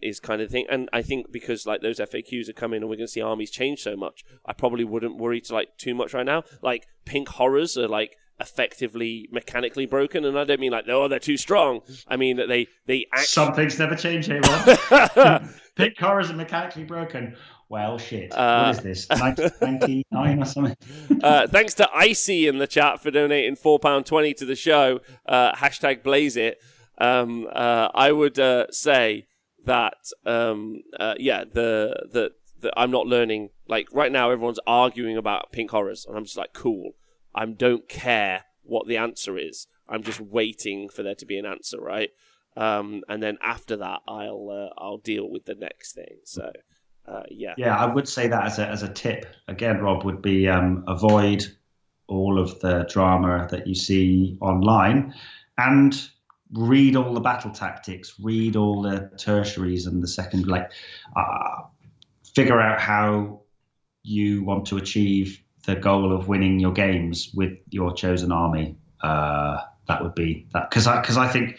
is kind of thing. And I think because like those FAQs are coming and we're gonna see armies change so much, I probably wouldn't worry too much right now. Like, pink horrors are like effectively mechanically broken, and I don't mean like, oh, they're too strong. I mean that they actually... Some things never change here, Rob. Pink horrors are mechanically broken. Well, shit. What is this? 1999 or something? Thanks to Icy in the chat for donating £4.20 to the show. Hashtag Blaze It. I would say that that I'm not learning. Like, right now, everyone's arguing about pink horrors, and I'm just like, cool. I don't care what the answer is. I'm just waiting for there to be an answer, right? And then after that, I'll deal with the next thing. So, yeah. Yeah, I would say that as a tip again, Rob, would be avoid all of the drama that you see online, and read all the battle tactics, read all the tertiaries and the second, figure out how you want to achieve the goal of winning your games with your chosen army. That would be that, because I think,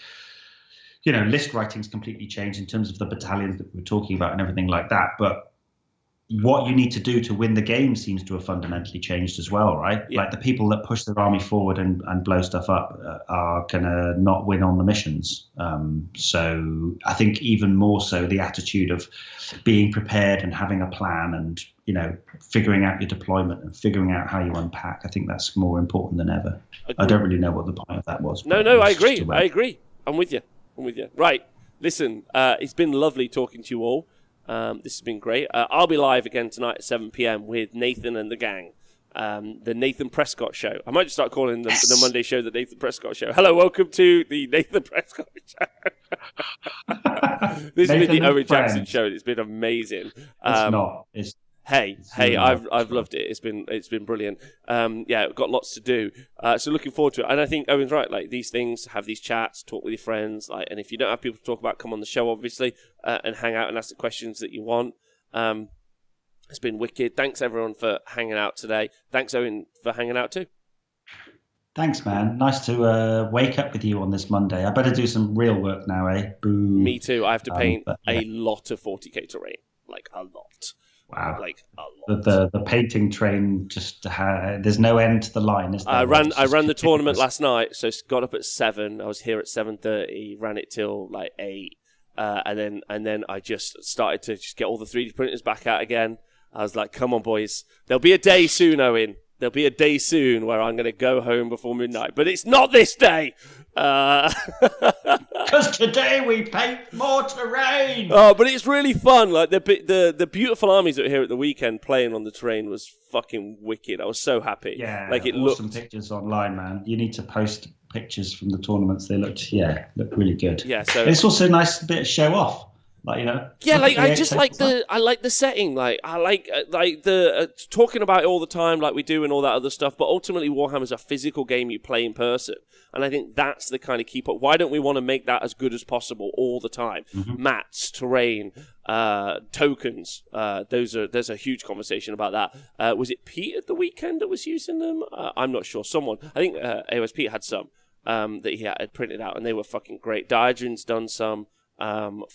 list writing's completely changed in terms of the battalions that we're talking about and everything like that. But what you need to do to win the game seems to have fundamentally changed as well, right? Yeah. Like the people that push their army forward and blow stuff up are going to not win on the missions. So I think even more so the attitude of being prepared and having a plan and, you know, figuring out your deployment and figuring out how you unpack. I think that's more important than ever. I don't really know what the point of that was. No, I agree. I agree. I'm with you. Right. Listen, it's been lovely talking to you all. This has been great. I'll be live again tonight at 7 p.m. with Nathan and the gang. The Nathan Prescott Show. I might just start calling the Monday show the Nathan Prescott Show. Hello, welcome to the Nathan Prescott Show. This has been the Owen Jackson Show. It's been amazing. It's not. Hey, I've loved it. It's been brilliant. Yeah, we've got lots to do. So looking forward to it. And I think Owen's right. Like these things, have these chats, talk with your friends. Like, and if you don't have people to talk about, come on the show, obviously, and hang out and ask the questions that you want. It's been wicked. Thanks everyone for hanging out today. Thanks Owen for hanging out too. Thanks, man. Nice to wake up with you on this Monday. I better do some real work now, eh? Boo. Me too. I have to paint a lot of 40k terrain. Like a lot. Wow. Like a lot. The painting train just there's no end to the line, is there? I ran the tournament last night, so got up at 7. I was here at 7:30, ran it till like 8. And then I just started to just get all the 3D printers back out again. I was like, come on, boys. There'll be a day soon, Owen. There'll be a day soon where I'm going to go home before midnight. But it's not this day. Because today we paint more terrain. Oh, but it's really fun. Like the beautiful armies that were here at the weekend playing on the terrain was fucking wicked. I was so happy. Yeah, like it awesome looked. Pictures online, man. You need to post pictures from the tournaments. They looked really good. Yeah, so it's also a nice bit of show off. Like, you know, yeah, like I just like the setting. Like I like the talking about it all the time, like we do, and all that other stuff. But ultimately, Warhammer's a physical game you play in person, and I think that's the kind of keep up. Why don't we want to make that as good as possible all the time? Mm-hmm. Mats, terrain, tokens. There's a huge conversation about that. Was it Pete at the weekend that was using them? I'm not sure. Someone, I think AOS Pete had some that he had printed out, and they were fucking great. Diadrin's done some.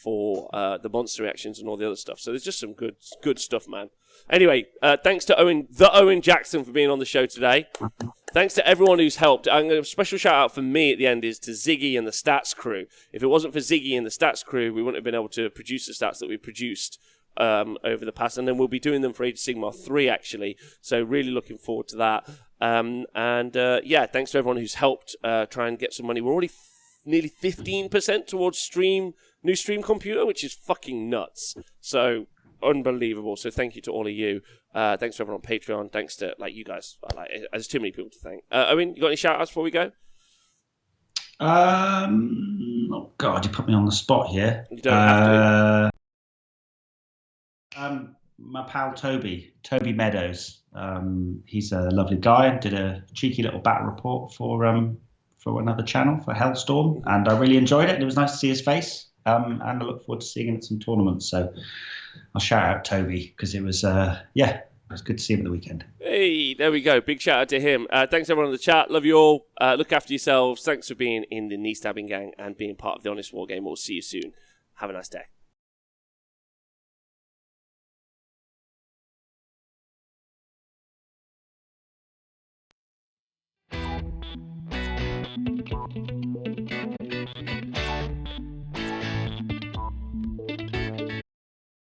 For the monster reactions and all the other stuff. So there's just some good stuff, man. Anyway, thanks to Owen Jackson for being on the show today. Thanks to everyone who's helped. A special shout out for me at the end is to Ziggy and the Stats crew. If it wasn't for Ziggy and the Stats crew, we wouldn't have been able to produce the stats that we produced over the past. And then we'll be doing them for Age of Sigmar 3, actually. So really looking forward to that. Yeah, thanks to everyone who's helped try and get some money. We're already nearly 15% towards new stream computer, which is fucking nuts. So unbelievable. So thank you to all of you. Thanks to everyone on Patreon. Thanks to you guys. There's too many people to thank. Owen, you got any shout outs before we go? Oh God, you put me on the spot here. You don't have to. My pal Toby Meadows. He's a lovely guy. Did a cheeky little battle report for another channel, for Hellstorm, and I really enjoyed it. It was nice to see his face, and I look forward to seeing him at some tournaments. So I'll shout out Toby because it was it was good to see him at the weekend. Hey, there we go. Big shout out to him. Thanks everyone in the chat. Love you all. Look after yourselves. Thanks for being in the knee stabbing gang and being part of the Honest Wargamer. We'll see you soon. Have a nice day.